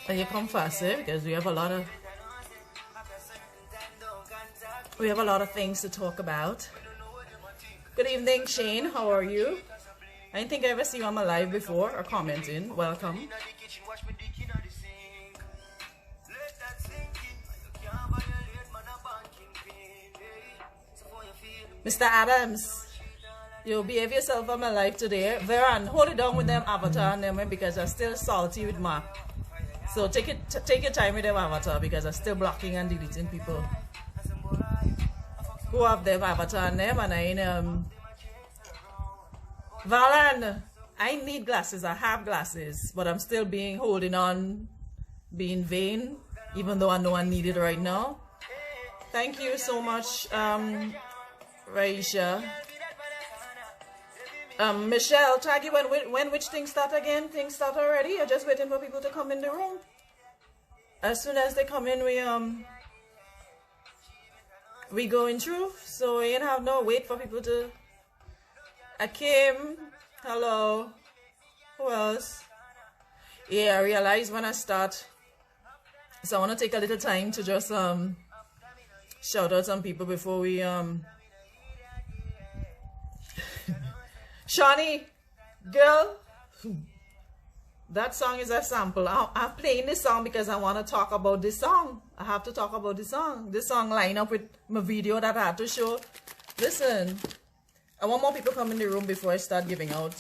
And you come fast, eh? Because we have a lot of things to talk about. Good evening, Shane. How are you? I didn't think I ever see you on my live before or commenting. Welcome. Mr. Adams, you behave yourself on my live today. Veron, hold it down with them avatar and them because I'm still salty with Mark. So take your time with them avatar because I'm still blocking and deleting people who have them avatar and them. And I Valan, I need glasses. I have glasses, but I'm still holding on, being vain, even though I know I need it right now. Thank you so much, Raisha. Michelle, Taggy, when which things start again? Things start already? I'm just waiting for people to come in the room. As soon as they come in, we going through. So we ain't have no wait for people to. Akim, hello. Who else? Yeah, I realize when I start. So I want to take a little time to just shout out some people before we Shawnee, girl, that song is a sample. I'm playing this song because I want to talk about this song. I have to talk about this song. This song line up with my video that I had to show. Listen, I want more people come in the room before I start giving out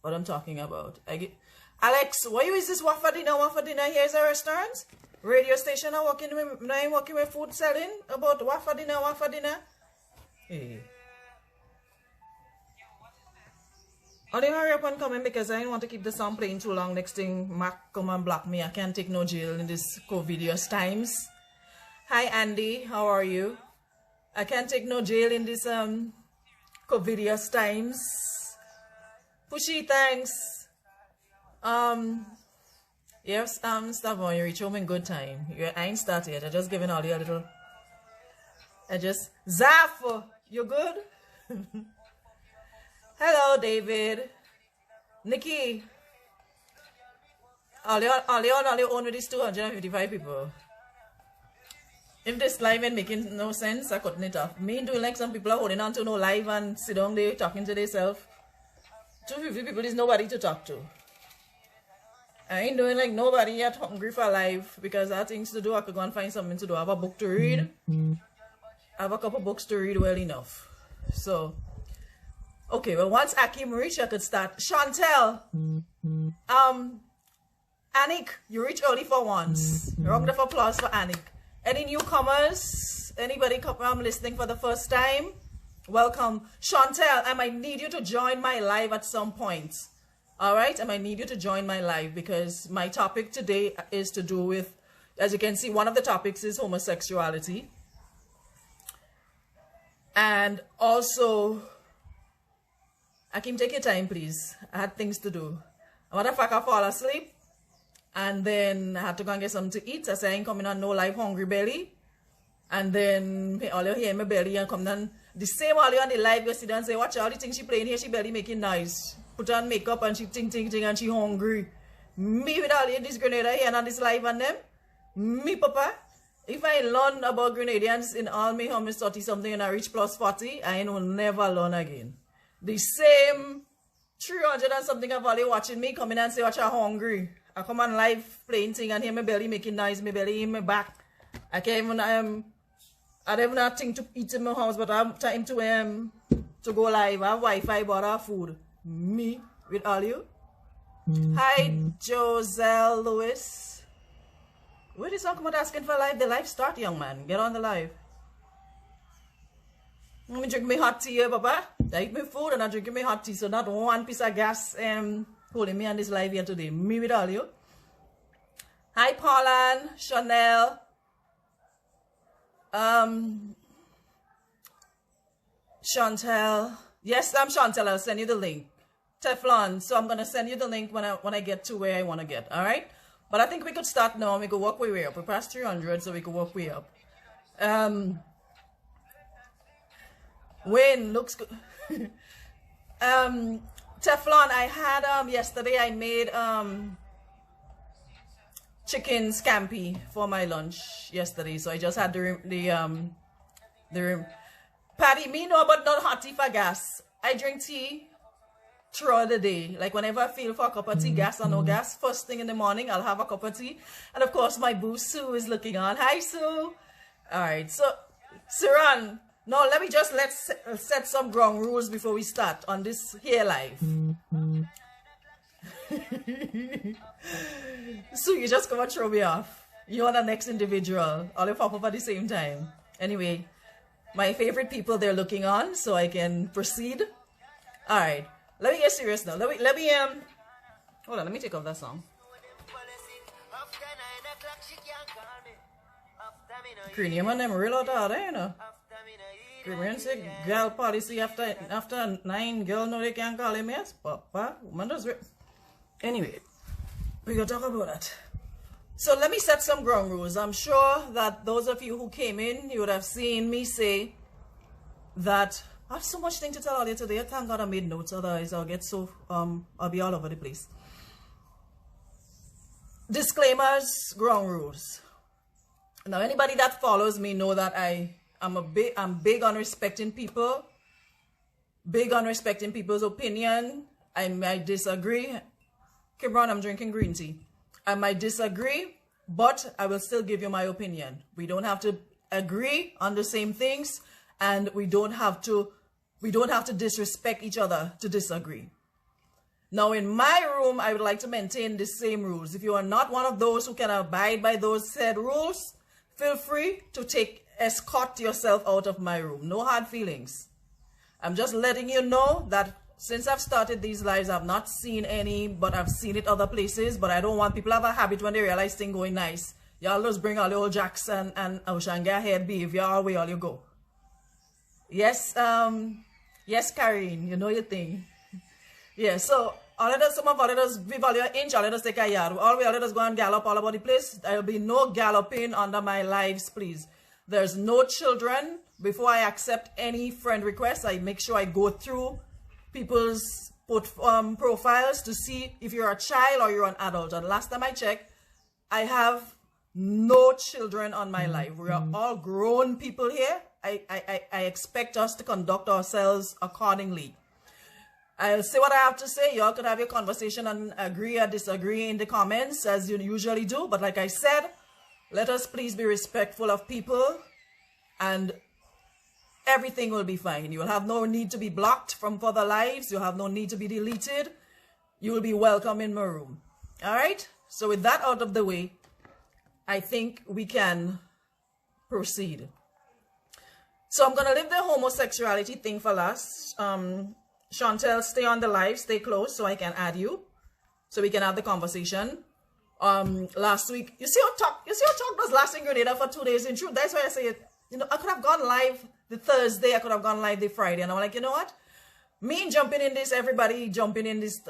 what I'm talking about. Alex, why is this Wafa Dinner? Here's a restaurant, radio station. I'm working with food selling about Wafa Dinner. Hey. Only hurry up and come in because I didn't want to keep the song playing too long. Next thing, Mac come and block me. I can't take no jail in this COVIDious times. Hi Andy, how are you? I can't take no jail in this COVIDious times. Pushy, thanks. Yes, Stavon, you reach home in good time. I ain't started yet. I just giving all you a little. Zaf, you good? Hello, David. Nikki. All you own with these 255 people. If this live ain't making no sense, I cutting it off. Me doing like some people are holding on to no live and sit down there talking to themselves. 250 people is nobody to talk to. I ain't doing like nobody yet hungry for live because I have things to do. I could go and find something to do. I have a book to read. I have a couple books to read well enough. So, okay, well, once Akim reach, I could start. Shantel, Anik, you reach early for once. Round of applause for Anik. Any newcomers? Anybody listening for the first time? Welcome. Shantel, I might need you to join my live at some point. All right, I might need you to join my live because my topic today is to do with, as you can see, one of the topics is homosexuality. And also, Akim, take your time, please. I had things to do. I want to fall asleep. And then I had to go and get something to eat. I said I ain't coming on no live hungry belly. And then all you hear in my belly and come down. The same all you on the live, you sit down and say, watch all the things she playing here, she belly making noise. Put on makeup and she ting and she hungry. Me with all this Grenada here and on this live and them. Me, Papa. If I learn about Grenadians in all my home is 30 something and I reach plus 40, I will never learn again. The same 300 and something of all you watching me come in and say, watch her hungry. I come on live playing thing and hear my belly making noise, my belly in my back. I can't even I don't even have thing to eat in my house, but I have time to go live. I have Wi-Fi, but I have food. Me with all you. Hi, Joselle Lewis. Where is someone asking for live? The live start, young man. Get on the live. Let me drink my hot tea here, Papa. I eat my food and I drink my hot tea, so not one piece of gas holding me on this live here today. Me with all you. Hi, Pauline, Chanel. Chantel. Yes, I'm Chantel. I'll send you the link. Teflon. So I'm gonna send you the link when I get to where I want to get. All right. But I think we could start now. We could work way up. We're past 300, so we could work way up. Wayne looks good. Teflon, Teflon, I had yesterday I made chicken scampi for my lunch yesterday. So I just had the Patty, me no, but not hot tea for gas. I drink tea throughout the day. Like whenever I feel for a cup of tea, gas or no gas, first thing in the morning, I'll have a cup of tea. And of course, my boo Sue is looking on. Hi, Sue. All right, so Siran, no, let me just set some ground rules before we start on this here live. So you just come and throw me off. You are the next individual. All you pop up at the same time. Anyway, my favorite people, they're looking on, so I can proceed. All right, let me get serious now. Let me hold on, let me take off that song. Cranium and them real out there, you know. Cranium say girl policy after 9, girl no they can't call him yes, papa. Woman does it. Anyway, we gonna talk about that. So let me set some ground rules. I'm sure that those of you who came in, you would have seen me say that I have so much thing to tell all you today. Thank God I made notes, otherwise I'll get so I'll be all over the place. Disclaimers, ground rules. Now anybody that follows me know that I'm big on respecting people, big on respecting people's opinion. I might disagree. Kibron, I'm drinking green tea. I might disagree, but I will still give you my opinion. We don't have to agree on the same things, and we don't have to disrespect each other to disagree. Now, in my room, I would like to maintain the same rules. If you are not one of those who can abide by those said rules, feel free to escort yourself out of my room. No hard feelings. I'm just letting you know that since I've started these lives, I've not seen any, but I've seen it other places. But I don't want people to have a habit when they realize things going nice. Y'all just bring all the old Jackson and Oshanga head behavior all way all you go. Yes, yes, Karine, you know your thing. Yeah, so all of us, some of all of us, we value an inch, all of us take a yard. All of us go and gallop all over the place. There will be no galloping under my lives, please. There's no children. Before I accept any friend request, I make sure I go through people's profiles to see if you're a child or you're an adult. And last time I checked, I have no children on my life. We are all grown people here. I expect us to conduct ourselves accordingly. I'll say what I have to say. Y'all could have your conversation and agree or disagree in the comments as you usually do. But like I said, let us please be respectful of people and everything will be fine. You will have no need to be blocked from further lives. You have no need to be deleted. You will be welcome in my room. All right? So with that out of the way, I think we can proceed. So I'm going to leave the homosexuality thing for last. Shantel, stay on the live, stay close so I can add you, so we can have the conversation. Last week, you see how talk was lasting Grenada for 2 days in truth. That's why I say it. You know, I could have gone live the Thursday, I could have gone live the Friday, and I'm like, you know what? Me jumping in this, everybody jumping in this.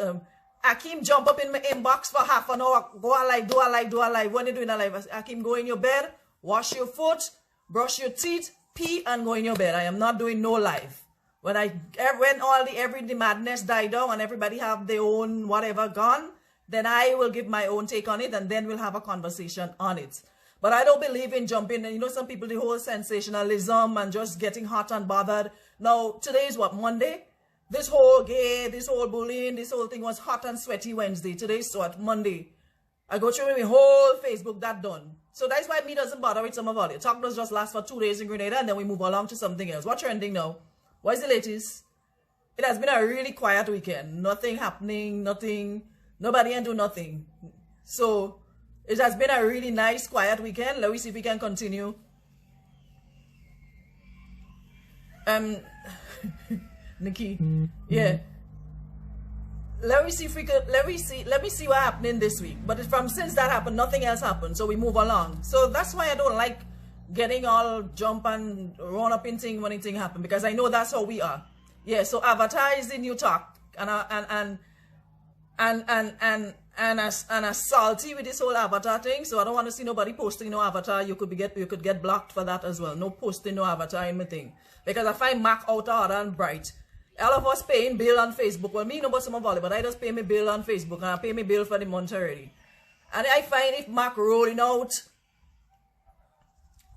Akim jump up in my inbox for half an hour, go a live, do a live, do a live. When you doing a live, Akim, go in your bed, wash your foot, brush your teeth, pee, and go in your bed. I am not doing no live. When the madness die down and everybody have their own whatever gone, then I will give my own take on it, and then we'll have a conversation on it. But I don't believe in jumping. And you know, some people, the whole sensationalism and just getting hot and bothered. Now, today is what, Monday? This whole gay, this whole bullying, this whole thing was hot and sweaty Wednesday. Today's what, Monday. I go through my whole Facebook, that done. So that's why me doesn't bother with some of all it. Talk does just last for 2 days in Grenada, and then we move along to something else. What's trending now? What is the latest? It has been a really quiet weekend. Nothing happening, nothing. Nobody can do nothing. So it has been a really nice, quiet weekend. Let me see if we can continue. Nikki, yeah. Let me see if we could. Let me see what happening this week. But since that happened, nothing else happened. So we move along. So that's why I don't like getting all jump and run up in thing when anything happen, because I know that's how we are. Yeah. So Avatar is the new talk, and salty with this whole Avatar thing. So I don't want to see nobody posting no Avatar. You could get blocked for that as well. No posting no Avatar in my thing, because I find Mac out harder and bright. all of us paying bill on Facebook. Well, me no but some of all, but I just pay me bill on Facebook and I pay me bill for the month already. And I find if Mac rolling out,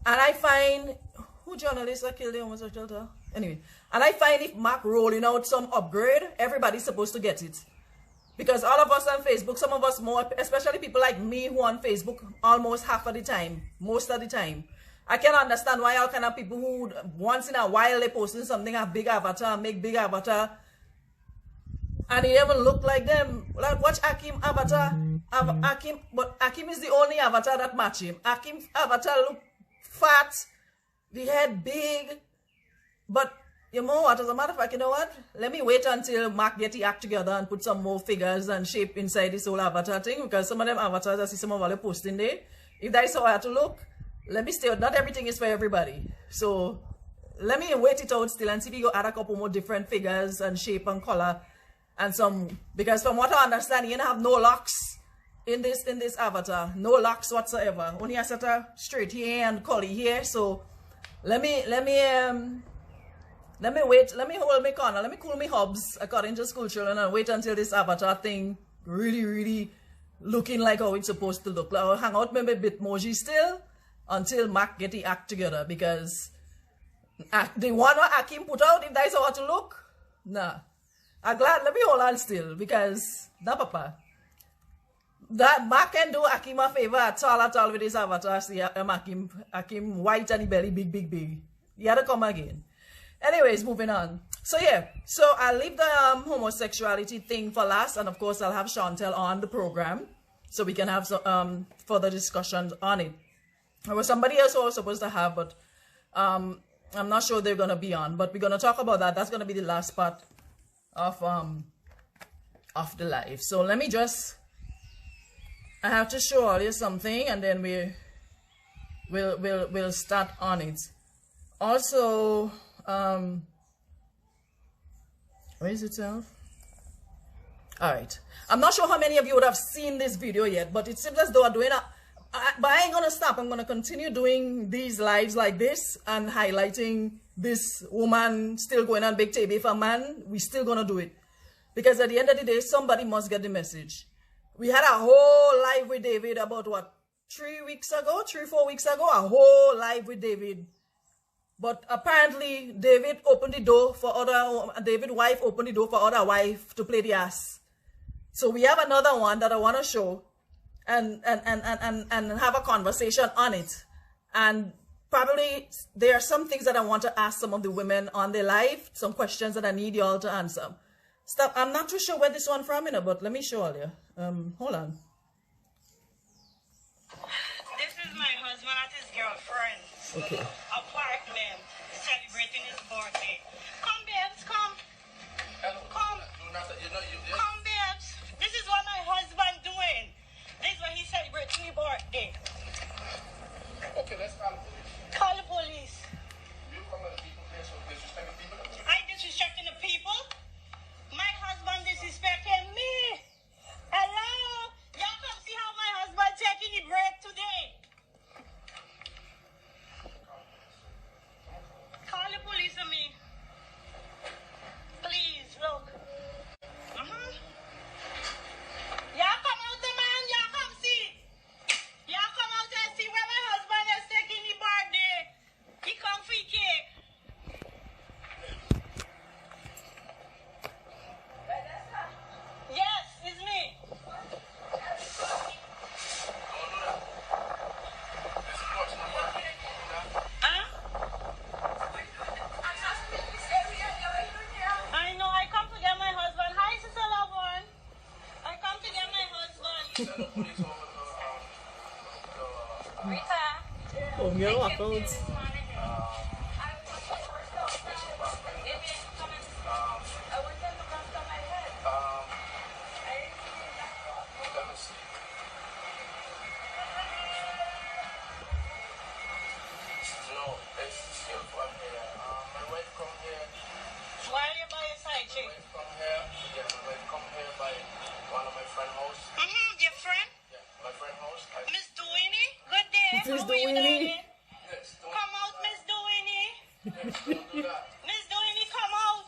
and I find who journalists are killed the homosexual. Anyway, and I find if Mac rolling out some upgrade, everybody's supposed to get it. Because all of us on Facebook, some of us more, especially people like me who on Facebook almost half of the time, most of the time. I can understand why all kind of people who once in a while they posting something, a big avatar, make big avatar, and it even look like them. Like watch Akim avatar. But Akim is the only avatar that match him. Akim's avatar look fat, the head big. But you know what, as a matter of fact, you know what? Let me wait until Mark get the act together and put some more figures and shape inside this whole avatar thing. Because some of them avatars, I see some of all the posting there. If that is how I have to look, let me stay. Not everything is for everybody. So let me wait it out still and see if we go add a couple more different figures and shape and color and some. Because from what I understand, you don't have no locks in this avatar. No locks whatsoever. Only a set of straight hair and curly hair. So let me wait. Let me hold my corner. Let me cool my hubs according to school children and wait until this avatar thing really looking like how it's supposed to look. Like I'll hang out maybe a bit Bitmoji still until Mac get the act together, because the one what Akim put out, if that is how to look, nah. I'm glad, let me hold on still, because nah papa. That Mac can do Akim a favor at all with his avatar. See Akim white and the belly big. He had to come again. Anyways, moving on. So yeah, so I'll leave the homosexuality thing for last, and of course I'll have Shantel on the program so we can have some further discussions on it. There was somebody else who was supposed to have, but I'm not sure they're gonna be on. But we're gonna talk about that. That's gonna be the last part of the live. So let me just, I have to show all you something, and then we'll start on it. Also, where is it, self? All right. I'm not sure how many of you would have seen this video yet, but it seems as though I'm doing but I ain't gonna stop. I'm gonna continue doing these lives like this and highlighting this woman still going on big TV for man. We still gonna do it, because at the end of the day, somebody must get the message. We had a whole live with David about what, 3 weeks ago, 3-4 weeks ago, a whole live with David. But apparently, David opened the door for David's wife opened the door for other wife to play the ass. So we have another one that I want to show and have a conversation on it. And probably there are some things that I want to ask some of the women on their live, some questions that I need you all to answer. Stop. I'm not too sure where this one from, but let me show you. Hold on. This is my husband and his girlfriend. Okay. Apartment, celebrating his birthday. Come, babes, come. Come. Come, babes. This is what my husband doing. This is what he's celebrating his birthday. Okay, let's call the police. Call the police. You come to the people place for disrespecting people? I disrespecting the people. My husband disrespecting me. Hello? Y'all come see how my husband taking the break today. Call the police on me. Please, look. Y'all come out there, man. Y'all come see. Y'all come out there and see where my husband is taking the birthday. He come for cake. Yes, it's me. Huh? I know, I come to get my husband. Hi, Sister Lavon. I come to get my husband. Rita. Oh, you're welcome. No, it's still from here. My wife come here. Why are you by your side, chick? My wife come here. Yeah, my wife come here by one of my friend's house. Your friend? Yeah, my friend's house. Miss Duini? Good day. Miss How are you, Duini? darling? Yes, don't, Come out, Miss Duini. yes, don't do that. Miss Duini, come out.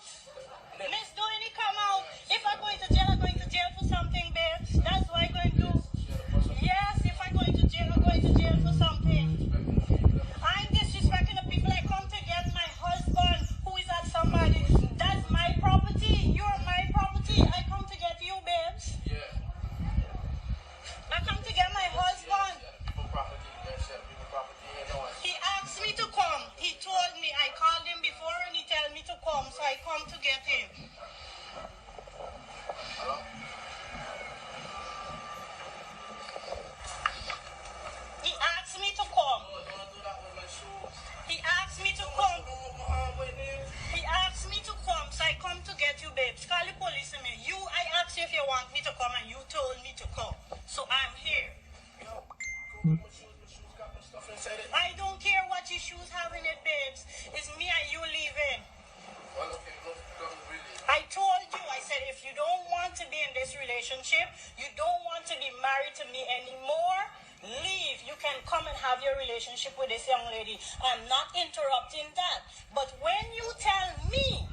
You don't want to be married to me anymore? Leave. You can come and have your relationship with this young lady. I'm not interrupting that. But when you tell me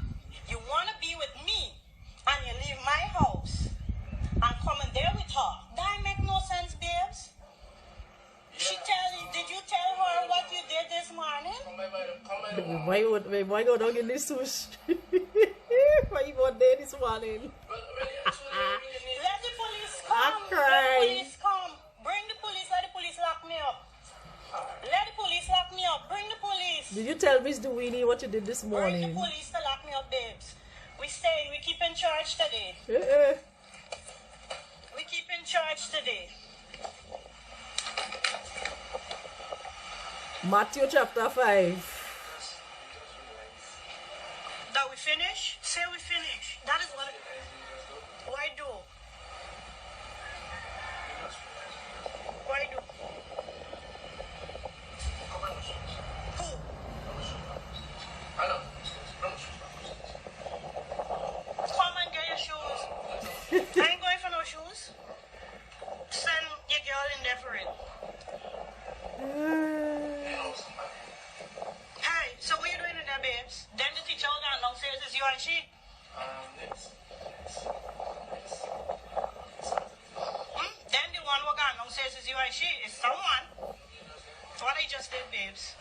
you want to be with me and you leave my house and come in there with her, that make no sense, babes. She tell you, did you tell her what you did this morning? Why go down in this sush? Why you go there this morning? Let the police come. I Let the cry. police come. Bring the police. Let the police lock me up. Let the police lock me up. Bring the police. Did you tell Miss Dewey what you did this Bring morning? the police to lock me up, babes. We staying. We keep in charge today. We keep in charge today. Matthew chapter 5. That we finish? Say we finish. That is what. Why do? Why do? Who? Come and get your shoes. I ain't going for no shoes. Send your girl in there for it. Hey, so what you doing in there, babes? Then the teacher down downstairs is you and she? Then the one who got downstairs is you and she? Is someone? What I just did, babes.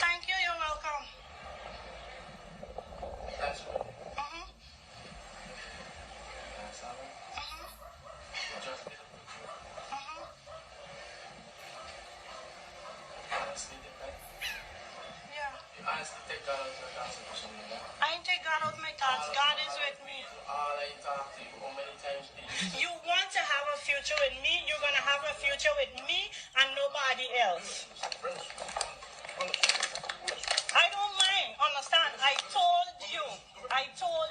Thank you, you're welcome. I ain't take God out my thoughts. God is with me. You want to have a future with me, you're going to have a future with me and nobody else. I don't mind. Understand? I told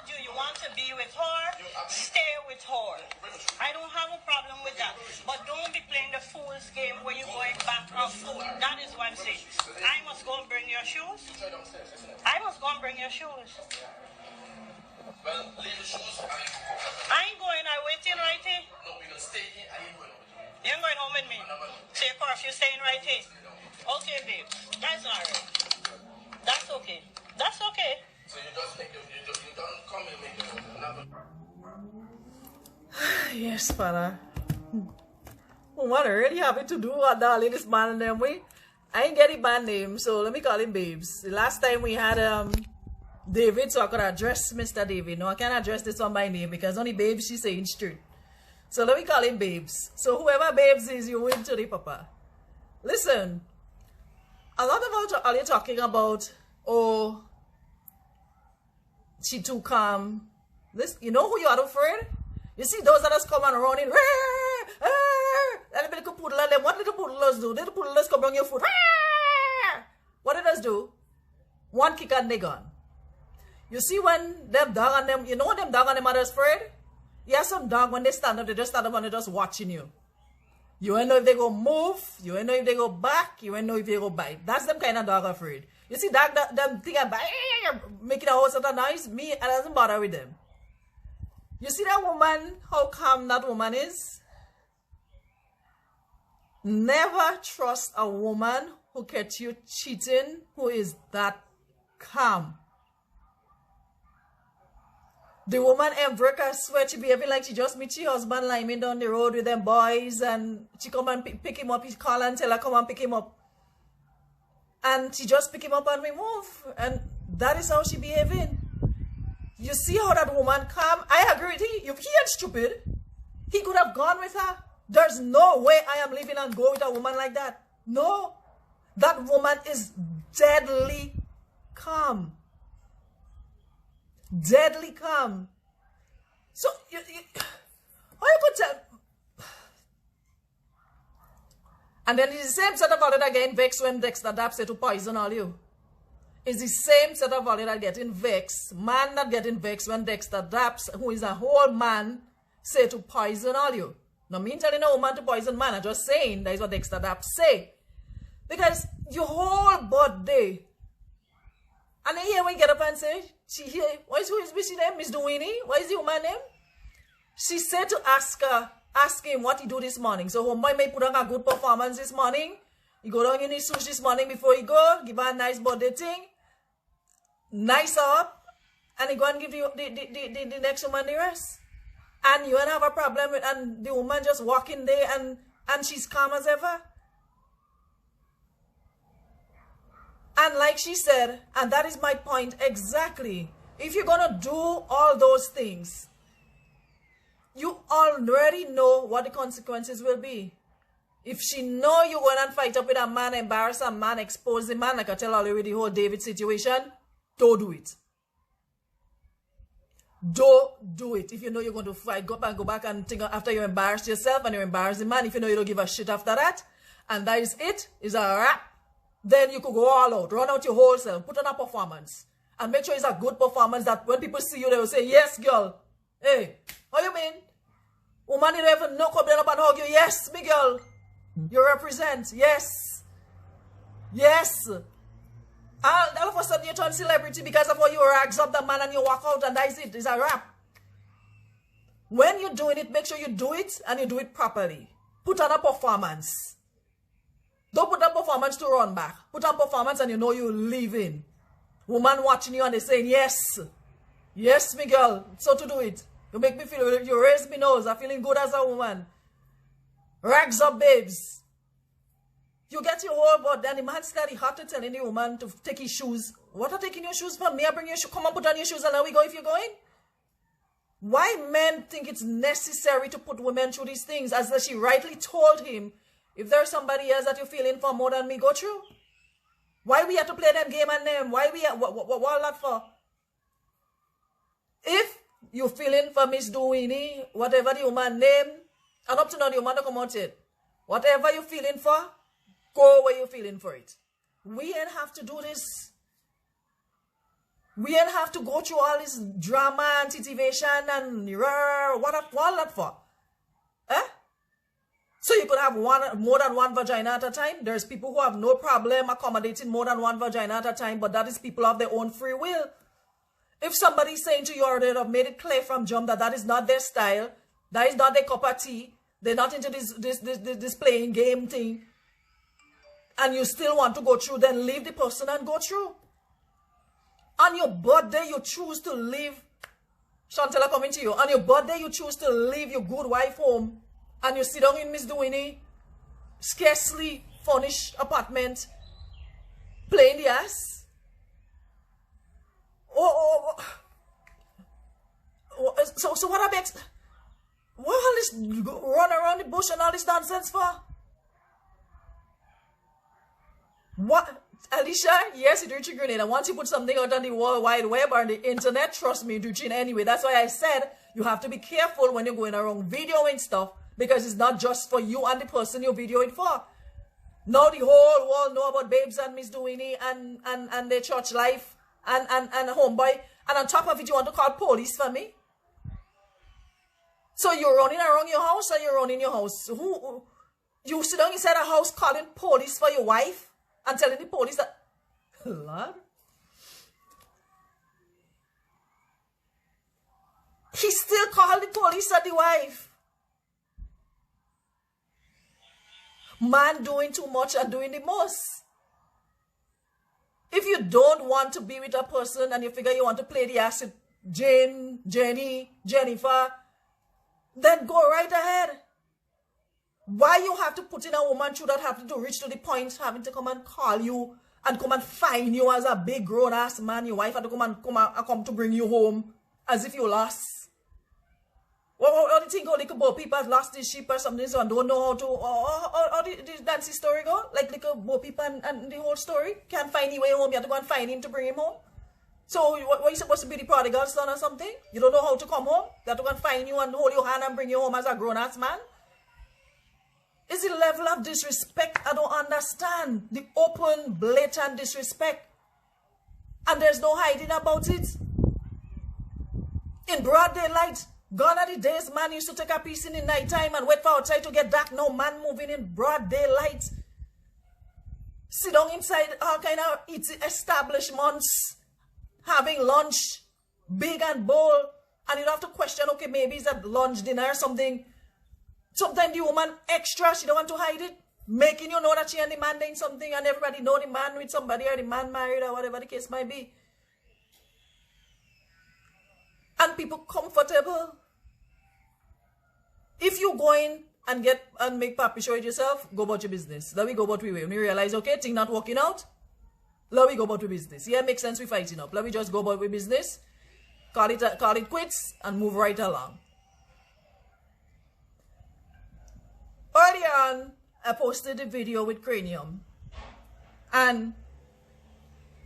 you you want to be with her, stay with her. I don't have a problem with that. But don't be playing the fool's game where you're going back and forth. That is what I'm saying. I must go and bring your shoes. I must go and bring your shoes. Well, leave the shoes. I ain't going. I waiting right here. No, we're going to stay here. I ain't going over to you. You're going home with me. So your curfew staying right here. Okay, babe. That's all right. That's okay. That's okay. So you just make you don't come and make it. Yes, Father. What really having to do with darling this man and them way? I ain't getting bad name, so let me call him Babes. The last time we had David, so I could address Mr. David. No, I can't address this one by name because only Babes she's saying straight. So let me call him Babes. So whoever Babes is, you win today, Papa. Listen, a lot of all you're talking about, oh, she too calm. This, you know who you are afraid? You see those that just come and run in. And the little poodle and them, what little poodlers do? Little poodlers come bring your food. What it does do? One kick and they gone. You see when them dog and them, you know when them dog and them are afraid? Yeah, some dog when they stand up, they just stand up and they're just watching you. You ain't know if they go move, you ain't know if they go back, you ain't know if they go bite. That's them kind of dog afraid. You see dog them thing and making a whole sort of noise, me, it doesn't bother with them. You see that woman, how calm that woman is? Never trust a woman who catch you cheating, who is that calm. The woman Embrika swear she behaving like she just meet her husband liming down the road with them boys and she come and pick him up, he call and tell her come and pick him up. And she just pick him up and we move. And that is how she behaving. You see how that woman calm? I agree with he. If he ain't stupid, he could have gone with her. There's no way I am leaving and go with a woman like that. No. That woman is deadly calm. Deadly calm. So, how you could tell? And then it's the same set of value that getting vexed when Dexter Dap said to poison all you. It's the same set of value that getting vexed. Man not getting vexed when Dexter Daps, who is a whole man, say to poison all you. No, me telling no woman to poison man. I'm just saying that is what Dexter Daps say. Because your whole body And then here we get up and say, what's his name? Miss Duini? What is the woman name? She said to ask him what he do this morning. So homeboy may put on a good performance this morning. He go down in his sushi this morning before he go, give her a nice birthday thing, nice up, and he go and give the next woman the rest. And you don't have a problem with, and the woman just walk in there and she's calm as ever. And like she said, and that is my point exactly, if you're gonna do all those things, you already know what the consequences will be. If she know you're going and fight up with a man, embarrass a man, expose the man, like I tell already the whole David situation, don't do it. Don't do it. If you know you're going to fight, go back and think after you embarrass yourself and you embarrass the man, if you know you don't give a shit after that, and that is it, is a wrap, then you could go all out, run out your whole self, put on a performance, and make sure it's a good performance that when people see you, they will say, yes, girl. Hey, how you mean? Woman, you don't even know, come up and hug you. Yes, me girl. You represent. Yes. Yes. And all of a sudden you turn celebrity because of how you rags up the man and you walk out and that is it. It's a wrap. When you're doing it, make sure you do it and you do it properly. Put on a performance. Don't put on performance to run back. Put on performance and you know you're leaving. Woman watching you and they saying, yes. Yes, me girl. So to do it. You make me feel, you raise me nose. I'm feeling good as a woman. Rags up, babes. You get your whole but then the man slightly hot to telling the woman to take his shoes. What are taking your shoes for? Me, I bring your shoes. Come and put on your shoes and then we go if you're going. Why men think it's necessary to put women through these things as she rightly told him, if there's somebody else that you're feeling for more than me, go through. Why we have to play them game and them? Why we have, what all that for? If you're feeling for Miss Duini, whatever the woman name, and up to now the woman don't come out yet. Whatever you're feeling for, go where you're feeling for it. We ain't have to do this. We ain't have to go through all this drama and titivation and what all that for? Eh? So you could have more than one vagina at a time. There's people who have no problem accommodating more than one vagina at a time, but that is people of their own free will. If somebody's saying to you or they have made it clear from jump that that is not their style, that is not their cup of tea, they're not into this playing game thing, and you still want to go through, then leave the person and go through. On your birthday, you choose to leave. Shantel, I'm coming to you. On your birthday, you choose to leave your good wife home, and you sit down in Miss Duini, scarcely furnished apartment, playing the ass. So what I what all this run around the bush and all this nonsense for? What? Alicia, yes, it reached Grenada. Once you put something out on the World Wide Web or the internet, trust me, it reaching anyway. That's why I said you have to be careful when you're going around videoing stuff, because it's not just for you and the person you're videoing for. Now the whole world know about babes and Miss Duini and their church life and homeboy. And on top of it, you want to call police for me? So you're running around your house or you're running your house? Who? You sit down inside a house calling police for your wife and telling the police that... Lord. He still called the police at the wife. Man doing too much and doing the most. If you don't want to be with a person and you figure you want to play the acid, Jane, Jenny, Jennifer, then go right ahead. Why you have to put in a woman through that have to reach to the point having to come and call you and come and find you as a big grown ass man? Your wife had to come to bring you home as if you lost. What do you think? Like about people have lost their sheep or something, so and don't know how to. How the Nancy story go? Like about people and the whole story can't find his way home. You have to go and find him to bring him home. So what you supposed to be the prodigal son or something? You don't know how to come home? You have to go and find you and hold your hand and bring you home as a grown ass man? Is the level of disrespect I don't understand. The open, blatant disrespect. And there's no hiding about it. In broad daylight, gone are the days man used to take a piece in the night time and wait for outside to get dark. No man moving in broad daylight. Sit down inside all kind of establishments having lunch, big and bold, and you don't have to question, okay, maybe it's at lunch, dinner, or something. Sometimes the woman extra, she don't want to hide it, making you know that she and the man doing something, and everybody know the man with somebody, or the man married, or whatever the case might be. And people comfortable. If you go in and get and make papi show it yourself, go about your business. Let we go about we way. When you realize, okay, thing not working out, let we go about your business. Yeah, makes sense we fighting up. Let me just go about your business, call it quits, and move right along. Earlier on, I posted a video with Cranium, and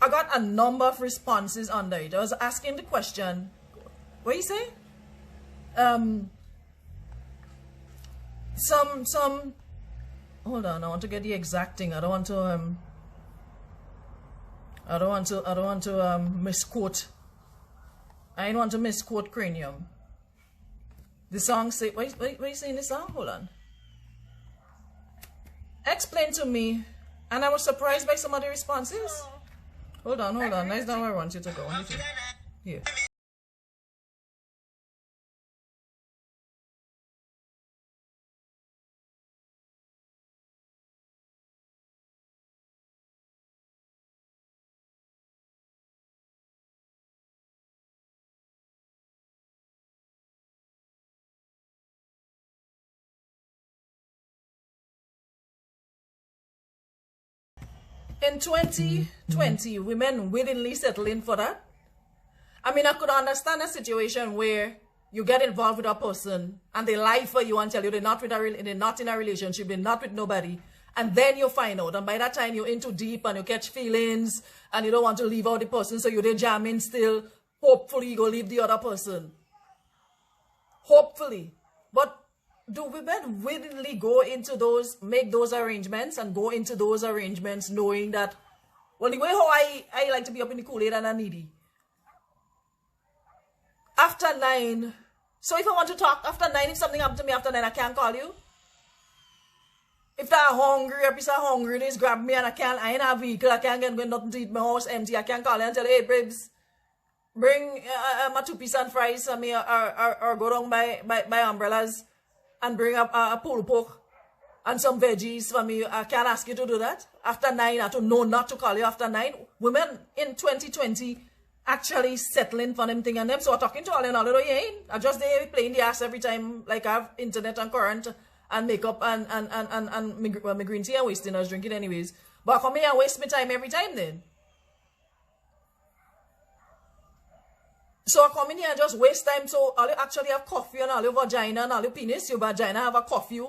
I got a number of responses under it. I was asking the question, what you say? Some hold on, I want to get the exact thing. I don't want to misquote. I don't want to misquote Cranium. The song say, what you saying in the song? Hold on. Explain to me. And I was surprised by some of the responses. Hold on. That's not where I want you to go. Here. In 2020, women willingly settling for that. I mean, I could understand a situation where you get involved with a person and they lie for you and tell you they're not in a relationship, they're not with nobody, and then you find out, and by that time you're into deep and you catch feelings and you don't want to leave out the person, so you're jamming still. Hopefully you go leave the other person. Hopefully. But do women willingly go into make those arrangements and go into those arrangements knowing that, well, the way how I like to be up in the Kool-Aid and I'm needy. After 9, so if I want to talk after 9, if something happened to me after 9, I can't call you. If I'm hungry, a piece of hungriness grab me and I ain't have a vehicle, I can't get nothing to eat, my house empty, I can't call you and tell you, hey, babes, bring my 2 piece and fries and me or go down by umbrellas and bring up a pulled pork and some veggies for me. I can't ask you to do that. After 9, I have to know not to call you after 9. Women in 2020 actually settling for them thing and them. So I'm talking to all and all, you ain't. I just they playing the ass every time, like I have internet and current and makeup and my green tea and wasting. I was drinking anyways. But I come here and waste my time every time then. So I come in here and just waste time. So all you actually have coffee and all your vagina and all your penis. Your vagina have a coffee.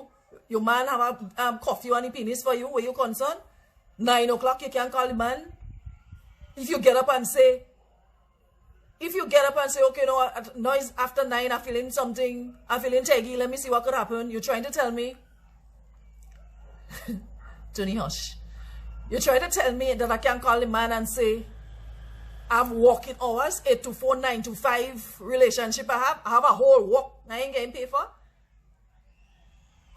Your man have a coffee and a penis for you. Where you concerned? 9 o'clock you can call the man. If you get up and say, okay, no, it's after 9, I'm feeling something. I'm feeling teggy. Let me see what could happen. You're trying to tell me. Tony, hush. You're trying to tell me that I can call the man and say, I have working hours, 8 to 4, 9 to 5 relationship I have a whole work I ain't getting paid for.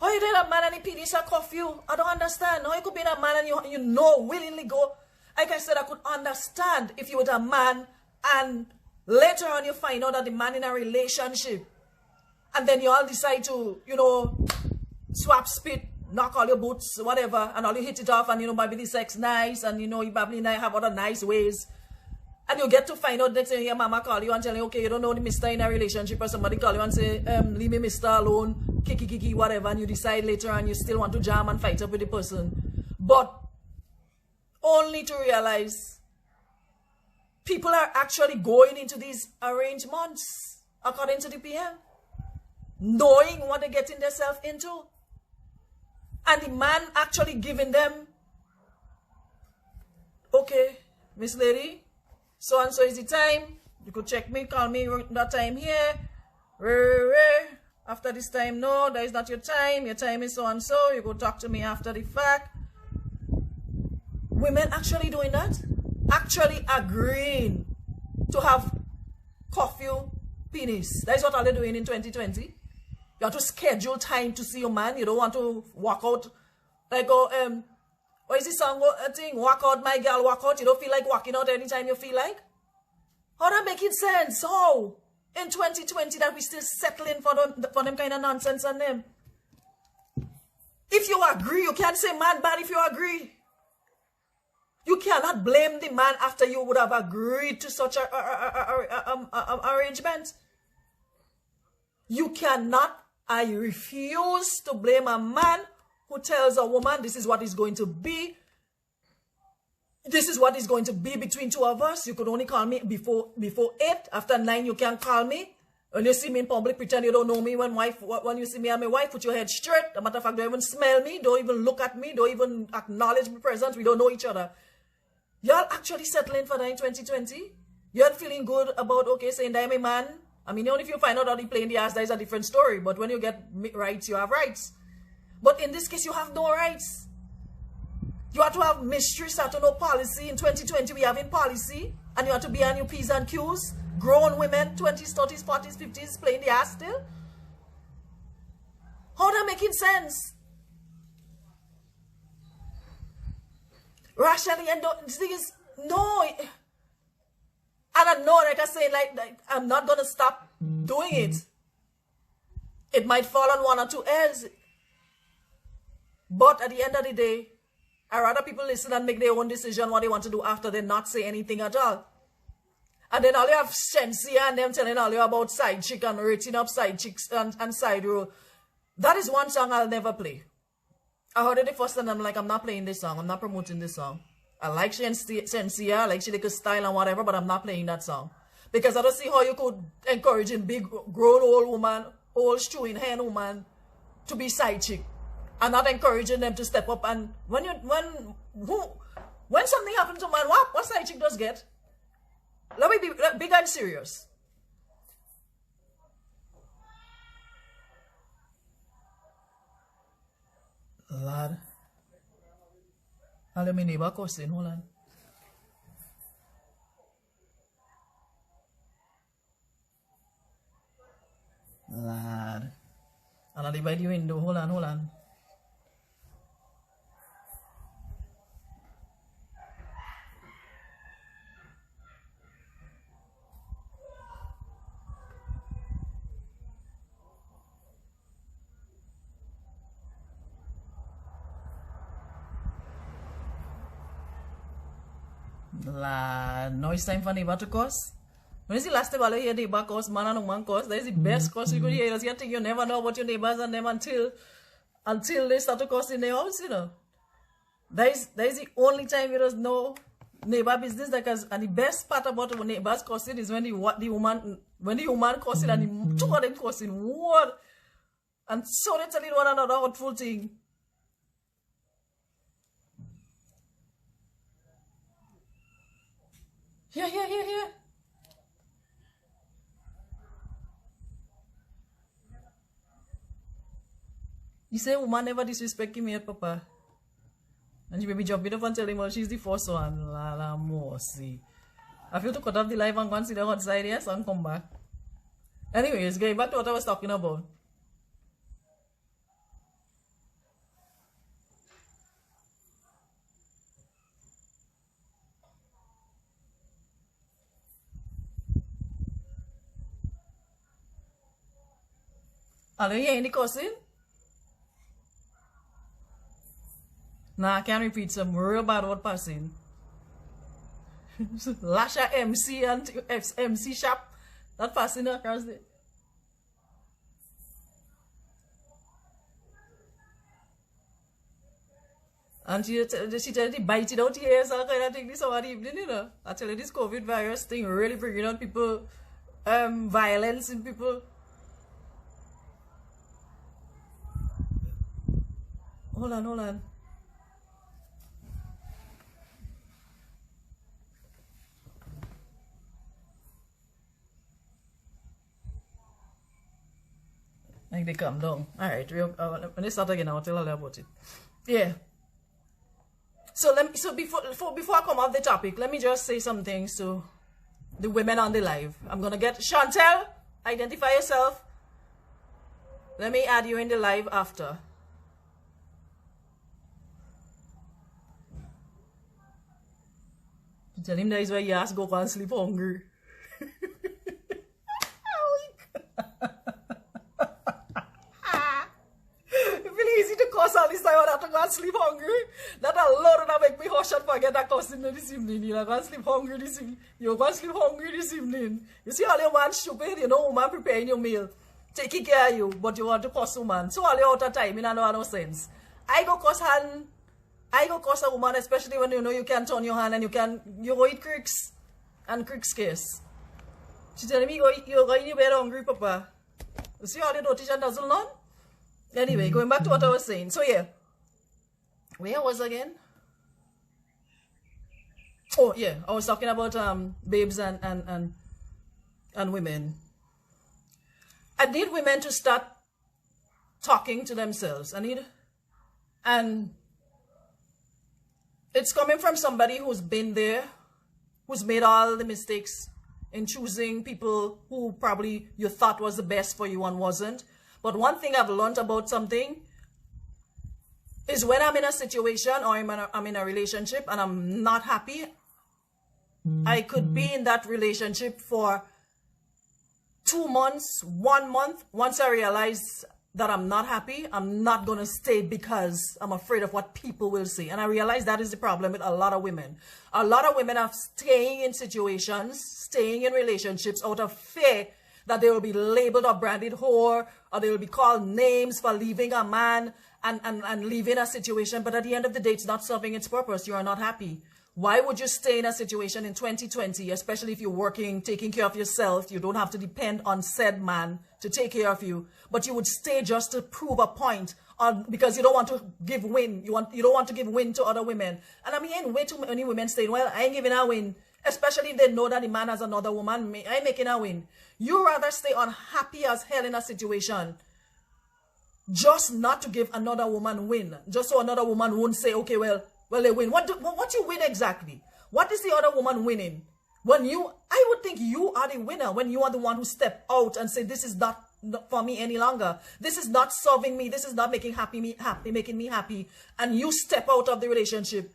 How you doing a man and a penis and cough you? I don't understand. How you could be a man and you know willingly go. Like I said, I could understand if you were a man and later on you find out that the man in a relationship and then you all decide to, you know, swap spit, knock all your boots, whatever, and all you hit it off and, you know, maybe the sex nice and, you know, you probably have other nice ways. And you get to find out next thing you hear mama call you and tell you, okay, you don't know the mister in a relationship, or somebody call you and say, leave me mister alone, kiki, whatever, and you decide later and you still want to jam and fight up with the person. But only to realize people are actually going into these arrangements, according to the PM, knowing what they're getting themselves into. And the man actually giving them, okay, Miss Lady, so and so is the time. You could check me, call me that time here. After this time, no, that is not your time. Your time is so and so. You go talk to me after the fact. Women actually doing that, actually agreeing to have coffee, penis. That is what all they're doing in 2020. You have to schedule time to see your man. You don't want to walk out like what is this song thing? Walk out, my girl, walk out. You don't feel like walking out anytime you feel like. How that making sense? How? In 2020 that we still settling for them kind of nonsense on them. If you agree, you can't say man bad if you agree. You cannot blame the man after you would have agreed to such a arrangement. You cannot. I refuse to blame a man who tells a woman this is what is going to be. This is what is going to be between two of us. You could only call me before 8. After 9, you can't call me. When you see me in public, pretend you don't know me. When you see me and my wife, put your head straight. As a matter of fact, don't even smell me. Don't even look at me. Don't even acknowledge my presence. We don't know each other. Y'all actually settling for that in 2020? You're feeling good about, okay, saying that I'm a man? I mean, only if you find out how they play in the ass, that is a different story. But when you get rights, you have rights. But in this case, you have no rights. You have to have mistress, have to know policy. In 2020, we have in policy. And you have to be on your P's and Q's. Grown women, 20s, 30s, 40s, 50s, playing the ass still. How that making sense? Rationally, and the thing is, no. And I know, like I say, like I'm not going to stop doing it. It might fall on one or two ears. But at the end of the day, I rather people listen and make their own decision what they want to do after they not say anything at all. And then all you have Shantel and them telling all you about side chick and rating up side chicks and side row. That is one song I'll never play. I heard it the first time, I'm like, I'm not playing this song. I'm not promoting this song. I like Shantel, I like she like a style and whatever, but I'm not playing that song. Because I don't see how you could encourage a big, grown old woman, old chewing hen woman to be side chick. And not encouraging them to step up. And when something happens to man, what side chick does get? Let me be big and serious. Lad. I'll let my neighbor cussing, hold on. Lad. I'll leave by the window, hold on. Now it's time for neighbor to cuss. When is the last time I hear neighbor cuss, man and woman cuss? That is the best cuss you could hear. You think you never know about your neighbors and them until they start to cuss in their house, you know. That is the only time you just know neighbor business. Because and the best part about when neighbors cussing is when the woman cussing and the two of them cussing. What? And so they telling one another hurtful thing. Here. You say woman never disrespect me yet, Papa. And she may be jumping up and telling me she's the first one. La mercy. I feel to cut off the live and consider outside, yes, and come back. Anyways, going back to what I was talking about. Are you hearing the cussing? Nah, I can't repeat some real bad word passing. Lasha MC and MC Shop. That passing across the... And she tell you bite it out here, so I think this over the evening, you know. I tell you this COVID virus thing really bringing out people, violence in people. Hold on. I think they calm down. Alright, when they start again, I'll tell you about it. Yeah. So before I come off the topic, let me just say some things to the women on the live. I'm gonna get Shantel, identify yourself. Let me add you in the live after. Tell him that is why you ask go and sleep hungry. can't sleep hungry. That alone that make me hush and forget that cussing this evening. You can't sleep hungry this evening. You can't sleep hungry this evening. You see all your man stupid, you know, woman preparing your meal, taking care of you, but you want to cuss woman. So all your out of time, you know, no sense. I go cuss a woman, especially when you know you can turn your hand and you go eat cricks and cricks case. She telling me you're going to bed hungry, Papa. You see all the dirty and doesn't learn? Anyway, going back to what I was saying. So yeah. Where I was again? Oh yeah, I was talking about babes and women. I need women to start talking to themselves. And it's coming from somebody who's been there, who's made all the mistakes in choosing people who probably you thought was the best for you and wasn't. But one thing I've learned about something is when I'm in a situation or I'm in a relationship and I'm not happy, I could be in that relationship for 2 months, 1 month. Once I realize that I'm not happy, I'm not going to stay because I'm afraid of what people will say. And I realize that is the problem with a lot of women. A lot of women are staying in situations, staying in relationships out of fear that they will be labeled a branded whore, or they will be called names for leaving a man and leaving a situation. But at the end of the day, it's not serving its purpose. You are not happy. Why would you stay in a situation in 2020, especially if you're working, taking care of yourself? You don't have to depend on said man to take care of you. But you would stay just to prove a point, because you don't want to give win. You don't want to give win to other women. And I'm hearing way too many women saying, well, I ain't giving a win. Especially if they know that the man has another woman, I ain't making a win. You rather stay unhappy as hell in a situation just not to give another woman win. Just so another woman won't say, okay, well, they win. What you win exactly? What is the other woman winning? I would think you are the winner when you are the one who step out and say, this is not for me any longer. This is not serving me. This is not making making me happy. And you step out of the relationship.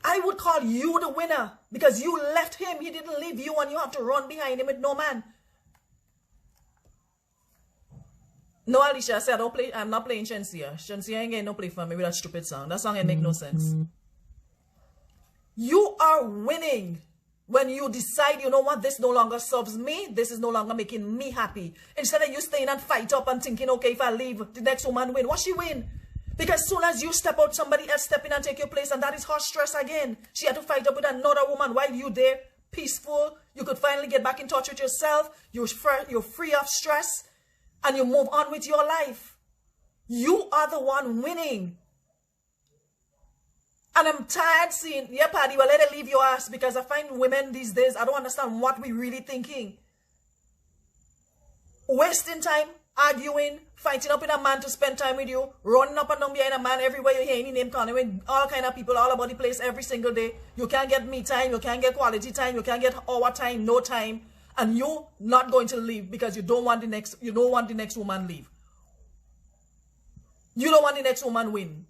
I would call you the winner because you left him. He didn't leave you and you have to run behind him with no man. No, Alicia, I said I'm not playing Shansia. Shansia ain't getting no play for me with that stupid song. That song ain't make no sense. You are winning when you decide, you know what, this no longer serves me. This is no longer making me happy. Instead of you staying and fight up and thinking, okay, if I leave, the next woman win. What she win? Because as soon as you step out, somebody else step in and take your place, and that is her stress again. She had to fight up with another woman while you there, peaceful. You could finally get back in touch with yourself. You're free of stress, and you move on with your life. You are the one winning. And I'm tired seeing, yeah, Paddy, well, let it leave your ass, because I find women these days, I don't understand what we really thinking. Wasting time, arguing, fighting up with a man to spend time with you, running up and down behind a man everywhere you hear any name calling with all kind of people all about the place every single day. You can't get me time, you can't get quality time, you can't get hour time, no time, and you not going to leave because you don't want the next woman leave. You don't want the next woman win.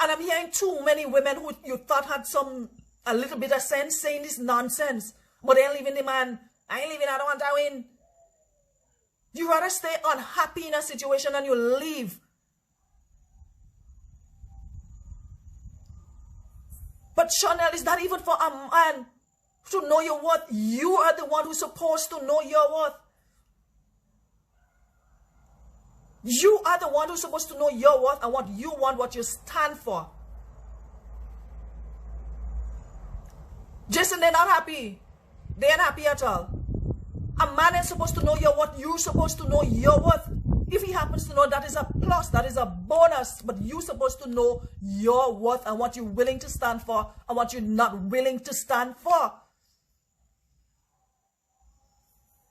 And I'm hearing too many women who you thought had a little bit of sense saying this nonsense, but they ain't leaving the man. I ain't leaving, I don't want to win. You rather stay unhappy in a situation and you leave. But Shantel, is not even for a man to know your worth. You are the one who's supposed to know your worth. You are the one who's supposed to know your worth and what you want, what you stand for. Jason, they're not happy. They ain't happy at all. A man is supposed to know your worth. You're supposed to know your worth. If he happens to know, that is a plus, that is a bonus. But you're supposed to know your worth and what you're willing to stand for and what you're not willing to stand for.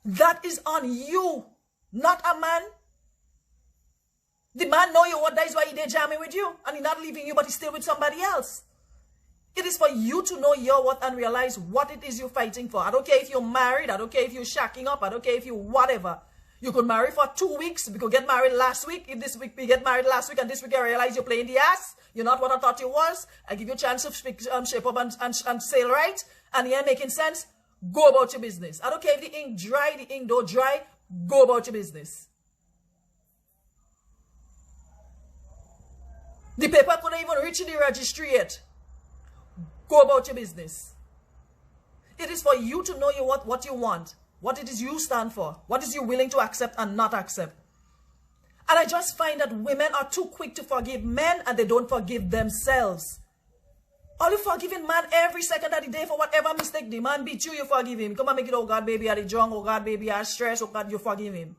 That is on you, not a man. The man know your worth, that is why he's jamming with you. And he's not leaving you, but he's still with somebody else. It is for you to know your worth and realize what it is you're fighting for. I don't care if you're married. I don't care if you're shacking up. I don't care if you whatever. You could marry for 2 weeks. We could get married last week. If this week we get married last week and this week I realize you're playing the ass, you're not what I thought you was, I give you a chance to shape up and sail right, and you ain't making sense, go about your business. I don't care if the ink dry, the ink don't dry, go about your business. The paper couldn't even reach the registry yet. Go about your business. It is for you to know what you want, what it is you stand for, what is you willing to accept and not accept. And I just find that women are too quick to forgive men and they don't forgive themselves. All you forgiving man every second of the day for whatever mistake the man beat you, you forgive him. Come and make it, oh God, baby, are the drunk, oh God, baby, are stressed, oh God, you forgive him.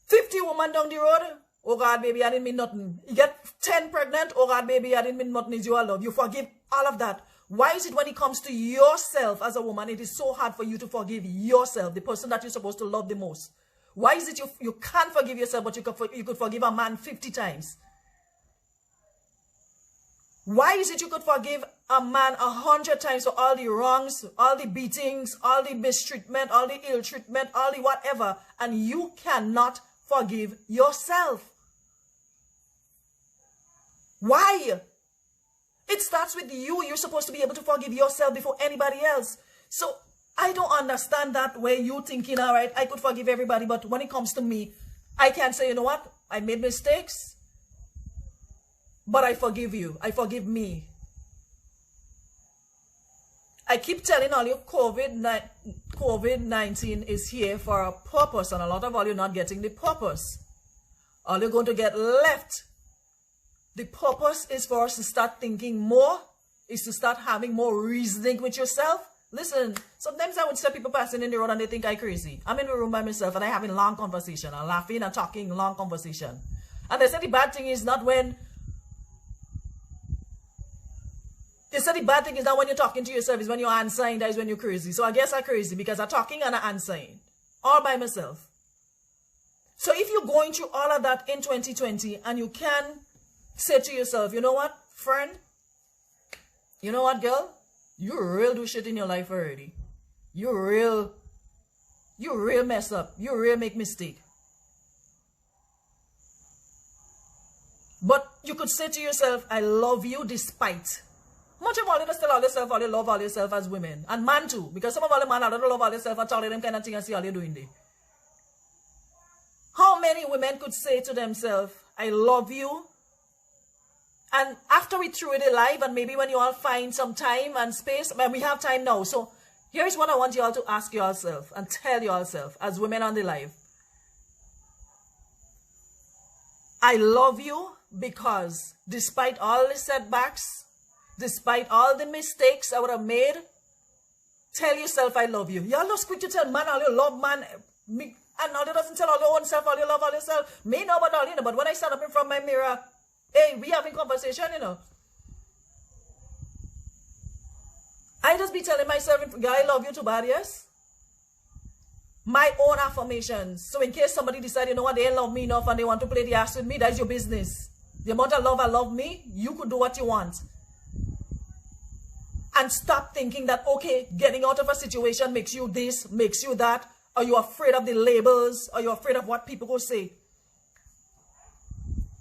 50 women down the road, oh God, baby, I didn't mean nothing. You get 10 pregnant, oh God, baby, I didn't mean nothing, is your love. You forgive all of that. Why is it when it comes to yourself as a woman, it is so hard for you to forgive yourself, the person that you're supposed to love the most? Why is it you can't forgive yourself, but you could forgive a man 50 times? Why is it you could forgive a man 100 times for all the wrongs, all the beatings, all the mistreatment, all the ill treatment, all the whatever, and you cannot forgive yourself? Why? It starts with you. You're supposed to be able to forgive yourself before anybody else. So I don't understand that way you thinking, all right, I could forgive everybody, but when it comes to me, I can't say, you know what, I made mistakes, but I forgive you. I forgive me. I keep telling all you COVID-19 is here for a purpose, and a lot of all you're not getting the purpose. All you're going to get left. The purpose is for us to start thinking more, is to start having more reasoning with yourself. Listen, sometimes I would see people passing in the road and they think I'm crazy. I'm in the room by myself and I'm having long conversation. I'm laughing and talking, long conversation. And they say the bad thing is not when... They say the bad thing is not when you're talking to yourself, it's when you're answering, that is when you're crazy. So I guess I'm crazy because I'm talking and I'm answering. All by myself. So if you're going through all of that in 2020 and you can say to yourself, you know what, friend? You know what, girl? You real do shit in your life already. You real mess up. You real make mistake. But you could say to yourself, I love you despite. Much of all you still all yourself, all you love all yourself as women. And man too. Because some of all the man don't love all yourself and tell them kind of thing and see all you're doing there. How many women could say to themselves, I love you? And after we threw it alive, and maybe when you all find some time and space, but we have time now. So here's what I want you all to ask yourself and tell yourself as women on the live. I love you because despite all the setbacks, despite all the mistakes I would have made, tell yourself I love you. Y'all just quick to tell man all you love man, me, and all you doesn't tell all your own self, all you love all yourself. Me know about all you know, but when I stand up in front of my mirror, hey, we having conversation, you know. I just be telling myself, I love you too bad, yes? My own affirmations. So in case somebody decide, you know what, they ain't love me enough and they want to play the ass with me, that's your business. The amount of love I love me, you could do what you want. And stop thinking that, okay, getting out of a situation makes you this, makes you that. Are you afraid of the labels? Are you afraid of what people will say?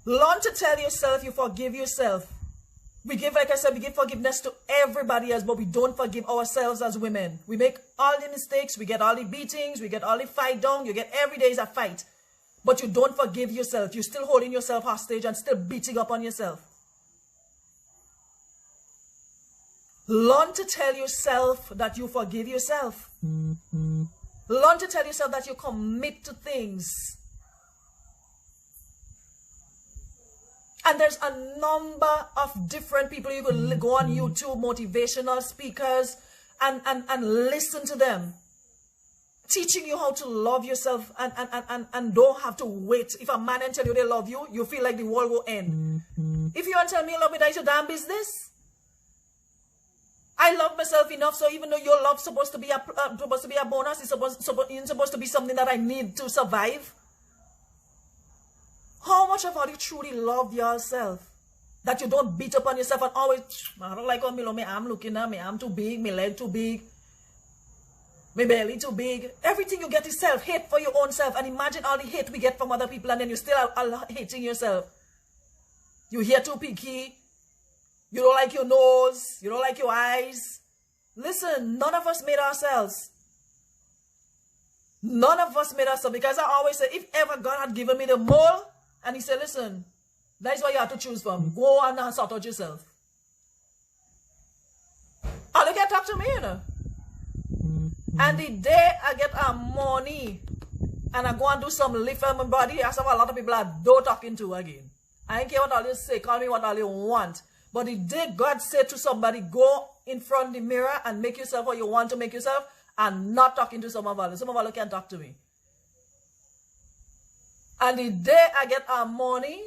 Learn to tell yourself you forgive yourself. We give, like I said, we give forgiveness to everybody else, but we don't forgive ourselves as women. We make all the mistakes, we get all the beatings, we get all the fight down, you get every day is a fight. But you don't forgive yourself. You're still holding yourself hostage and still beating up on yourself. Learn to tell yourself that you forgive yourself. Learn to tell yourself that you commit to things. And there's a number of different people. You could go on YouTube, motivational speakers, and listen to them. Teaching you how to love yourself and don't have to wait. If a man and tell you they love you, you feel like the world will end. If you want to tell me you love me, that's your damn business. I love myself enough, so even though your love is supposed to be a bonus, it's supposed to be something that I need to survive. How much of all you truly love yourself? That you don't beat up on yourself and always, I don't like how me arm looking at me, arm too big, my leg too big, my belly too big. Everything you get is self-hate for your own self. And imagine all the hate we get from other people and then you still are hating yourself. You hear too picky. You don't like your nose. You don't like your eyes. Listen, none of us made ourselves. None of us made ourselves. Because I always say, if ever God had given me the mole, and he said, listen, That is what you have to choose from. Go and sort out yourself. And you can talk to me, you know. And the day I get money and I go and do some lift on my body, I have a lot of people I don't talking to again. I don't care what all you say, call me what all you want. But the day God said to somebody, go in front of the mirror and make yourself what you want to make yourself, and not talking to some of you. Some of you can't talk to me. And the day I get money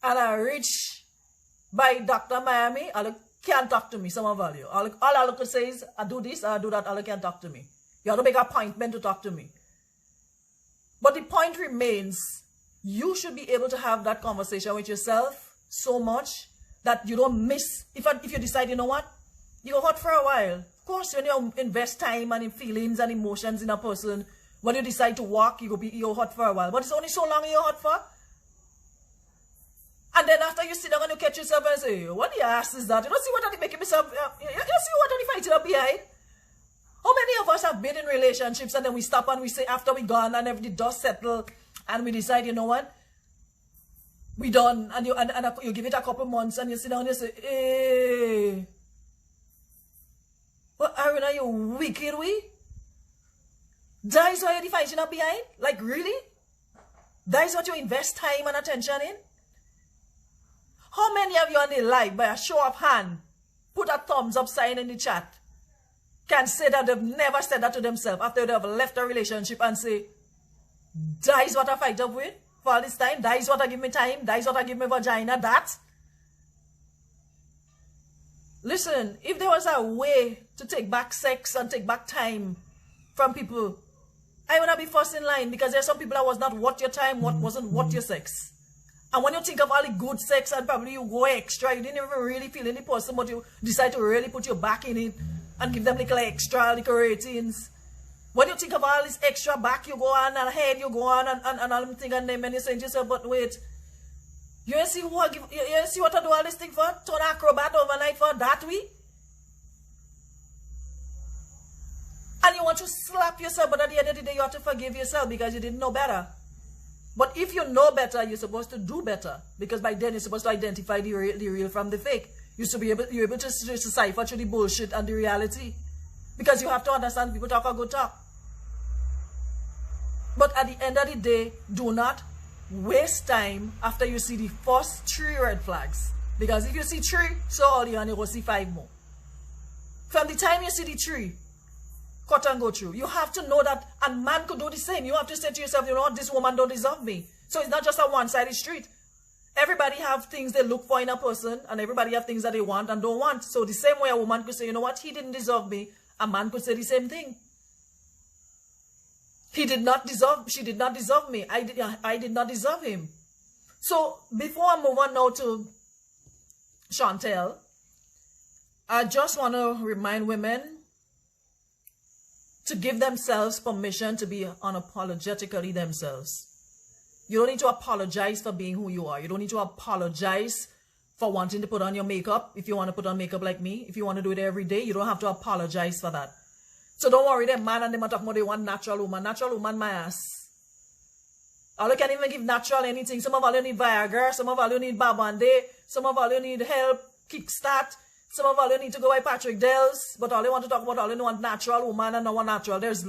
and I reach by Dr. Miami, all you can't talk to me, some of you. All I could say is, I do this, I do that, all you can't talk to me. You have to make an appointment to talk to me. But the point remains, you should be able to have that conversation with yourself so much that you don't miss. If you decide, you know what, you go hot for a while. Of course, when you invest time and in feelings and emotions in a person, when you decide to walk, you go hot for a while. But it's only so long you're hot for. And then after you sit down and you catch yourself and say, what the ass is that? You don't see what are making myself, you see what are fighting up behind? How many of us have been in relationships and then we stop and we say after we gone and every dust settle and we decide, you know what? We done, and you give it a couple months and you sit down and you say, hey, but Aruna, you wicked we? That is why you're fighting up behind? Like really? That is what you invest time and attention in? How many of you on the live, by a show of hand, put a thumbs up sign in the chat, can say that they've never said that to themselves after they have left a relationship and say, that is what I fight up with for all this time, that is what I give me time, that is what I give me vagina, that? Listen, if there was a way to take back sex and take back time from people, I would not be first in line, because there are some people that was not worth your time, what wasn't worth your sex. And when you think of all the good sex and probably you go extra, you didn't even really feel any person, but you decide to really put your back in it and give them little extra, little ratings. When you think of all this extra back, you go on and head, you go on and all them thing and them, and you say to yourself, but wait, you see what I do all this thing for? Turn acrobat overnight for that week? And you want to slap yourself, but at the end of the day, you have to forgive yourself because you didn't know better. But if you know better, you're supposed to do better, because by then you're supposed to identify the real from the fake. You're able to decipher through the bullshit and the reality, because you have to understand people talk a good talk. But at the end of the day, do not waste time after you see the first 3 red flags, because if you see 3, so all you and you will see 5 more. From the time you see the 3, cut and go through. You have to know that, and man could do the same. You have to say to yourself, you know what, this woman don't deserve me. So it's not just a one-sided street. Everybody have things they look for in a person, and everybody have things that they want and don't want. So the same way a woman could say, you know what, he didn't deserve me, a man could say the same thing. She did not deserve me. I did not deserve him. So before I move on now to Shantel, I just want to remind women to give themselves permission to be unapologetically themselves. You don't need to apologize for being who you are. You don't need to apologize for wanting to put on your makeup. If you want to put on makeup like me, if you want to do it every day, you don't have to apologize for that. So don't worry, them man and them are talking about they want natural woman. Natural woman, my ass. All you can even give natural anything. Some of all you need Viagra, some of all you need Babande, some of all you need help, kickstart. Some of all you need to go by Patrick Dells, but all you want to talk about, all you want natural woman and no one natural. There's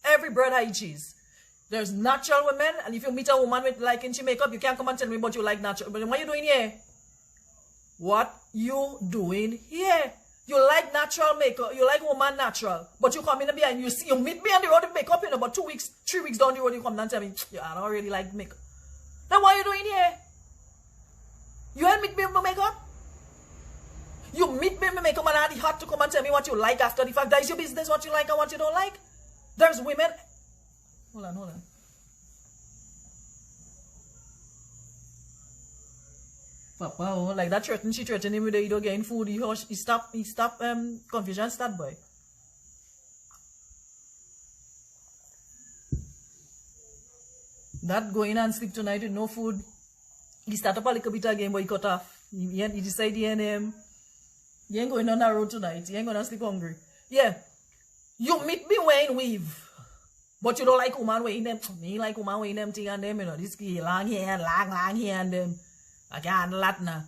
every bird has cheese. There's natural women, and if you meet a woman with liking she makeup, you can't come and tell me what you like natural. But what you doing here? What you doing here? You like natural makeup, you like woman natural, but you come in behind, you meet me on the road with makeup, you know, but 2 weeks, 3 weeks down the road, you come and tell me, yeah, I don't really like makeup. Then what are you doing here? You ain't meet me with makeup? You meet me with makeup and I had the heart to come and tell me what you like after the fact. That is your business, what you like and what you don't like. There's women. Hold on. Papa, oh, like that she threatened him with the, you don't get food. He stop confusion start, boy. That going and sleep tonight with no food. He start up a little bit again, but he cut off. He decided he ain't going on that road tonight. He ain't gonna sleep hungry. Yeah. You meet me wearing weave. But you don't like woman wearing them. Me like woman wearing them thing and them, you know. This long hair, long hair and them. I can't handle that now.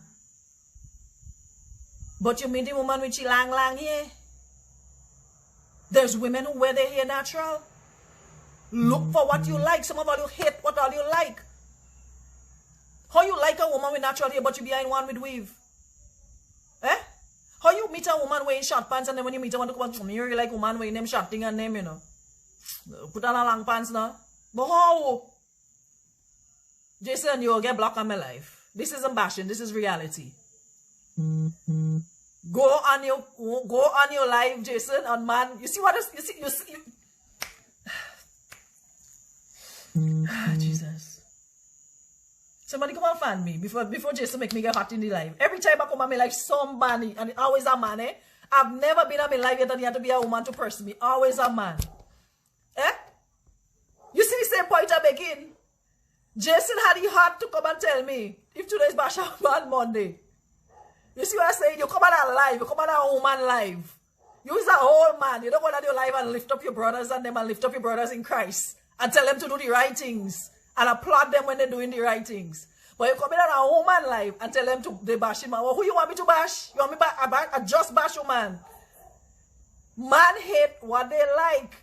But you mean the woman with she long hair? There's women who wear their hair natural. Look for what you like. Some of all you hate what all you like. How you like a woman with natural hair but you behind one with weave? Eh? How you meet a woman wearing short pants and then when you meet a one to come on, you really like woman wearing them short thing and them, you know. Put on a long pants now. But how? Jason, you'll get blocked on my life. This isn't bashing, this is reality. Go on your live, Jason, on man. You see what is you see. Jesus. Somebody come and find me before Jason make me get hot in the live. Every time I come on me like somebody, and always a man, eh? I've never been on my live yet and you have to be a woman to person me. Always a man. Eh? You see the same point I begin? Jason had the heart to come and tell me if today's Bash Man Monday. You see what I'm saying? You come on a live, you come on a woman live. You is a whole man. You don't go on your live and lift up your brothers and them and lift up your brothers in Christ and tell them to do the right things and applaud them when they're doing the right things. But you come in on a woman live and tell them to they bash him. Well, who you want me to bash? You want me I just bash you, man. Man hate what they like.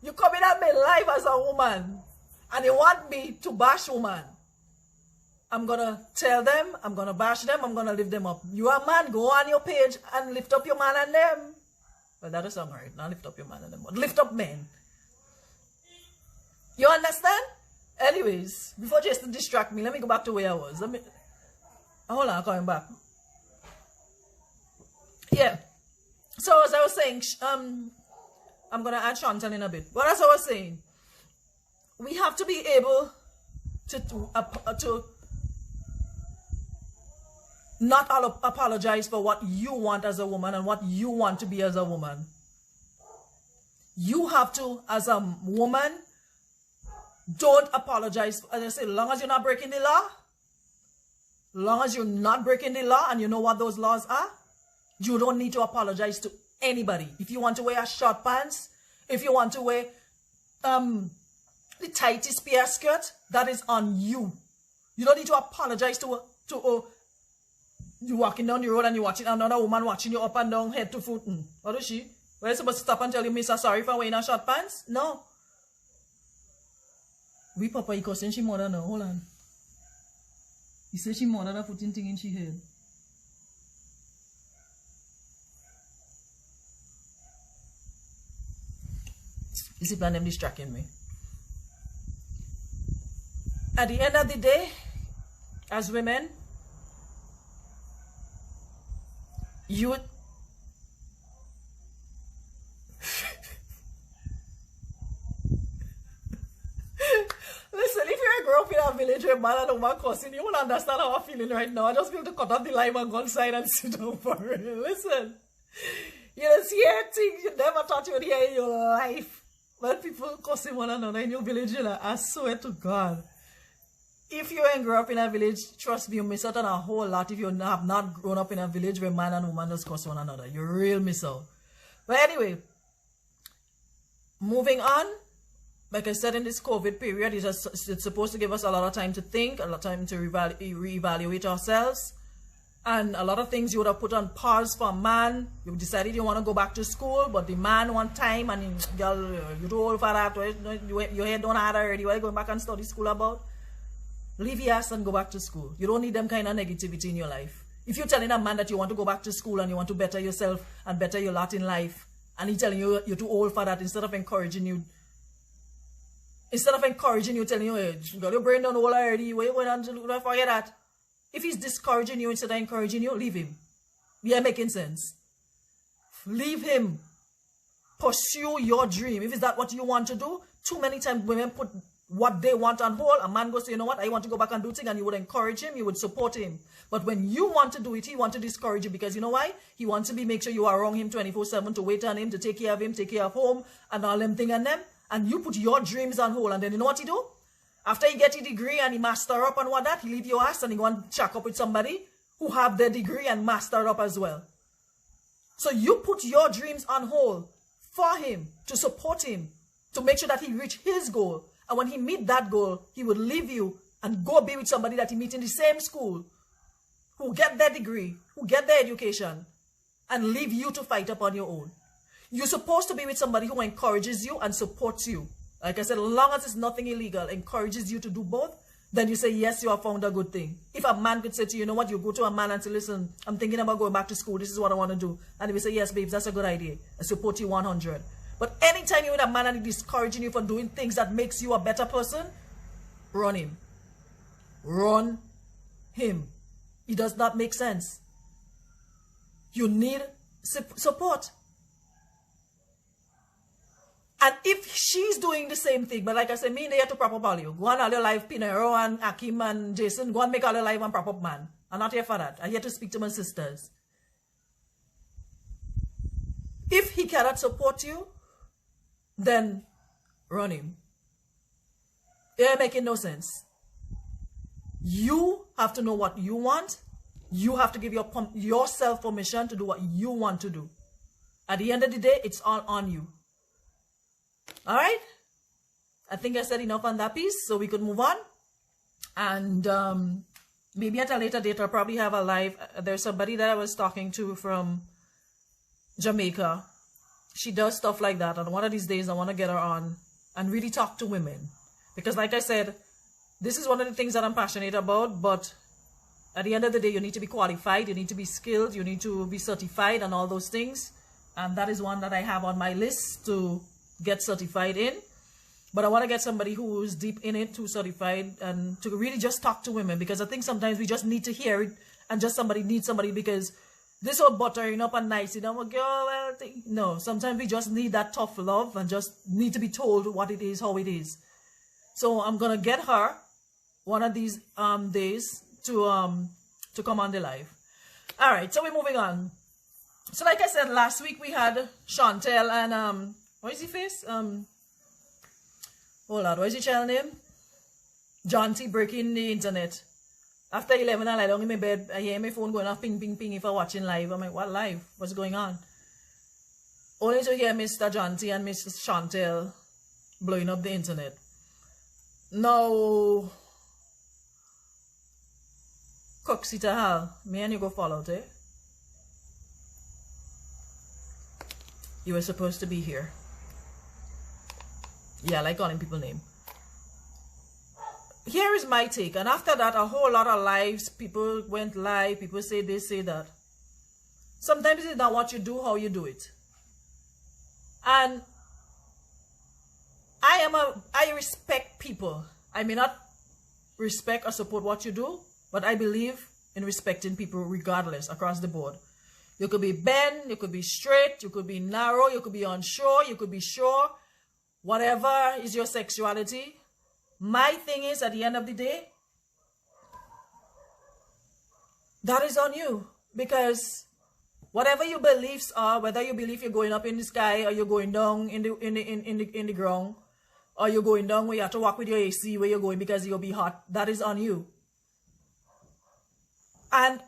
You come in on my live as a woman and you want me to bash woman. I'm gonna tell them, I'm gonna bash them, I'm gonna lift them up. You are a man, go on your page and lift up your man and them. Well, that is song right. Now lift up your man and them. Lift up men. You understand? Anyways, before Jason distract me, let me go back to where I was. Hold on, I'm coming back. Yeah. So as I was saying, I'm gonna add Shantel in a bit. But as I was saying, we have to be able to not apologize for what you want as a woman and what you want to be as a woman. You have to, as a woman, don't apologize. As I say, as long as you're not breaking the law, long as you're not breaking the law and you know what those laws are, you don't need to apologize to anybody. If you want to wear short pants, if you want to wear the tightest spear skirt, that is on you. You don't need to apologize to you walking down the road and you're watching another woman watching you up and down, head to foot. What is she? Were you supposed to stop and tell you, Miss, sorry for wearing a short pants? No. We papa, he cussing she mother now. Hold on. He said she mother that putting thing in she head. You see, plan them distracting me. At the end of the day, as women, you would listen, if you grow up in a village where man and woman cussing, you won't understand how I'm feeling right now. I just feel to cut off the live and go inside and sit down for it. Listen, you just hear things you never thought you would hear in your life. When people cussing one another in your village, you know, I swear to God. If you ain't grow up in a village, trust me, you miss out on a whole lot if you have not grown up in a village where man and woman just cuss one another. You real miss out. But anyway, moving on. Like I said, in this COVID period, it's supposed to give us a lot of time to think, a lot of time to reevaluate ourselves. And a lot of things you would have put on pause for a man. You decided you want to go back to school, but the man want time and girl, you're too old for that. Your head don't hard already. Why are you going back and study school about? Leave your ass and go back to school. You don't need them kind of negativity in your life. If you're telling a man that you want to go back to school and you want to better yourself and better your lot in life, and he's telling you you're too old for that, instead of encouraging you, telling you, hey, you got your brain done all already, what you going on to do? Forget that. If he's discouraging you instead of encouraging you, leave him. We are making sense. Leave him. Pursue your dream. If it's that what you want to do, too many times women put what they want on hold. A man goes to, you know what, I want to go back and do things, and you would encourage him, you would support him. But when you want to do it, he wants to discourage you, because you know why? He wants to make sure you are around him 24/7, to wait on him, to take care of him, take care of home, and all them thing and them. And you put your dreams on hold, and then you know what he do? After he get a degree and he master up and what that, he leave your ass and he go and check up with somebody who have their degree and master up as well. So you put your dreams on hold for him, to support him, to make sure that he reach his goal. And when he meet that goal, he would leave you and go be with somebody that he meet in the same school, who get their degree, who get their education, and leave you to fight up on your own. You're supposed to be with somebody who encourages you and supports you. Like I said, as long as it's nothing illegal, encourages you to do both, then you say, yes, you have found a good thing. If a man could say to you, you know what, you go to a man and say, listen, I'm thinking about going back to school. This is what I want to do. And he will say, yes, babes, that's a good idea. I support you 100. But anytime you're with a man and he's discouraging you for doing things that makes you a better person, run him. Run him. It does not make sense. You need support. And if she's doing the same thing, but like I said, me they have to prop up all you. Go on all your life, Pinero and Akim and Jason, go and make all your life and prop up man. I'm not here for that. I'm here to speak to my sisters. If he cannot support you, then run him. It ain't making no sense. You have to know what you want. You have to give yourself permission to do what you want to do. At the end of the day, it's all on you. All right? I think I said enough on that piece, so we could move on. And maybe at a later date, I'll probably have a live. There's somebody that I was talking to from Jamaica. She does stuff like that. And one of these days, I want to get her on and really talk to women. Because like I said, this is one of the things that I'm passionate about. But at the end of the day, you need to be qualified. You need to be skilled. You need to be certified and all those things. And that is one that I have on my list to get certified in. But I want to get somebody who's deep in it, who's certified, and to really just talk to women. Because I think sometimes we just need to hear it, and just somebody needs somebody, because this whole buttering up and nice, you know, girl, no, sometimes we just need that tough love and just need to be told what it is, how it is. So I'm gonna get her one of these days to come on the live. All right, so we're moving on. So like I said, last week we had Shantel and what is his face? Oh Lord, what is his channel name? John T breaking the internet. After 11, I lie down in my bed. I hear my phone going off, ping, ping, ping. If I'm watching live, I'm like, what live? What's going on? Only to hear Mr. John T and Miss Shantel blowing up the internet. Now, Coxita Hal, me and you go fall out, eh? You were supposed to be here. Yeah, I like calling people name. Here is my take. And after that, a whole lot of lives. People went live. People say this, say that. Sometimes it's not what you do, how you do it. And I respect people. I may not respect or support what you do, but I believe in respecting people regardless, across the board. You could be bent, you could be straight, you could be narrow, you could be unsure, you could be sure. Whatever is your sexuality. My thing is, at the end of the day, that is on you. Because whatever your beliefs are, whether you believe you're going up in the sky or you're going down in the ground, or you're going down where you have to walk with your AC where you're going because you'll be hot, that is on you. And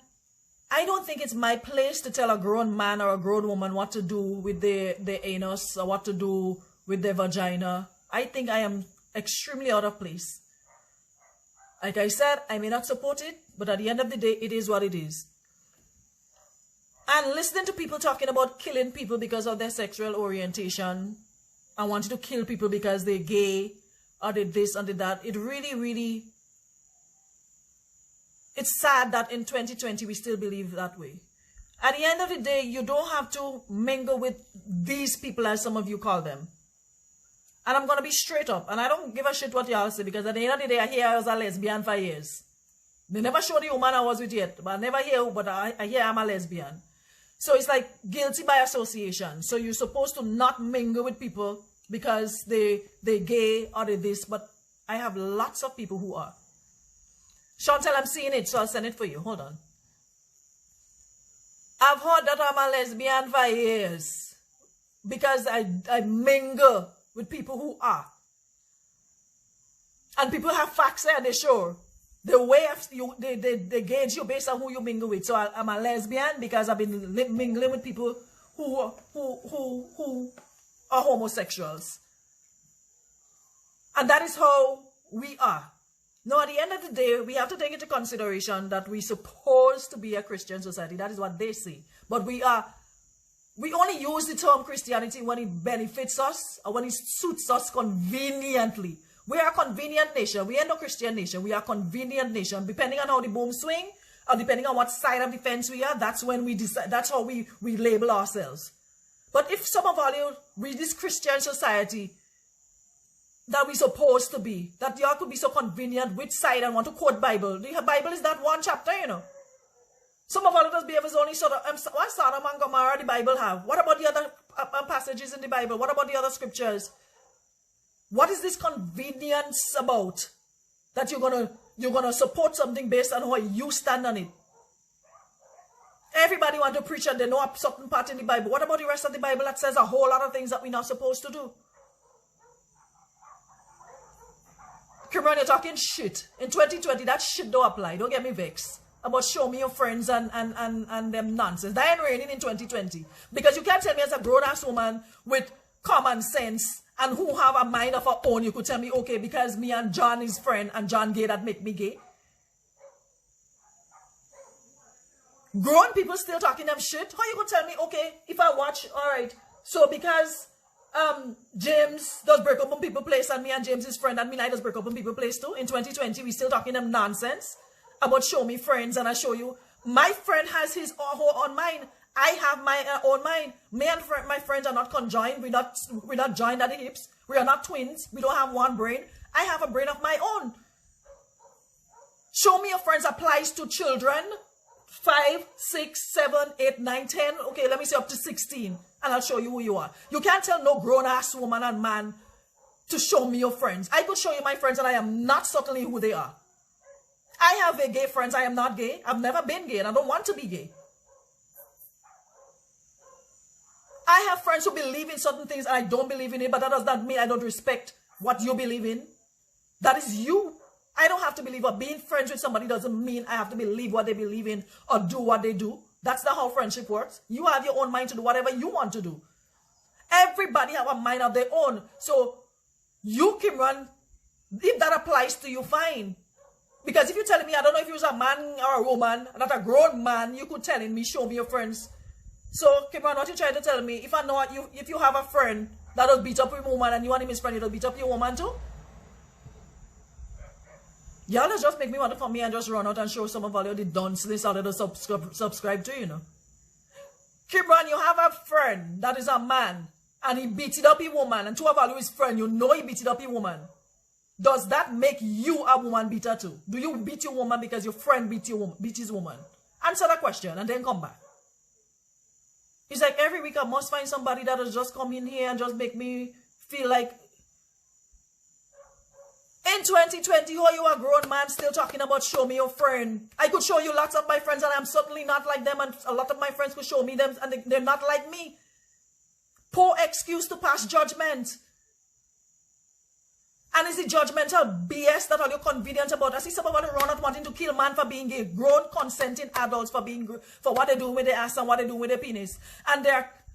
I don't think it's my place to tell a grown man or a grown woman what to do with their anus or what to do with their vagina. I think I am extremely out of place. Like I said, I may not support it, but at the end of the day, it is what it is. And listening to people talking about killing people because of their sexual orientation and wanting to kill people because they're gay or they this or they that, it really, really, it's sad that in 2020 we still believe that way. At the end of the day, you don't have to mingle with these people, as some of you call them. And I'm going to be straight up. And I don't give a shit what y'all say, because at the end of the day, I hear I was a lesbian for years. They never showed the woman I was with yet. But I never hear, but I hear I'm a lesbian. So it's like guilty by association. So you're supposed to not mingle with people because they're gay or they're this. But I have lots of people who are. Shantel, I'm seeing it, so I'll send it for you. Hold on. I've heard that I'm a lesbian for years because I mingle with people who are. And people have facts there, they show. The way they gauge you based on who you mingle with. So I'm a lesbian because I've been mingling with people who are homosexuals. And that is how we are. Now, at the end of the day, we have to take into consideration that we're supposed to be a Christian society. That is what they say. But we only use the term Christianity when it benefits us or when it suits us conveniently. We are a convenient nation. We ain't no Christian nation. We are a convenient nation. Depending on how the boom swing, or depending on what side of the fence we are, that's when we decide. That's how we label ourselves. But if some of you read this Christian society that we're supposed to be, that y'all could be so convenient which side and want to quote Bible. The Bible is not one chapter, you know. Some of all of us behaviors only sort of, what Sodom and Gomorrah the Bible have? What about the other passages in the Bible? What about the other scriptures? What is this convenience about? That you're gonna support something based on how you stand on it. Everybody want to preach and they know a certain part in the Bible. What about the rest of the Bible that says a whole lot of things that we're not supposed to do? Cameron, you're talking shit. In 2020, that shit don't apply. Don't get me vexed about show me your friends and them nonsense. That ain't raining in 2020. Because you can't tell me as a grown-ass woman with common sense and who have a mind of her own, you could tell me, okay, because me and John is friend and John gay, that make me gay. Grown people still talking them shit. How you gonna tell me, okay, if I watch, all right, so because James does break up on people's place and me and James is friend and me and I does break up on people's place too. In 2020, we still talking them nonsense about show me friends and I show you. My friend has his or her own mind. I have my own mind. Me and my friends are not conjoined. We're not joined at the hips. We are not twins. We don't have one brain. I have a brain of my own. Show me your friends applies to children 5, 6, 7, 8, 9, 10. Okay, let me say up to 16. And I'll show you who you are. You can't tell no grown-ass woman and man to show me your friends. I could show you my friends and I am not certainly who they are. I have a gay friends. I am not gay. I've never been gay and I don't want to be gay. I have friends who believe in certain things and I don't believe in it, but that does not mean I don't respect what you believe in. That is you. I don't have to believe, or being friends with somebody doesn't mean I have to believe what they believe in or do what they do. That's not how friendship works. You have your own mind to do whatever you want to do. Everybody have a mind of their own. So you can run, if that applies to you, fine. Because if you're telling me, I don't know if you're a man or a woman, not a grown man, you could tell me, show me your friends. So, Kimran, what you trying to tell me? If I know if you have a friend that will beat up a woman and you want him his friend, he'll beat up your woman too? Y'all just make me want to come here and just run out and show some of all the dunce out of the subscribe to, you know. Kimran, you have a friend that is a man and he beats it up a woman and two of all his friend, you know he beats it up a woman. Does that make you a woman beater too? Do you beat your woman because your friend beat his woman? Answer that question and then come back. It's like every week I must find somebody that will just come in here and just make me feel like in 2020, how you a grown man still talking about show me your friend? I could show you lots of my friends and I'm certainly not like them, and a lot of my friends could show me them and they're not like me. Poor excuse to pass judgment. And is it judgmental BS that all you're convenient about? I see some of them run out wanting to kill man for being gay. Grown, consenting adults for what they do with their ass and what they do with their penis. And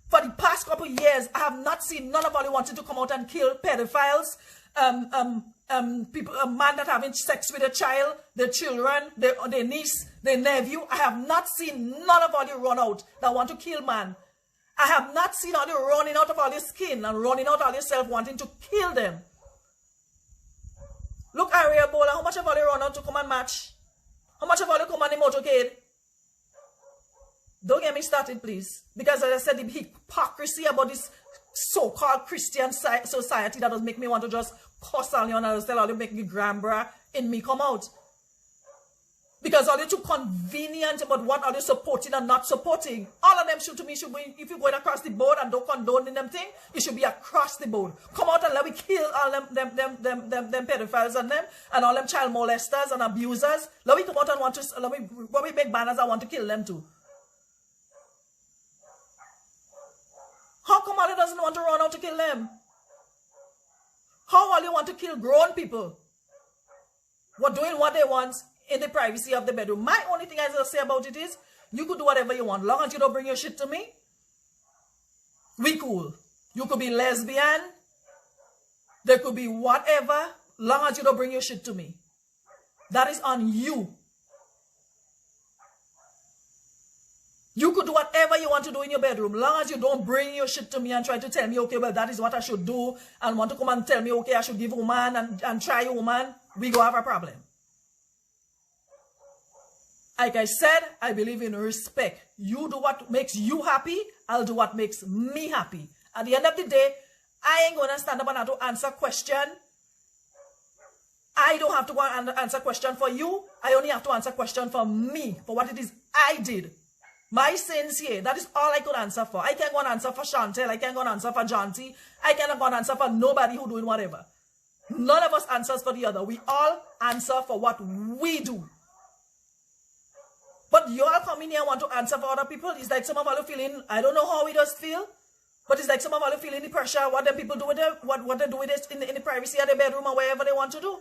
for the past couple of years, I have not seen none of them wanting to come out and kill pedophiles, people, a man that having sex with a child, their children, their niece, their nephew. I have not seen none of all you run out that want to kill man. I have not seen all you running out of all your skin and running out all yourself wanting to kill them. Look, Aria Bola, how much of all you run out to come and match? How much of all you come on the motorcade? Don't get me started, please. Because as I said, the hypocrisy about this so-called Christian society that does make me want to just cuss on you and I'll tell all you make the grambra in me come out. Because all you too convenient about what are you supporting and not supporting. All of them should be, if you're going across the board and don't condone in them thing, it should be across the board. Come out and let me kill all them pedophiles and them and all them child molesters and abusers. Let me come out and let me make banners I want to kill them too. How come all you doesn't want to run out to kill them? How all you want to kill grown people? What doing what they want in the privacy of the bedroom. My only thing I will say about it is, you could do whatever you want. Long as you don't bring your shit to me, we cool. You could be lesbian, There could be whatever, long as you don't bring your shit to me. That is on you. You could do whatever you want to do in your bedroom, long as you don't bring your shit to me and try to tell me, okay, well, that is what I should do, and want to come and tell me, okay, I should give woman and try woman, we go have a problem. Like I said, I believe in respect. You do what makes you happy, I'll do what makes me happy. At the end of the day, I ain't gonna stand up and have to answer question. I don't have to go and answer question for you. I only have to answer question for me, for what it is I did. My sins here, that is all I could answer for. I can't go and answer for Shantel. I can't go and answer for Janty. I cannot go and answer for nobody who doing whatever. None of us answers for the other. We all answer for what we do. But you all come in here and want to answer for other people. It's like some of you feeling, I don't know how we just feel, but it's like some of you feeling the pressure, what them people do with it, what they do with it in the privacy of their bedroom or wherever they want to do.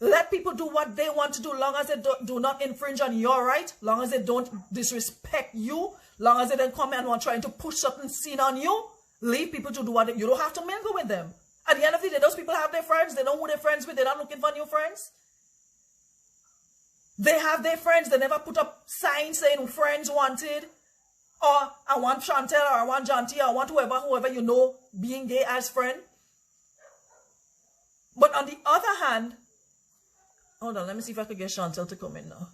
Let people do what they want to do, long as they do not infringe on your right, long as they don't disrespect you, long as they don't come and want trying to push something sin on you. Leave people to do what you don't have to mingle with them. At the end of the day, those people have their friends. They know who they're friends with. They're not looking for new friends. They have their friends. They never put up signs saying friends wanted, or I want Shantel, or I want Janty, or I want whoever you know being gay as friend. But on the other hand, hold on, let me see if I can get Shantel to come in now.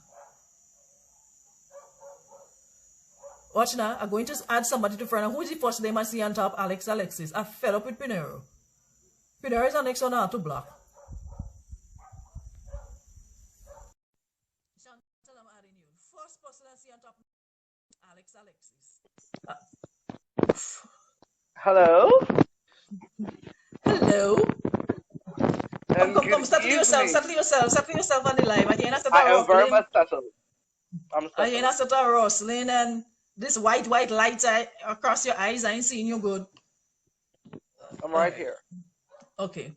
Watch now, I'm going to add somebody to friend. Who is the first name I see on top? Alexis. I fell up with Pinero. Pinero is the next one I have to block. Shantel, I'm adding you. First person I see on top, Alexis. Hello? Hello? Come, settle yourself on the live. I am very much settled. I ain't settled rustling and this white light across your eyes. I ain't seeing you good. I'm right here. Okay.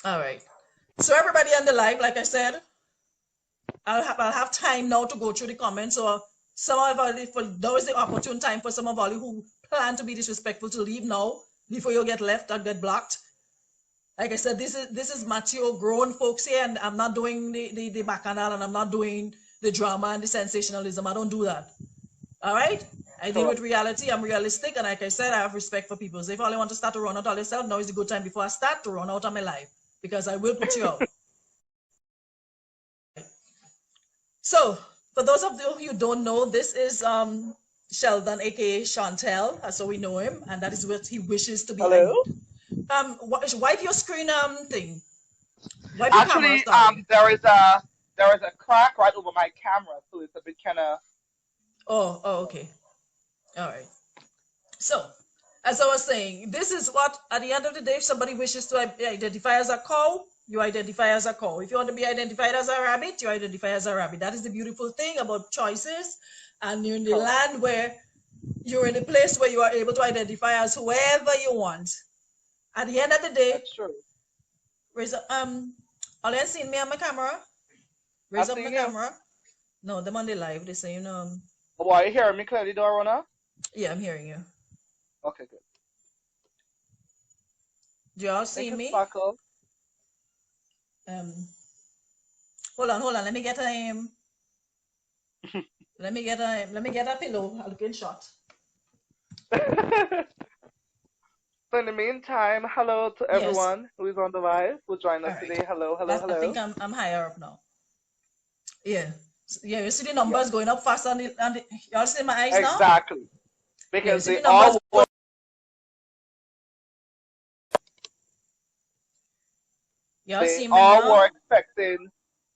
All right. So everybody on the live, like I said, I'll have time now to go through the comments. So some of you, there is the opportune time for some of you who plan to be disrespectful to leave now before you get left or get blocked. Like I said, this is mature, grown folks here, and I'm not doing the bacchanal, and I'm not doing the drama and the sensationalism. I don't do that. All right? I deal with reality. I'm realistic, and like I said, I have respect for people. So if all you want to start to run out all yourself, now is a good time before I start to run out of my life, because I will put you out. So, for those of you who don't know, this is Sheldon, aka Shantel, so we know him, and that is what he wishes to be. Hello? Wipe your screen thing. Wipe Actually, there is a crack right over my camera, so it's a bit kind of. Oh, okay. All right. So, as I was saying, this is what, at the end of the day, if somebody wishes to identify as a cow, you identify as a cow. If you want to be identified as a rabbit, you identify as a rabbit. That is the beautiful thing about choices. And you're in the land where you're in a place where you are able to identify as whoever you want. At the end of the day, that's true. Raise up, all you seen me on my camera? Raise up my camera. No, them on the live. They say, Oh, are you hearing me clearly, Aruna? Yeah, I'm hearing you. Okay, good. Do y'all see me? Sparkle. Hold on. Let me get a let me get a pillow. I'll get shot. So in the meantime, hello to everyone who is on the live, who joined us today. Hello. I think I'm higher up now. Yeah. Yeah, you see the numbers going up fast on the y'all see my eyes now? Exactly. Because they all were expecting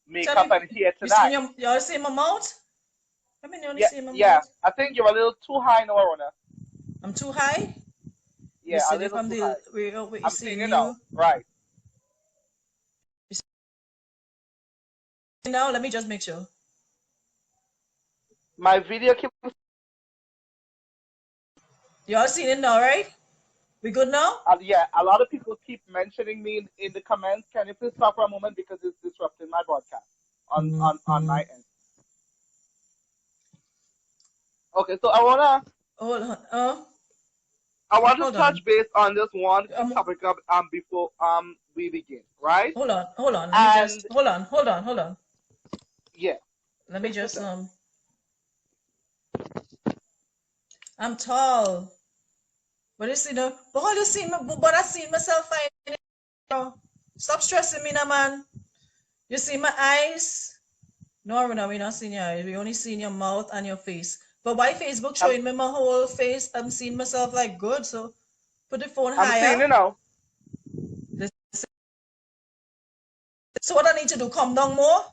makeup and hair tonight. Y'all see my mouth? I mean, you only see my mouth. I think you're a little too high now, Aruna. I'm too high? Yeah, a little too high. I'm seeing you now. Right. Now, let me just make sure. My video keeps. You all seen it now, right? We good now? Yeah, a lot of people keep mentioning me in the comments. Can you please stop for a moment because it's disrupting my broadcast on my end. Okay, so I wanna. Hold on. I want to Hold on. touch base on this one topic before we begin, right? Hold on. Hold on. Hold on. Yeah. Let me just I'm tall. But you see the but all you see me but I see myself fine. Stop stressing me now, man. You see my eyes? No, Aruna, we're not seeing your eyes. We only seeing your mouth and your face. But why Facebook showing me my whole face? I'm seeing myself like good. So put the phone I'm higher. seeing it now. So what I need to do? Come down more?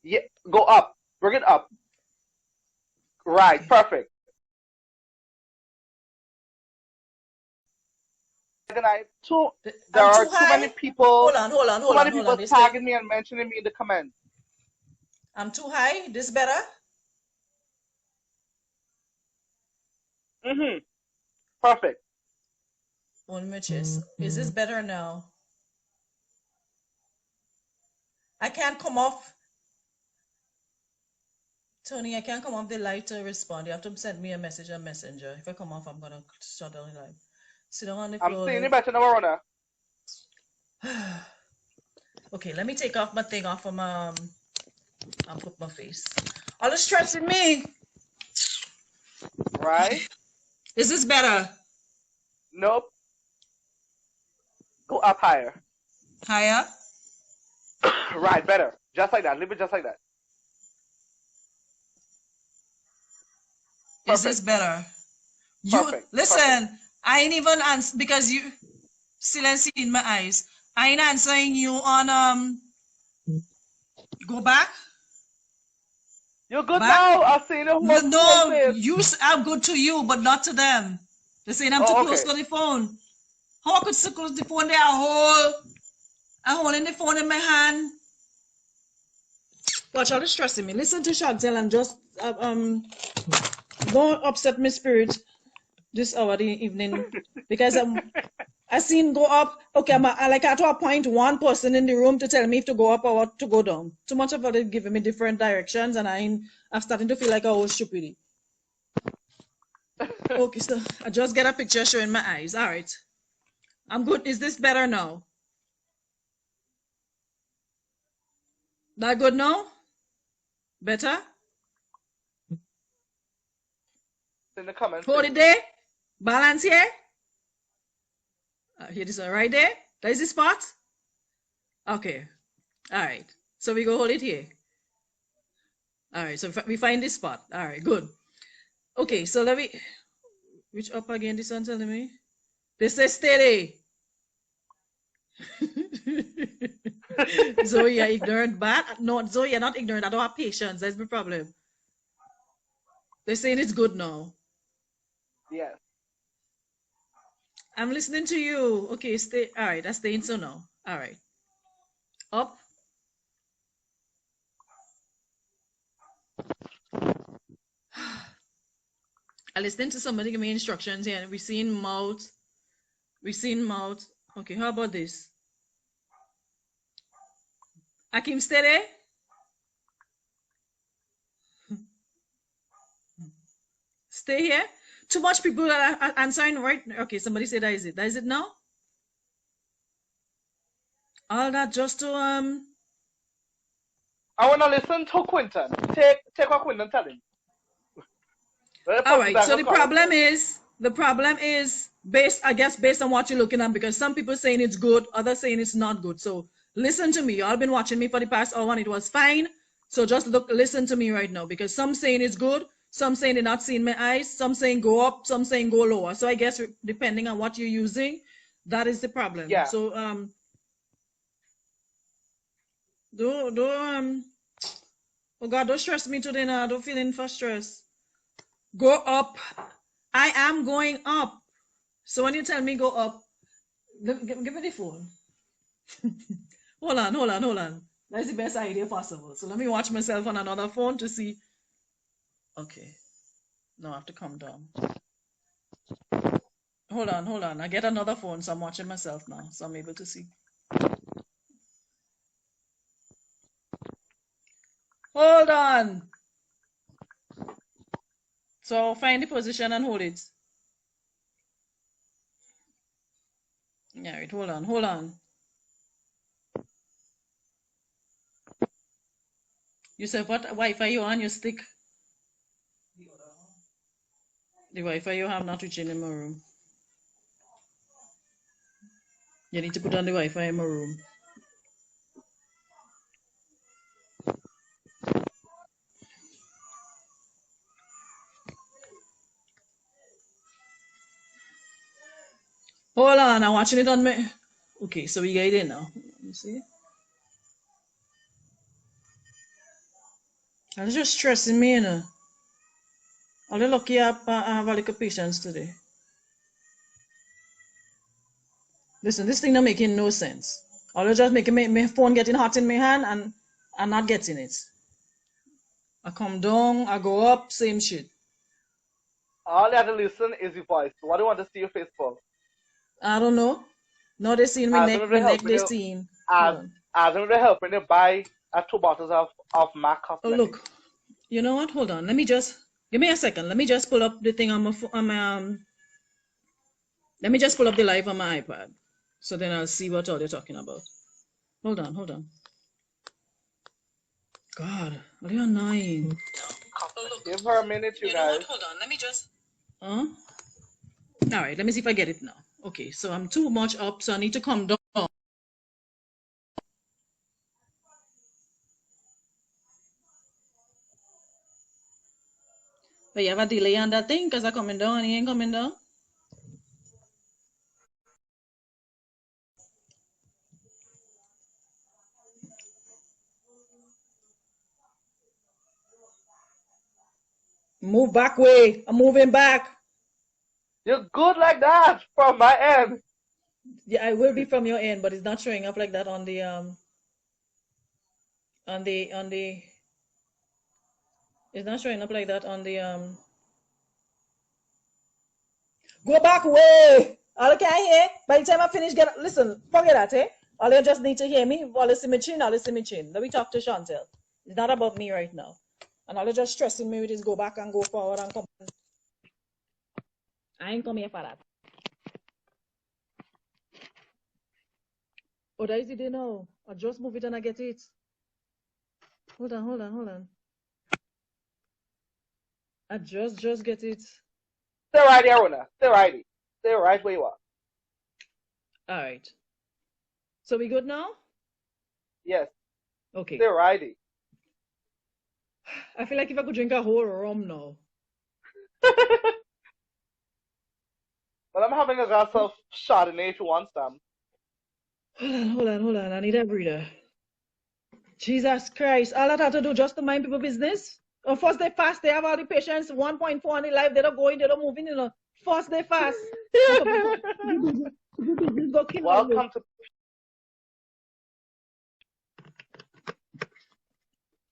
Yeah, go up. Bring it up. Right, okay. Perfect. There are too many people. Hold on. Tagging me and mentioning me in the comments. I'm too high. This better? Perfect. On my chest. Is this better now? I can't come off. Tony, I can't come off the live to respond. You have to send me a message on Messenger. If I come off, I'm gonna shut down the live. Sit down on the floor. I'm seeing it better now, Aruna. Okay, let me take off my thing off of my and put my face. All the stressing me. Right? Is this better? Nope. Go up higher. Higher? Right, better. Just like that. Leave it just like that. Perfect. Is this better? Perfect. Listen, perfect. I ain't even answer because you still see in my eyes. I ain't answering you on go back. You're good back. Now. I've seen it. No, I'm good to you, but not to them. They're saying I'm too close to the phone. How I could so close the phone? There I'm holding the phone in my hand. Watch all the stressing me. Listen to Shantel and just don't upset my spirit this hour the evening because I seen go up. Okay, I had to appoint one person in the room to tell me if to go up or to go down. Too much about it giving me different directions, and I'm starting to feel like I was stupid. Okay, so I just get a picture showing my eyes. All right, I'm good. Is this better now? That good now? Better? In the comments. Hold it there. Balance here. Here this one right there. That is the spot. Okay. All right. So we go hold it here. All right. So we find this spot. All right. Good. Okay. So let me. Which up again? This one telling me. This is steady. Zoe, you're ignorant, but no, Zoe, you're not ignorant. I don't have patience. That's the problem. They're saying it's good now. Yes. I'm listening to you. Okay, stay. All right, that's staying so now. All right. Up. I listened to somebody give me instructions here. We've seen mouth. We've seen mouth. Okay, how about this? Akim, steady. Stay here. Too much people are answering right. Okay, somebody said that is it. That is it now. All that just to I wanna listen to Quinton. Take what Quinton tell him. All right. So the problem is based on what you're looking at, because some people saying it's good, others saying it's not good. So listen to me. Y'all been watching me for the past hour and it was fine. So just listen to me right now, because some saying it's good, some saying they're not seeing my eyes, some saying go up, some saying go lower. So I guess depending on what you're using, that is the problem. Yeah. So oh God, don't stress me today now. Don't feel in for stress. Go up. I am going up. So when you tell me go up, give me the phone. Hold on. That's the best idea possible. So let me watch myself on another phone to see. Okay. No, I have to come down. Hold on. I get another phone, so I'm watching myself now, so I'm able to see. Hold on. So find the position and hold it. All right, hold on, hold on. You said what Wi-Fi you on? You stick the Wi-Fi you have not reaching in my room. You need to put on the Wi-Fi in my room. Hold on, I'm watching it on me. Okay, so we get it in now. You see? It's just stressing me, you know. All the lucky I have a little patience today. Listen, this thing not making no sense. All just making my phone getting hot in my hand and I'm not getting it. I come down, I go up, same shit. All you have to listen is your voice. What do you want to see your face for? I don't know. Now they seeing my neck they seeing. I'm helping you buy 2 bottles of MAC Oh look, you know what? Hold on. Let me just give me a second. Let me just pull up the thing on my let me just pull up the live on my iPad. So then I'll see what all they're talking about. Hold on, hold on. God, what are you annoying? Oh, look. Give her a minute, you guys. Know what? Hold on, let me just. All right, let me see if I get it now. Okay, so I'm too much up, so I need to come down. But you have a delay on that thing because I'm coming down and he ain't coming down. Move back way. I'm moving back. You're good like that from my end. Yeah, I will be from your end, but it's not showing up like that on the it's not showing up like that on the go back way. All I can hear. By the time I finish, listen, forget that, eh? All you just need to hear me. All you see me chin, all you see me chin. Let me talk to Shantel. It's not about me right now. And all you just stressing me with is go back and go forward and come. I ain't come here for that. Oh, that is it now. I just move it and I get it. Hold on, hold on, hold on. I just get it. Stay right there, Aruna. Stay right. Stay right where you are. All right. So we good now? Yes. Okay. Stay righty. I feel like if I could drink a whole rum now. Well, I'm having a glass of Chardonnay if you want some. Hold on. I need a breather. Jesus Christ. All I have to do just to mind people business. Or first they fast, they have all the patients, 1.4 on the life, they don't go in, they don't move in, you know. First they fast. Welcome to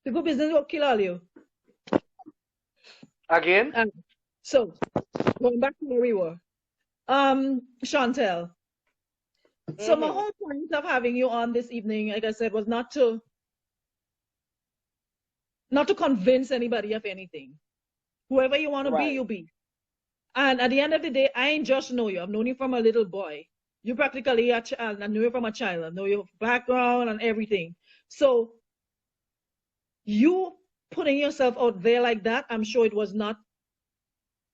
people business will kill all you. Again? So, going back to where we were. Shantel. So my whole point of having you on this evening, like I said, was not to convince anybody of anything. Whoever you want to be, you be. And at the end of the day, I ain't just know you. I've known you from a little boy. You practically a child. I knew you from a child. I know your background and everything. So you putting yourself out there like that, I'm sure it was not.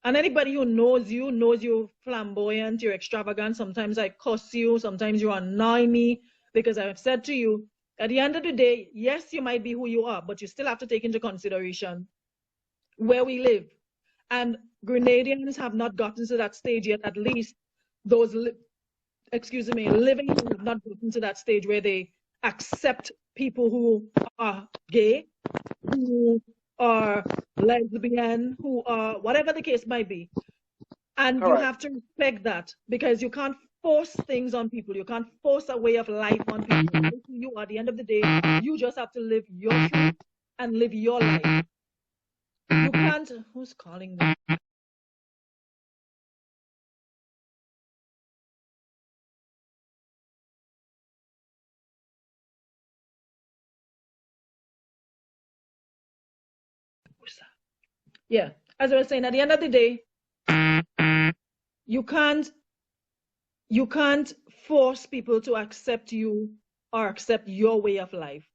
And anybody who knows you flamboyant, you're extravagant. Sometimes I cuss you. Sometimes you annoy me because I've said to you, at the end of the day, yes, you might be who you are, but you still have to take into consideration where we live. And Grenadians have not gotten to that stage yet, at least those, living have not gotten to that stage where they accept people who are gay, who are lesbian, who are whatever the case might be. And you have to respect that because you can't force things on people. You can't force a way of life on people. You, at the end of the day, you just have to live your truth and live your life. You can't. Who's calling me? Yeah, as I was saying, at the end of the day, you can't You can't force people to accept you or accept your way of life.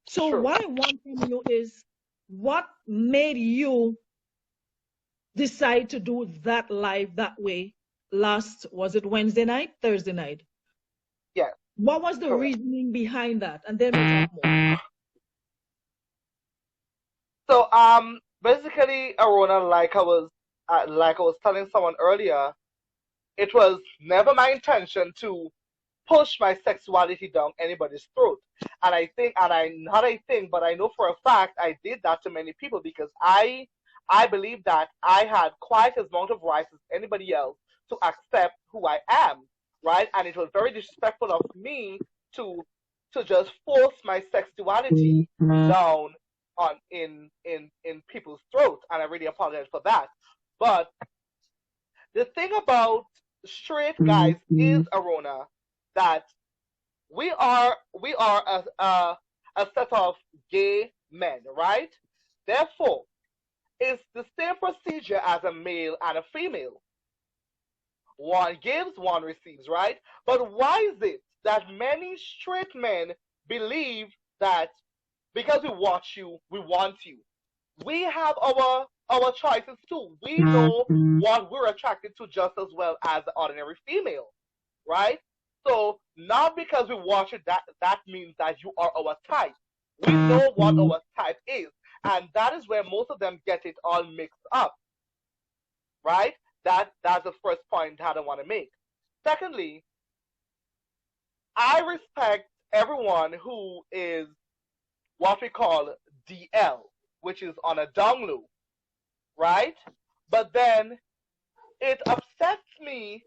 So True. what I want from you is, what made you decide to do that live that way last, was it Wednesday night, Thursday night? Yes. What was the Correct. reasoning behind that? And then we'll talk more. So basically, Aruna, like I was telling someone earlier, it was never my intention to push my sexuality down anybody's throat. And I think, and I not I think, but I know for a fact I did that to many people because I believe that I had quite as amount of rights as anybody else to accept who I am, right? And it was very disrespectful of me to just force my sexuality down on in people's throats, and I really apologize for that. But the thing about straight guys is, Arona, that we are a set of gay men, right? Therefore, it's the same procedure as a male and a female. One gives, one receives, right? But why is it that many straight men believe that because we watch you, we want you? We have our choices too. We know what we're attracted to just as well as the ordinary female, right? So not because we watch it, that means that you are our type. We know what our type is, and that is where most of them get it all mixed up, right? That's the first point that I want to make. Secondly, I respect everyone who is what we call DL, which is on a down low, right? But then it upsets me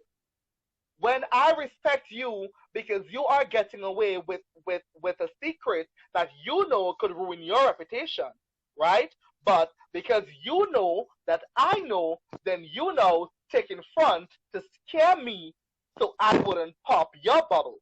when I respect you because you are getting away with a secret that you know could ruin your reputation, right? But because you know that I know, then you know taking front to scare me so I wouldn't pop your bubble.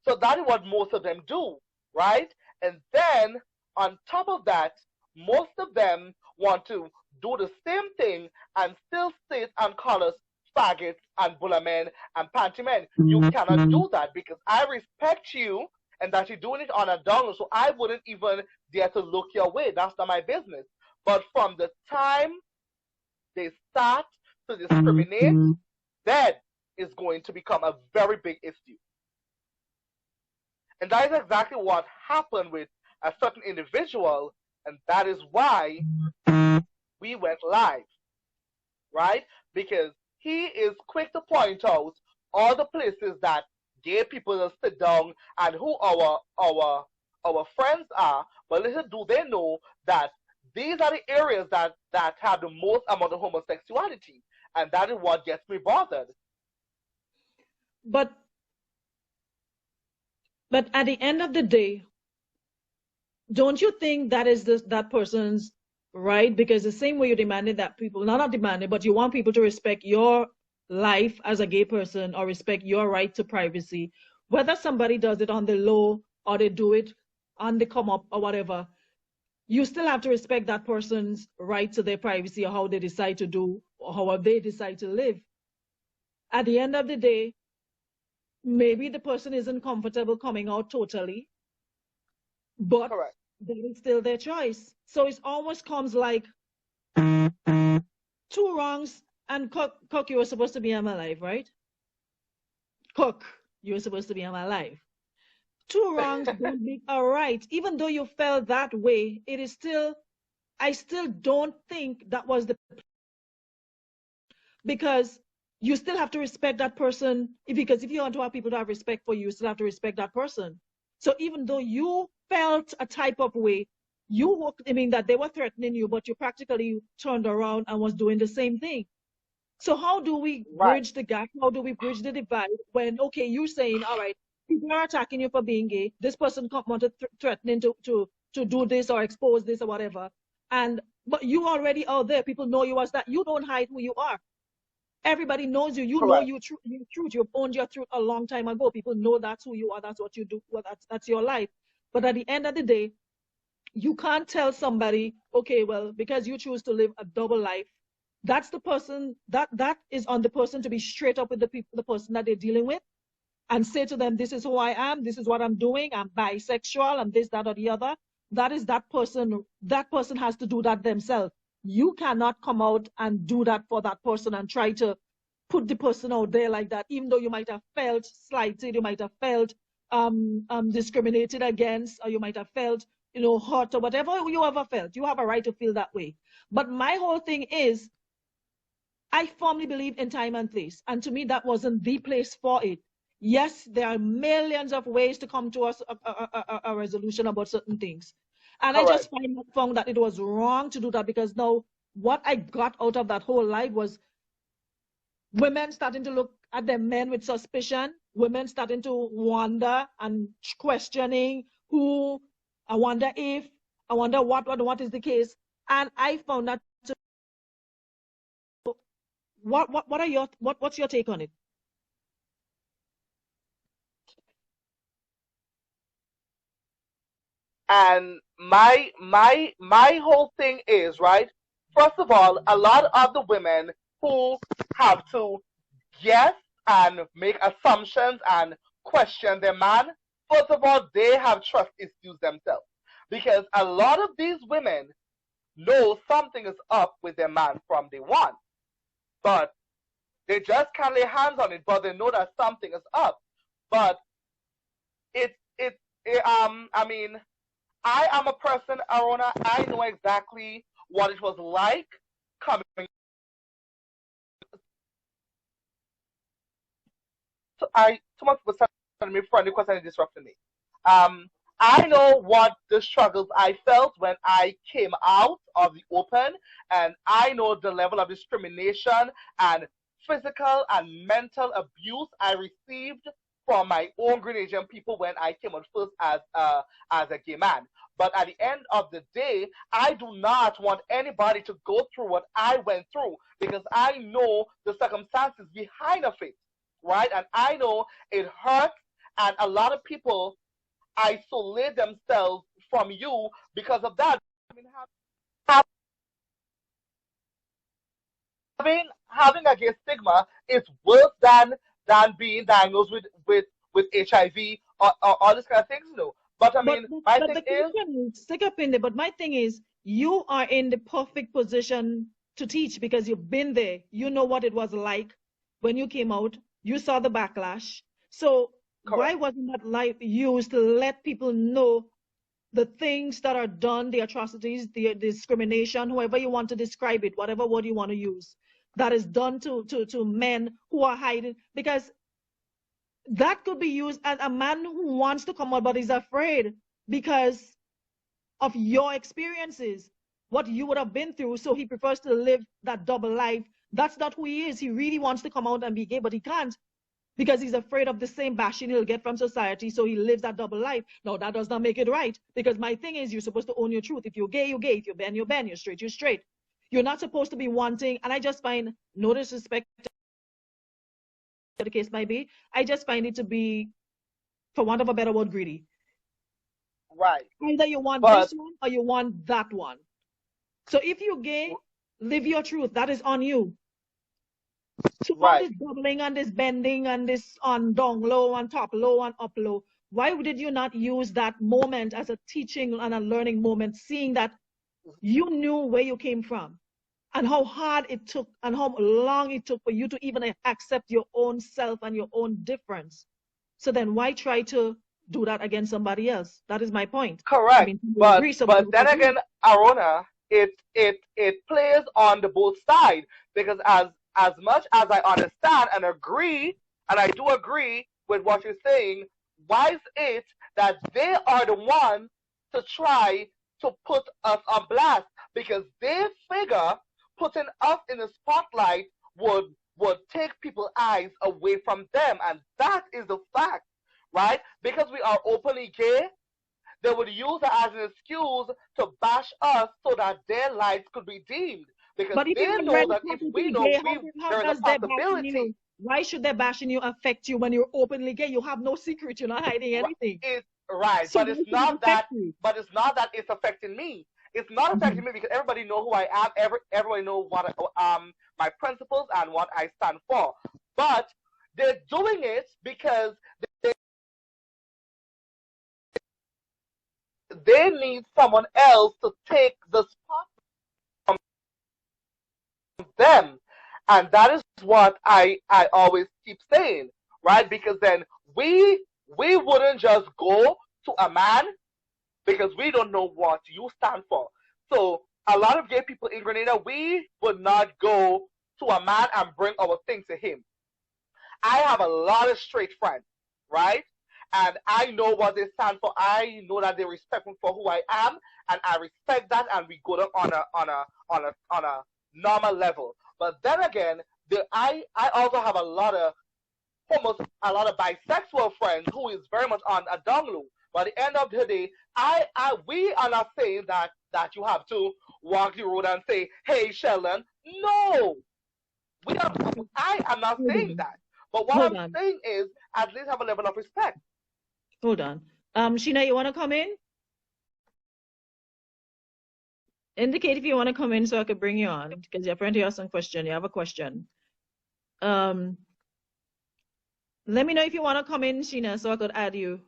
So that is what most of them do, right? And then on top of that, most of them want to do the same thing and still sit and call us faggots and bullet men and panty men. You cannot do that because I respect you and that you're doing it on a download, so I wouldn't even dare to look your way. That's not my business. But from the time they start to discriminate, that is going to become a very big issue. And that is exactly what happened with a certain individual, and that is why we went live, right? Because he is quick to point out all the places that gay people will sit down and who our friends are, but little do they know that these are the areas that have the most amount of homosexuality, and that is what gets me bothered. But at the end of the day, don't you think that is that person's right? Because the same way you demanded that people, not demanded, but you want people to respect your life as a gay person or respect your right to privacy, whether somebody does it on the low or they do it on the come up or whatever, you still have to respect that person's right to their privacy or how they decide to do or how they decide to live. At the end of the day, maybe the person isn't comfortable coming out totally, but Correct. that is still their choice. So it almost comes like two wrongs and Cook, you were supposed to be in my life, right? Cook, you were supposed to be in my life. Two wrongs don't make a right. Even though you felt that way, it is still, I still don't think that was the, because you still have to respect that person, because if you want to have people to have respect for you, you still have to respect that person. So even though you felt a type of way, I mean that they were threatening you, but you practically turned around and was doing the same thing. So how do we bridge the gap? How do we bridge the divide when, okay, you're saying, all right, people are attacking you for being gay. This person come on to threatening to do this or expose this or whatever. But you already out there. People know you as that. You don't hide who you are. Everybody knows you. You know your truth. You've owned your truth a long time ago. People know that's who you are. That's what you do. Well, that's your life. But at the end of the day, you can't tell somebody, okay, well, because you choose to live a double life, that's the person that is on the person to be straight up with the person that they're dealing with, and say to them, this is who I am, this is what I'm doing, I'm bisexual, I'm this, that, or the other. That is that person. That person has to do that themselves. You cannot come out and do that for that person and try to put the person out there like that, even though you might have felt slighted, you might have felt discriminated against, or you might have felt, hurt, or whatever you ever felt. You have a right to feel that way. But my whole thing is, I firmly believe in time and place. And to me, that wasn't the place for it. Yes, there are millions of ways to come to us a resolution about certain things. And Correct. I just found that it was wrong to do that, because now what I got out of that whole life was women starting to look at their men with suspicion, women starting to wonder and questioning who, I wonder what is the case. And I found that what's your take on it? And my whole thing is, right, first of all, a lot of the women who have to guess and make assumptions and question their man, first of all, they have trust issues themselves. Because a lot of these women know something is up with their man from day one. But they just can't lay hands on it, but they know that something is up. But I mean, I am a person, Aruna, I know exactly what it was like coming. Too much was telling me friendly question and disrupting me. I know what the struggles I felt when I came out of the open, and I know the level of discrimination and physical and mental abuse I received from my own Grenadian people when I came out first as a gay man. But at the end of the day, I do not want anybody to go through what I went through, because I know the circumstances behind of it, right? And I know it hurts, and a lot of people isolate themselves from you because of that. I mean, having a gay stigma is worse than being diagnosed with HIV or all these kind of things, But I mean, my thing is, stick up in there. But my thing is, you are in the perfect position to teach, because you've been there. You know what it was like when you came out. You saw the backlash. So correct. Why wasn't that life used to let people know the things that are done, the atrocities, the discrimination, however you want to describe it, whatever word you want to use, that is done to men who are hiding? Because that could be used as a man who wants to come out but is afraid because of your experiences, what you would have been through, so he prefers to live that double life. That's not who he is. He really wants to come out and be gay, but he can't, because he's afraid of the same bashing he'll get from society, so he lives that double life. Now, that does not make it right, because my thing is, you're supposed to own your truth. If you're gay, you're gay. If you're Ben, you're Ben. You're straight, you're straight. You're not supposed to be wanting, and I just find, no disrespect, the case might be, I just find it to be, for want of a better word, greedy. Right. Either you want this one or you want that one. So if you're gay, live your truth. That is on you. So all this doubling and this bending and this on down low and top low and up low, why did you not use that moment as a teaching and a learning moment, seeing that you knew where you came from and how hard it took and how long it took for you to even accept your own self and your own difference? So then why try to do that against somebody else? That is my point. Correct. I mean, but then again, Aruna, it plays on the both sides, because as much as I understand and agree, and I do agree with what you're saying, why is it that they are the ones to try to put us on blast? Because they figure putting us in the spotlight would take people's eyes away from them, and that is the fact, right? Because we are openly gay, they would use it as an excuse to bash us so that their lives could be deemed. Because they know that if we know there is a possibility. Why should their bashing you affect you when you're openly gay? You have no secret. You're not hiding anything. Right, so but it's not that. But it's not that it's affecting me. It's not affecting me because everybody know who I am. Everybody know what my principles and what I stand for. But they're doing it because they need someone else to take the spot from them. And that is what I always keep saying, right? Because then we wouldn't just go to a man because we don't know what you stand for. So a lot of gay people in Grenada, we would not go to a man and bring our things to him. I have a lot of straight friends, right? And I know what they stand for. I know that they respect me for who I am, and I respect that, and we go down on a normal level. But then again, I also have a lot of bisexual friends who is very much on a down low. But at the end of the day, we are not saying that you have to walk the road and say, "Hey, Sheldon." No, I am not saying that. But what I'm saying is, at least have a level of respect. Hold on. Sheena, you want to come in? Indicate if you want to come in so I could bring you on, because you're apparently asking a question. You have a question. Let me know if you want to come in, Sheena, so I could add you.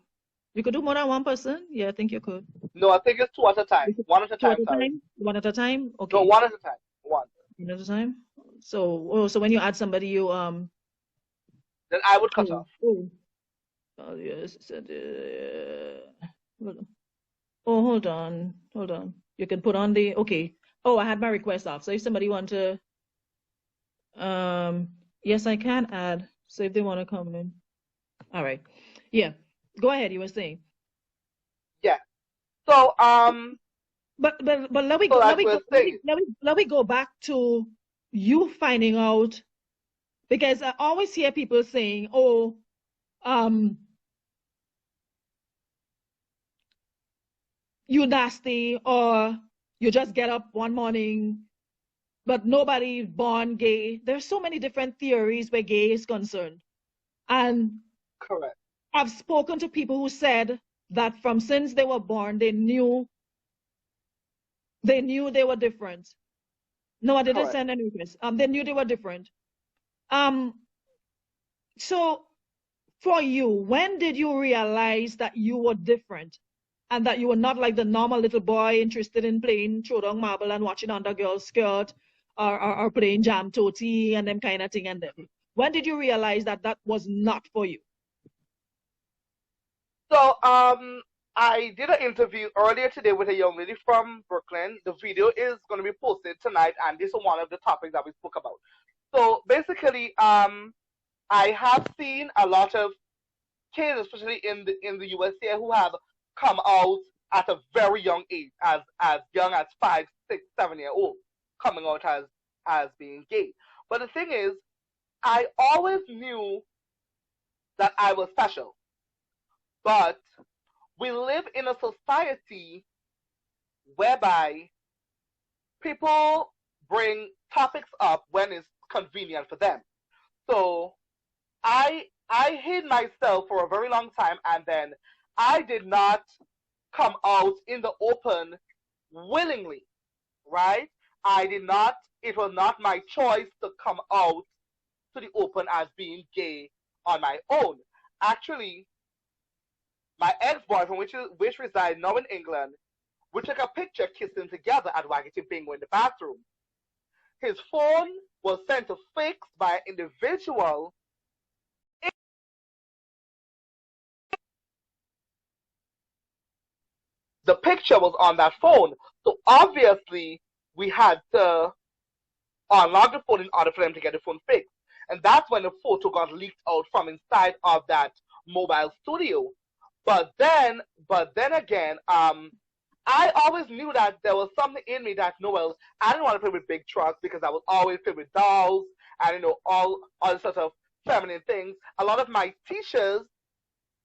You could do more than one person? Yeah, I think you could. No, I think it's two at a time. One at a time. One at a time? Okay. No, one at a time. One at a time? So when you add somebody, you then I would cut off. Oh yes. Hold on. You can put on the okay. Oh, I had my request off. So if somebody want to yes, I can add. So if they want to come in. All right. Yeah. Go ahead, you were saying. Yeah. So but let me go back to you finding out, because I always hear people saying, "Oh, you nasty," or you just get up one morning, but nobody born gay. There's so many different theories where gay is concerned, and correct. I've spoken to people who said that from since they were born, they knew they were different. No, I didn't send any request. They knew they were different. So for you, when did you realize that you were different and that you were not like the normal little boy interested in playing throwdown marble and watching under girls' skirt or playing jam toti and them kind of thing? And them? When did you realize that that was not for you? So I did an interview earlier today with a young lady from Brooklyn. The video is going to be posted tonight, and this is one of the topics that we spoke about. So basically, I have seen a lot of kids, especially in the USA, who have come out at a very young age, as young as 5, 6, 7 year old, coming out as being gay. But the thing is, I always knew that I was special. But we live in a society whereby people bring topics up when it's convenient for them. So I hid myself for a very long time, and then I did not come out in the open willingly, right? I did not, it was not my choice to come out to the open as being gay on my own. Actually, my ex-boyfriend, which resides now in England, we took a picture kissing together at Waggity Bingo in the bathroom. His phone was sent to fix by an individual. The picture was on that phone. So obviously, we had to unlock the phone in order for them to get the phone fixed. And that's when the photo got leaked out from inside of that mobile studio. But then again, I always knew that there was something in me that, no, well, I didn't want to play with big trucks because I was always playing with dolls and, all sorts of feminine things. A lot of my teachers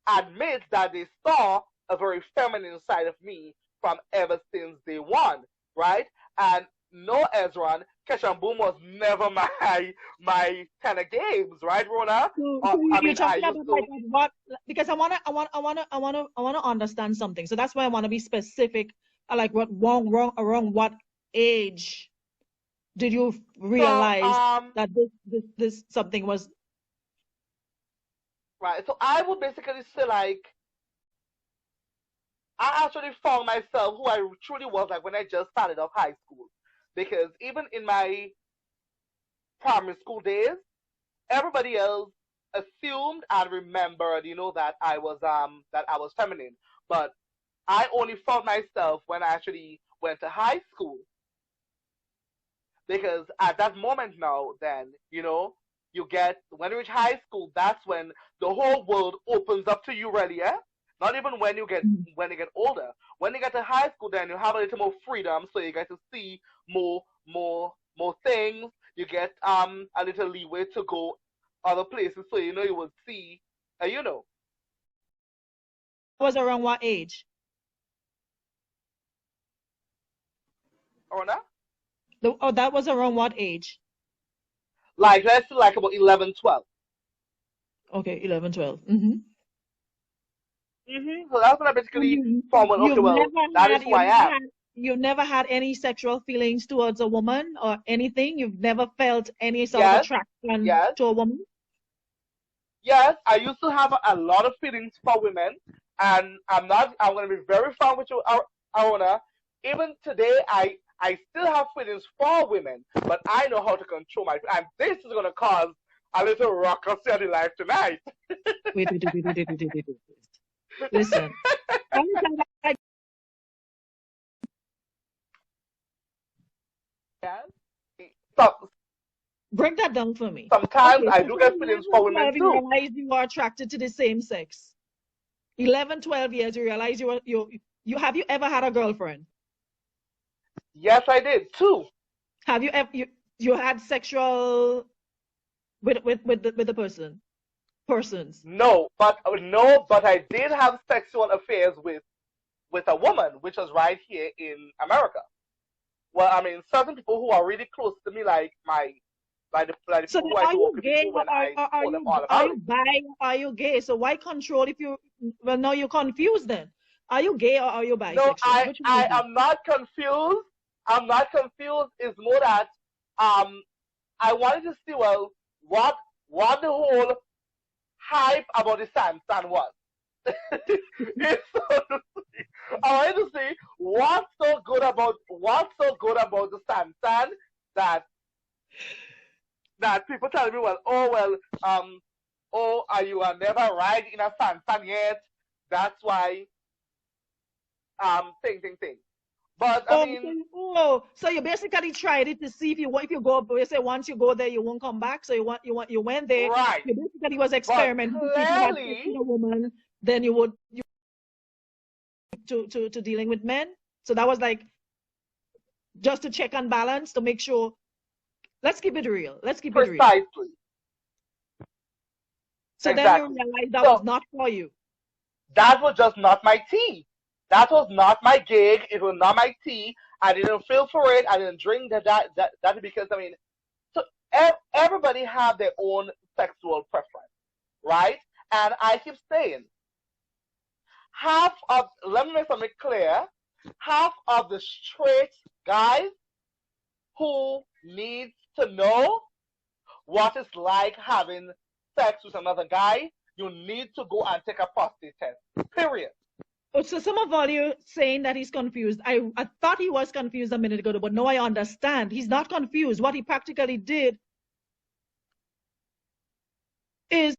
admit that they saw a very feminine side of me from ever since day one, right? And no, Ezra, Catch and Boom was never my kind of games, right, Rona? Because I wanna understand something. So that's why I want to be specific Like around what age did you So, realize that this something was? right. So I would basically say like I actually found myself who I truly was like when I just started off high school, because even in my primary school days, everybody else assumed and remembered, that I was feminine. But I only found myself when I actually went to high school, because at that moment now, then you get when you reach high school, that's when the whole world opens up to you, really, yeah. Not even when you get older. When you get to high school, then you have a little more freedom, so you get to see more things. You get a little leeway to go other places, so you would see, Was around what age? Aruna? That was around what age? Like let's say like about 11, 12. Okay, 11, 12. So that's when I basically found out, okay, well, that is who I am. You've never had any sexual feelings towards a woman or anything? You've never felt any sort of attraction to a woman? Yes, I used to have a lot of feelings for women, and I'm going to be very frank with you, Aruna. Even today, I still have feelings for women, but I know how to control my, and this is going to cause a little ruckus in the life tonight. Wait. Listen. Yes. So, break that down for me. Sometimes I do get feelings for women too. You realize you are attracted to the same sex. 11, 12 years, you realize you have you ever had a girlfriend? Yes, I did too. Have you ever you had sexual with the persons? No, but I did have sexual affairs with a woman, which was right here in America. Well, I mean, certain people who are really close to me, like the so people who I you talk gay to when I told them all about are you bi? Are you gay? So why control if you? Well, now you're confused. Then are you gay or are you bisexual? No, I am not confused. I'm not confused. It's more that I wanted to see, well, what the whole hype about the Samsung was. I wanted to see what's so good about the Samsung that people tell me, you are never ride in a Samsung yet. That's why thing. But I mean, so you basically tried it to see if you go. You say once you go there, you won't come back. So you went there. Right. You basically was experimenting to see if you had sex with a woman. Then you would to dealing with men. So that was like just to check and balance to make sure. Let's keep it real. Precisely. So exactly. Then you realized that was not for you. That was just not my tea. That was not my gig. It was not my tea. I didn't feel for it. I didn't drink that because, I mean, so everybody have their own sexual preference, right? And I keep saying, let me make something clear, half of the straight guys who needs to know what it's like having sex with another guy, you need to go and take a prostate test, period. So some of all you saying that he's confused. I thought he was confused a minute ago, but now I understand. He's not confused. What he practically did is,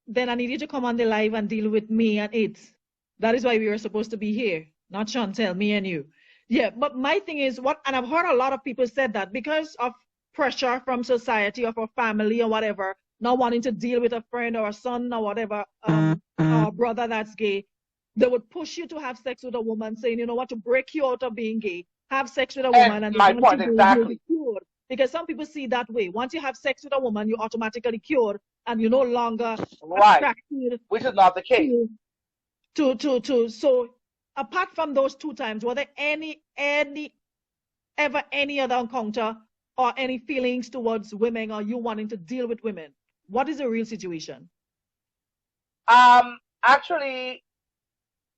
then I need you to come on the live and deal with me and it. That is why we were supposed to be here, not Shantel, me and you. Yeah, but my thing is and I've heard a lot of people said that because of pressure from society or from family or whatever, not wanting to deal with a friend or a son or whatever, or a brother that's gay, they would push you to have sex with a woman, saying, you know what, to break you out of being gay, have sex with a woman. And my point, exactly. Because some people see that way. Once you have sex with a woman, you're automatically cured and you're no longer attracted. Which is not the case. So apart from those 2 times, were there any other encounter or any feelings towards women or you wanting to deal with women? What is the real situation? Actually,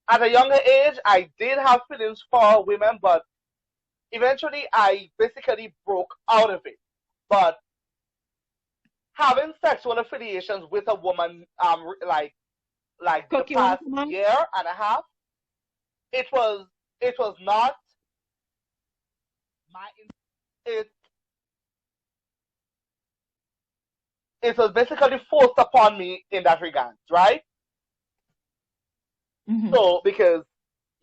at a younger age, I did have feelings for women, but eventually I basically broke out of it. But having sexual affiliations with a woman, like the Cook, you want past to come on? year and a half, it was not my it it was basically forced upon me in that regard, right? Mm-hmm. So because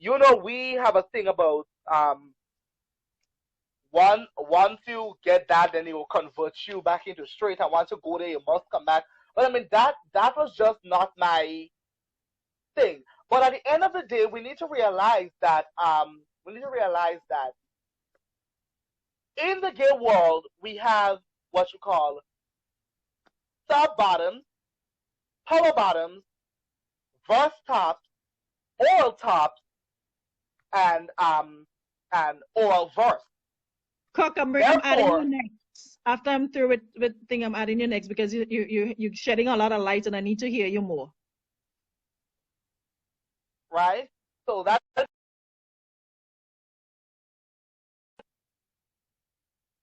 we have a thing about once you get that, then it will convert you back into straight, and once you go there, you must come back. But I mean that was just not my thing. But at the end of the day, we need to realize that in the gay world we have what you call sub bottoms, power bottoms, verse tops, oral tops, and oral verse. Cook, I'm adding you next. After I'm through with thing, I'm adding you next because you're shedding a lot of light and I need to hear you more. Right? So that's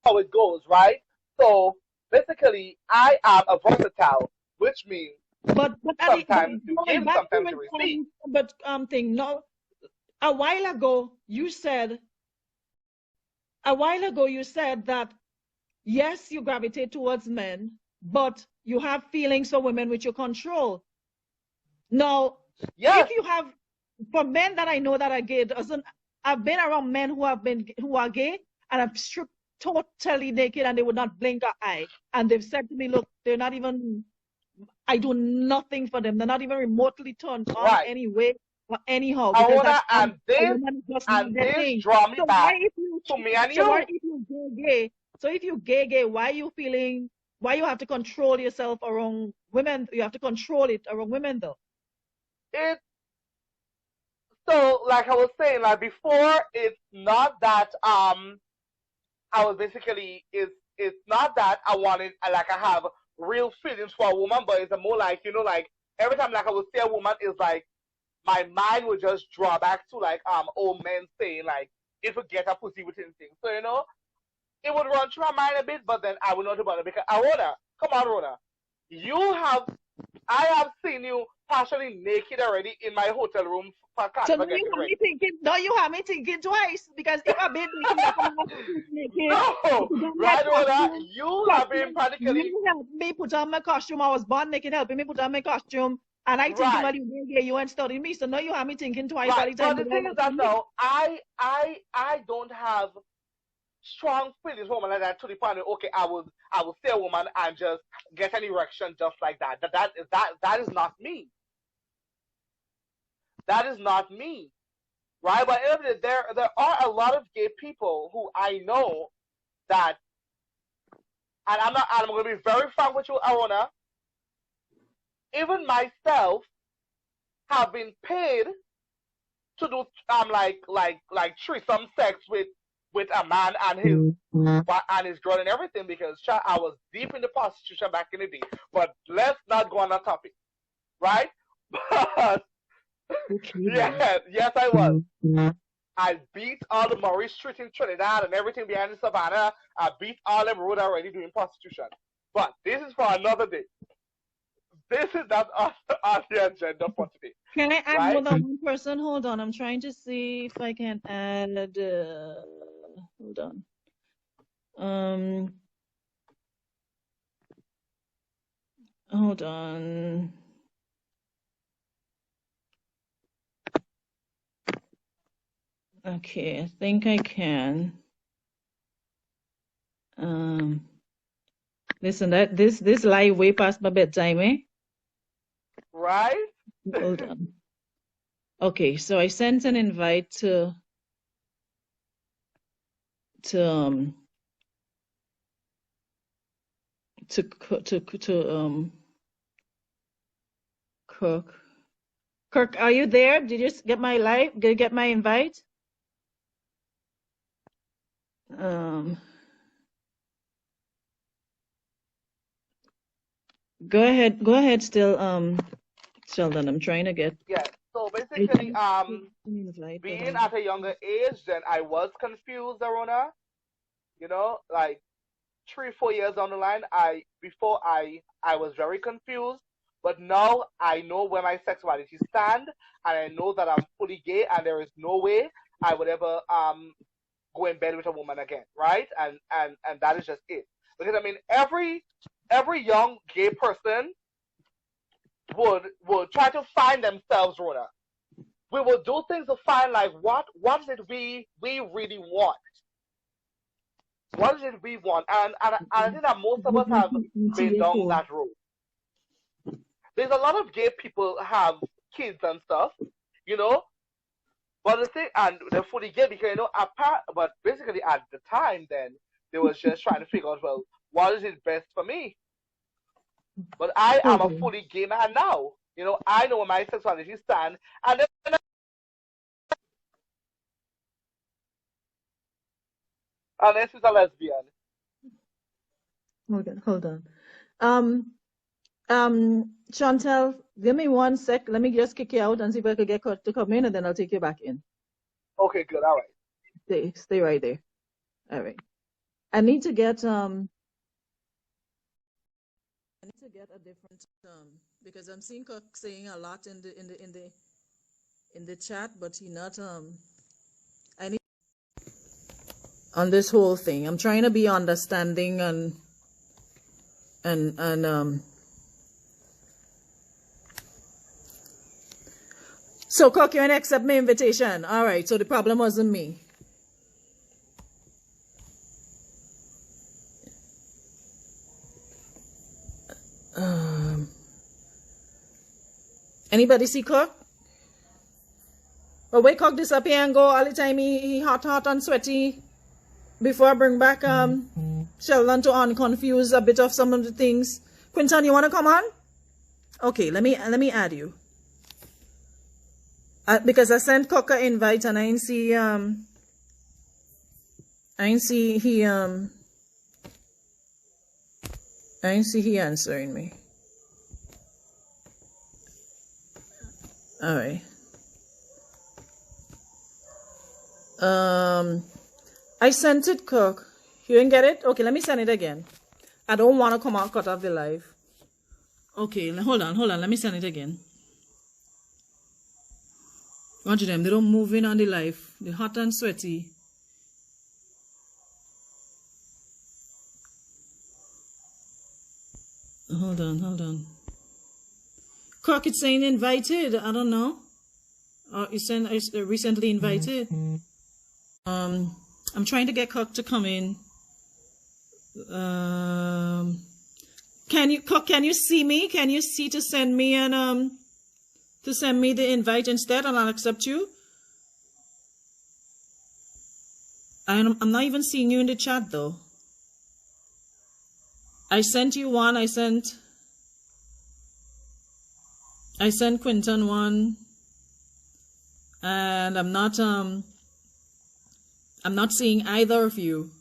how it goes, right? So basically, I am a versatile, which means But sometimes to give, sometimes to receive. But thing no, a while ago you said that yes, you gravitate towards men, but you have feelings for women which you control. Now, Yes. if you have, for men that I know that are gay, I've been around men who are gay and have stripped totally naked and they would not blink an eye. And they've said to me, look, they're not even, I do nothing for them. They're not even remotely turned on Right. anyway or anyhow. Aruna, And this draw me back to me and you. So what if you gay? So if you gay, why you have to control yourself around women? You have to control it around women though. So like I was saying, like before, it's not that I was basically it's not that I have real feelings for a woman, but it's more like like every time like I would see a woman, it's like my mind would just draw back to like old men saying like if you get a pussy with anything. So it would run through my mind a bit, but then I would not about it because Aruna, come on, Aruna, I have seen you partially naked already in my hotel room for So now you have me thinking twice because if I've been naked, no, right, Aruna, you have been practically. You helped me put on my costume. I was born naked, helping me put on my costume. And I think while you were gay, you weren't studying me. So now you have me thinking twice. Right. But the thing is that now I don't have strong feelings for women like that to the point that okay, I will see a woman and just get an erection just like that. That is not me. That is not me. Right? But there are a lot of gay people who I know that, and I'm going to be very frank with you, Aruna. Even myself have been paid to do like threesome sex with a man and his girl and everything because I was deep in the prostitution back in the day. But let's not go on that topic, right? But yes, I was. I beat all the Maurice Street in Trinidad and everything behind the Savannah. I beat all them road already doing prostitution. But this is for another day. This is not on the agenda for today. Can I add more than one person? Hold on. I'm trying to see if I can add. Hold on. Hold on. Okay, I think I can. Listen, this live way past my bedtime, eh? Right? Hold on. Okay, so I sent an invite to Kirk. Kirk, are you there? Did you get my live? Did you get my invite? Go ahead still, Sheldon. I'm trying to get. Yes. So basically, Right, being at a younger age, then I was confused, Aruna. You know, like 3, 4 years down the line, before I was very confused, but now I know where my sexuality stand, and I know that I'm fully gay, and there is no way I would ever go in bed with a woman again, right? And that is just it. Because I mean, every young gay person would try to find themselves, Rona. We will do things to find like what is it we really want. What is it we want? And I think that most of us have been down that road. There's a lot of gay people have kids and stuff, you know. But the thing, and they're fully gay because, you know, but basically at the time then, they was just trying to figure out, well, what is it best for me? But I am a fully gay man now. You know, I know where my sexuality stand, and then unless it's a lesbian. Hold on. Shantel, give me 1 sec. Let me just kick you out and see if I could get Kurt to come in, and then I'll take you back in. Okay, good. All right. Stay right there. All right. I need to get a different because I'm seeing Kirk saying a lot in the chat, but he not I need on this whole thing. I'm trying to be understanding and so Kirk, you ain't accept my invitation. All right, so the problem wasn't me. Anybody see Cook? But wait, Cook disappear and go all the time. He hot and sweaty. Before I bring back Sheldon to unconfuse a bit of some of the things. Quinton, you want to come on? Okay, let me add you. Because I sent Cook an invite and I didn't see he answering me. All right. I sent it, Cook. You didn't get it? Okay, let me send it again. I don't want to come out cut off the live. Okay, hold on. Let me send it again. Watch them. They don't move in on the live. They're hot and sweaty. Hold on. Cook, it's saying invited. I don't know. It's recently invited. I'm trying to get Cook to come in. Can you see me? Can you see to send me the invite instead, and I'll accept you? I'm not even seeing you in the chat though. I sent you one. I sent Quinton one, and I'm not seeing either of you.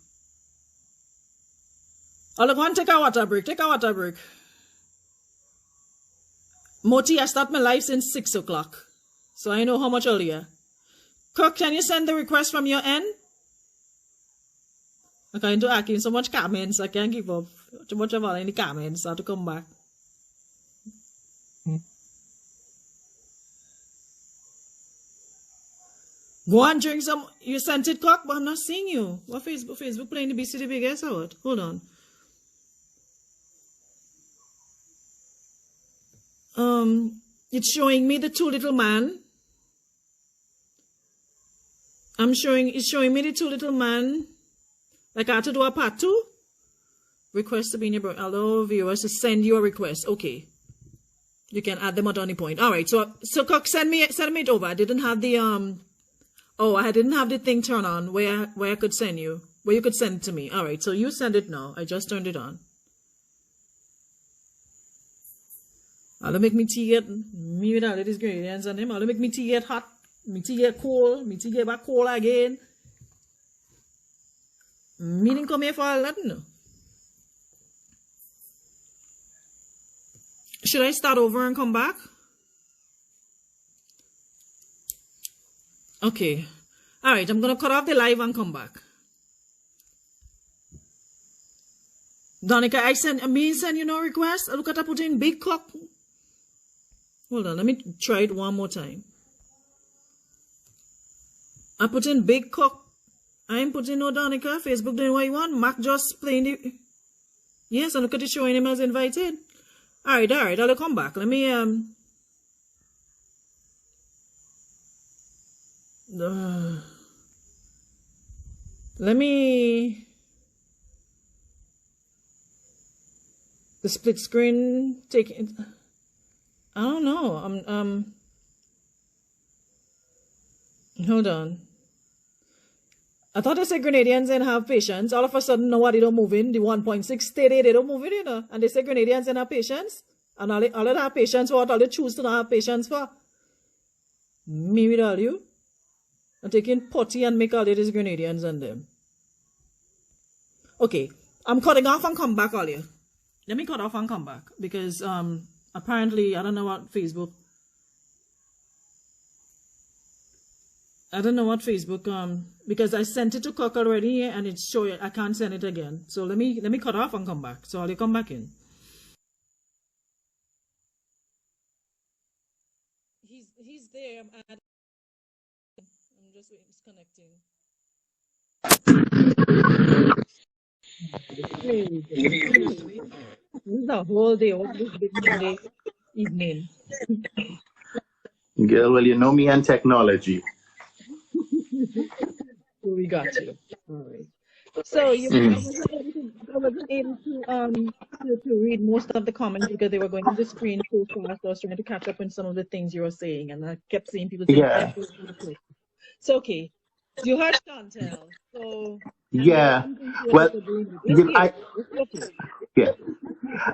Oh, look, one, take a water break. Moti, I start my live since 6 o'clock, so I know how much earlier. Cook, can you send the request from your end? I'm going to ask you so much comments, I can't give up. Too much of all any comments, I have to come back. Go and drink some. You sent it, Cook, but I'm not seeing you. What Facebook playing the BC the biggest out? Hold on. It's showing me the two little man. It's showing me the two little man. Like I have to do a part 2. Request to be in your allow viewers to send you a request. Okay. You can add them at any point. Alright, so Cook, send me it over. I didn't have the I didn't have the thing turned on where I could send you. Where you could send it to me. Alright, so you send it now. I just turned it on. I'll make me tea get me with all of these ingredients on them. I'll make me tea get hot, me tea get cold, me tea get back cold again. Me didn't come here for all that, no. Should I start over and come back? Okay. All right, I'm going to cut off the live and come back. Donica, I send you no request. Look at I put in big cock. Hold on, let me try it one more time. I put in big cock. I ain't putting no Donica. Facebook doing what you want. Mac just playing the... Yes, and look at it showing him as invited. Alright, I'll come back. Let me the split screen take it. I don't know. Hold on. I thought they said Grenadians didn't have patience. All of a sudden, now they don't move in. The 1.6 steady, they don't move in, you know. And they say Grenadians didn't have patience. And all they have patience for what? All they choose to not have patience for. Me with all you. I'm taking potty and make all these Grenadians and them. Okay. I'm cutting off and come back, all you. Let me cut off and come back. Because apparently, I don't know what Facebook... because I sent it to Cook already and it's showing I can't send it again. So let me cut off and come back. So I'll come back in. He's there. I'm just waiting. It's connecting. This is the whole day. All this big Monday evening. Girl, well, you know me and technology. We got you. All right. So you wasn't able to read most of the comments because they were going to the screen so fast. I was trying to catch up on some of the things you were saying, and I kept seeing people saying, Yeah. So okay, you heard Shantel. So Yeah. Well, yeah.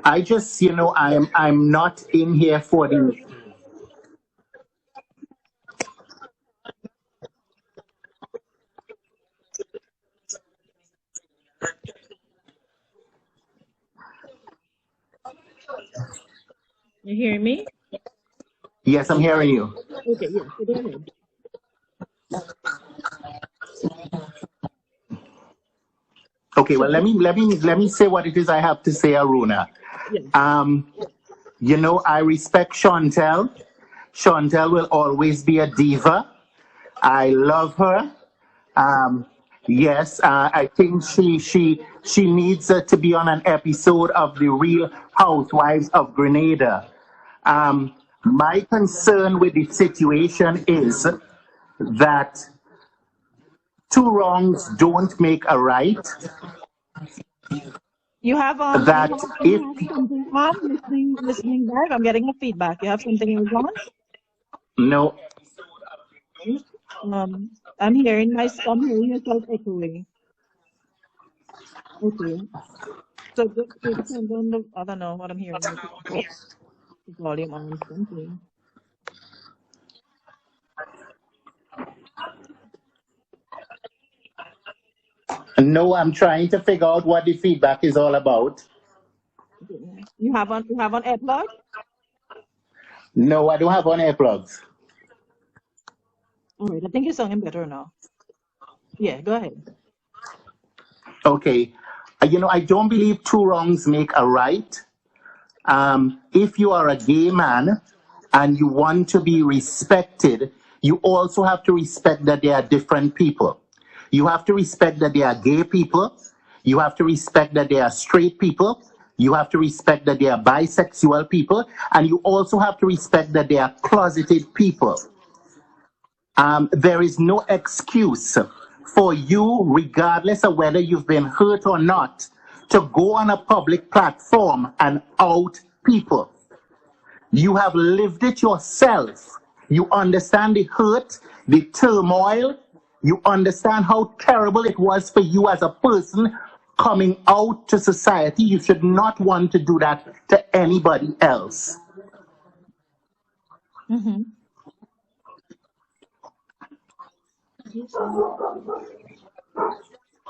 I just, I'm not in here for the... You hearing me? Yes, I'm hearing you. Okay, yeah, so go ahead. Okay, well, let me say what it is I have to say, Aruna. Yes. I respect Shantel. Shantel will always be a diva. I love her. Yes, I think she needs to be on an episode of The Real Housewives of Grenada. My concern with the situation is that two wrongs don't make a right. You have That if something on listening back. I'm getting a feedback. You have something else on? no, I'm hearing yourself echoing. Okay. So just depends on the, I don't know what I'm hearing. The volume on something. no, I'm trying to figure out what the feedback is all about. You have on AirPlug? No, I don't have on earplugs. All right, I think you're sounding better now. Yeah, go ahead. Okay. I don't believe two wrongs make a right. If you are a gay man and you want to be respected, you also have to respect that there are different people. You have to respect that there are gay people. You have to respect that there are straight people. You have to respect that there are bisexual people. And you also have to respect that there are closeted people. There is no excuse for you, regardless of whether you've been hurt or not, to go on a public platform and out people. You have lived it yourself. You understand the hurt, the turmoil. You understand how terrible it was for you as a person coming out to society. You should not want to do that to anybody else. Mm-hmm.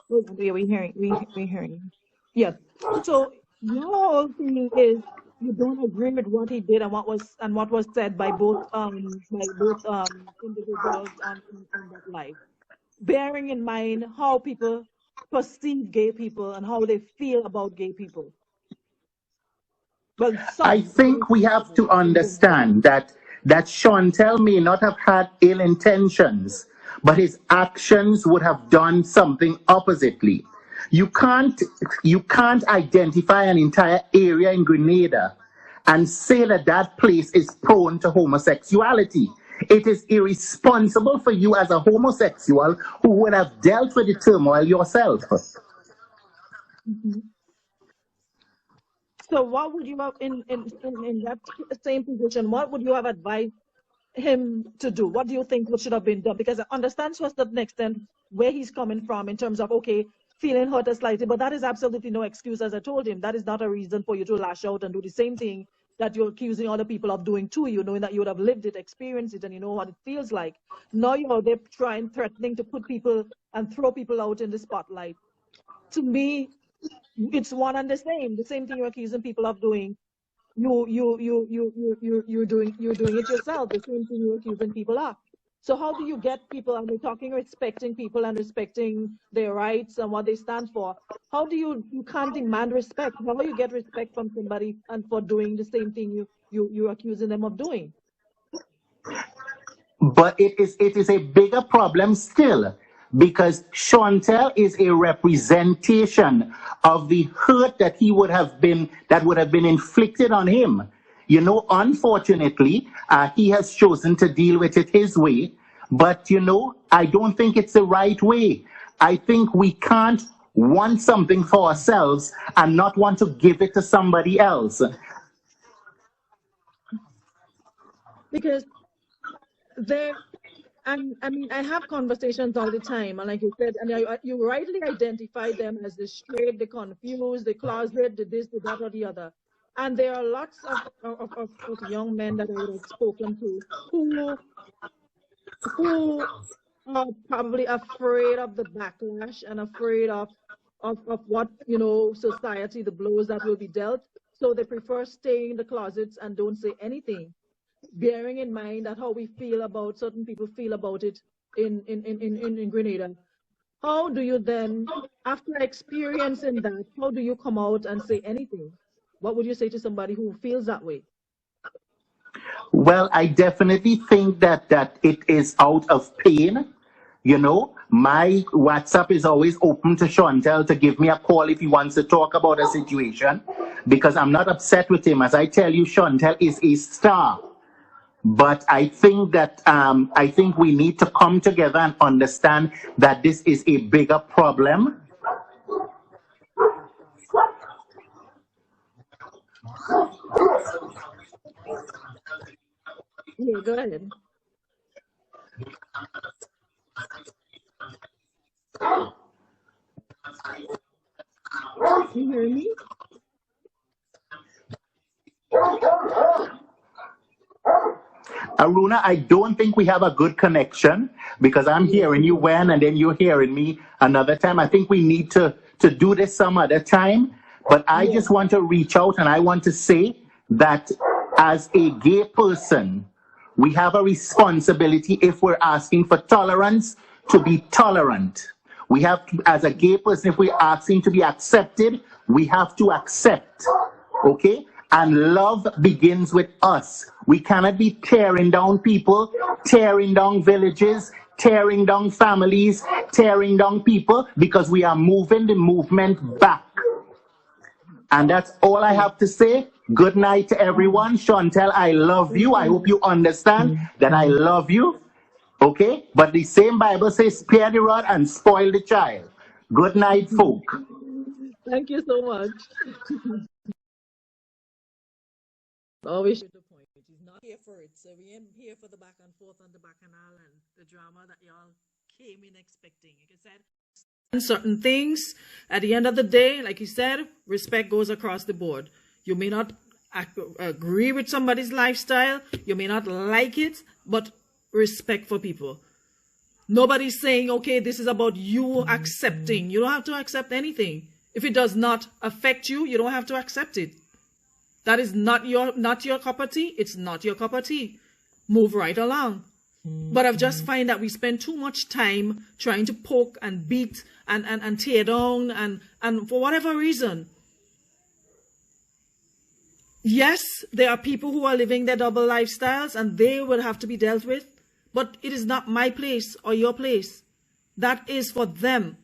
We're hearing. Yeah. So your whole thing is you don't agree with what he did and what was said by both individuals on that live, bearing in mind how people perceive gay people and how they feel about gay people. Well, I some, I think don't we say have to everyone, in general. understand that Shantel may not have had ill intentions, but his actions would have done something oppositely. You can't you can't identify an entire area in Grenada and say that that place is prone to homosexuality. It is irresponsible for you as a homosexual who would have dealt with the turmoil yourself. Mhm. So what would you have in that same position? What would you have advised him to do? What do you think what should have been done? Because I understand to a certain extent where he's coming from in terms of, okay, feeling hurt slightly, but that is absolutely no excuse. As I told him, that is not a reason for you to lash out and do the same thing that you're accusing other people of doing to you, knowing that you would have lived it, experienced it, and you know what it feels like. Now you're out there trying, threatening to put people and throw people out in the spotlight. To me, it's one and the same thing you're accusing people of doing. You're doing it yourself, the same thing you're accusing people of. So how do you get people, and we're talking respecting people and respecting their rights and what they stand for? How do you can't demand respect? How do you get respect from somebody and for doing the same thing you're accusing them of doing? But it is a bigger problem still because Chantel is a representation of the hurt that would have been inflicted on him. Unfortunately, he has chosen to deal with it his way. But I don't think it's the right way. I think we can't want something for ourselves and not want to give it to somebody else. Because there, and I mean, I have conversations all the time, and like you said, and you rightly identify them as the straight, the confused, the closet, the this, the that, or the other. And there are lots of young men that I would have spoken to who are probably afraid of the backlash and afraid of what, society, the blows that will be dealt. So they prefer staying in the closets and don't say anything, bearing in mind that how we feel about certain people feel about it in Grenada. How do you then, after experiencing that, how do you come out and say anything? What would you say to somebody who feels that way? Well, I definitely think that it is out of pain. My WhatsApp is always open to Shantel to give me a call if he wants to talk about a situation because I'm not upset with him. As I tell you, Shantel is a star. But I think that I think we need to come together and understand that this is a bigger problem. Yeah, go ahead. You hear me? Aruna, I don't think we have a good connection because I'm Yes, hearing we you don't. when and then you're hearing me another time. I think we need to do this some other time. But I Yeah. just want to reach out and I want to say that as a gay person, we have a responsibility if we're asking for tolerance to be tolerant. We have to, as a gay person, if we're asking to be accepted, we have to accept. Okay? And love begins with us. We cannot be tearing down people, tearing down villages, tearing down families, tearing down people because we are moving the movement back. And that's all I Yeah. have to say. Good night to everyone. Shantel, I love you. I hope you understand that I love you. Okay? But the same Bible says, spare the rod and spoil the child. Good night, folk. Thank you so much. Always the point. He's not here for it. So we ain't here for the back and forth and the bacchanal and the drama that y'all came in expecting. Like I said, certain things, at the end of the day, like you said, respect goes across the board. You may not agree with somebody's lifestyle, you may not like it, but respect for people. Nobody's saying, okay, this is about you accepting. You don't have to accept anything. If it does not affect you, you don't have to accept it. That is not your cup of tea. It's not your cup of tea. Move right along. But I've just find that we spend too much time trying to poke and beat and tear down and for whatever reason. Yes, there are people who are living their double lifestyles and they will have to be dealt with, but it is not my place or your place. That is for them.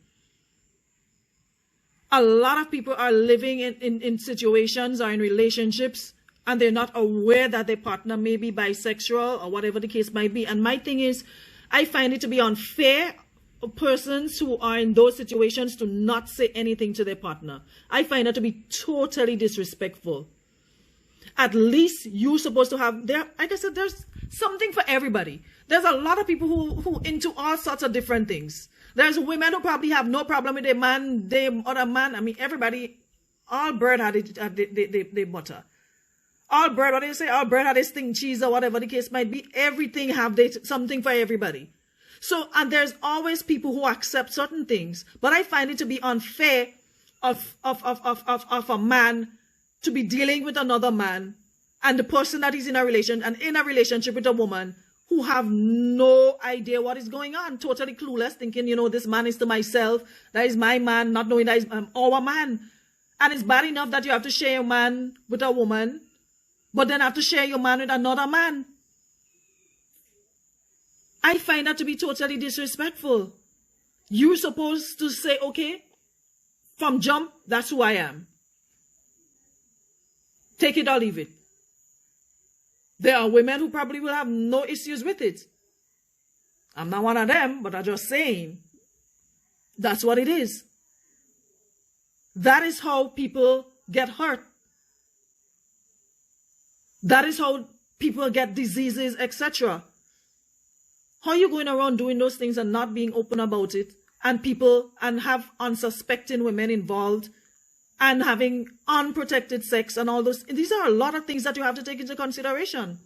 A lot of people are living in situations or in relationships and they're not aware that their partner may be bisexual or whatever the case might be. And my thing is, I find it to be unfair for persons who are in those situations to not say anything to their partner. I find that to be totally disrespectful. At least you're supposed to have, like I said, there's something for everybody. There's a lot of people who into all sorts of different things. There's women who probably have no problem with their man, their other man. I mean, everybody, all bread had the butter. All bread, what do you say? All bread had a sting cheese or whatever the case might be. Everything have something for everybody. So, and there's always people who accept certain things. But I find it to be unfair of a man to be dealing with another man and the person that is in a relationship with a woman who have no idea what is going on, totally clueless, thinking, you know, this man is to myself, that is my man, not knowing that is our man. And it's bad enough that you have to share your man with a woman, but then have to share your man with another man. I find that to be totally disrespectful. You're supposed to say, okay, from jump, that's who I am. Take it or leave it. There are women who probably will have no issues with it. I'm not one of them, but I'm just saying. That's what it is. That is how people get hurt. That is how people get diseases, etc. How are you going around doing those things and not being open about it? And have unsuspecting women involved and having unprotected sex and all those. These are a lot of things that you have to take into consideration.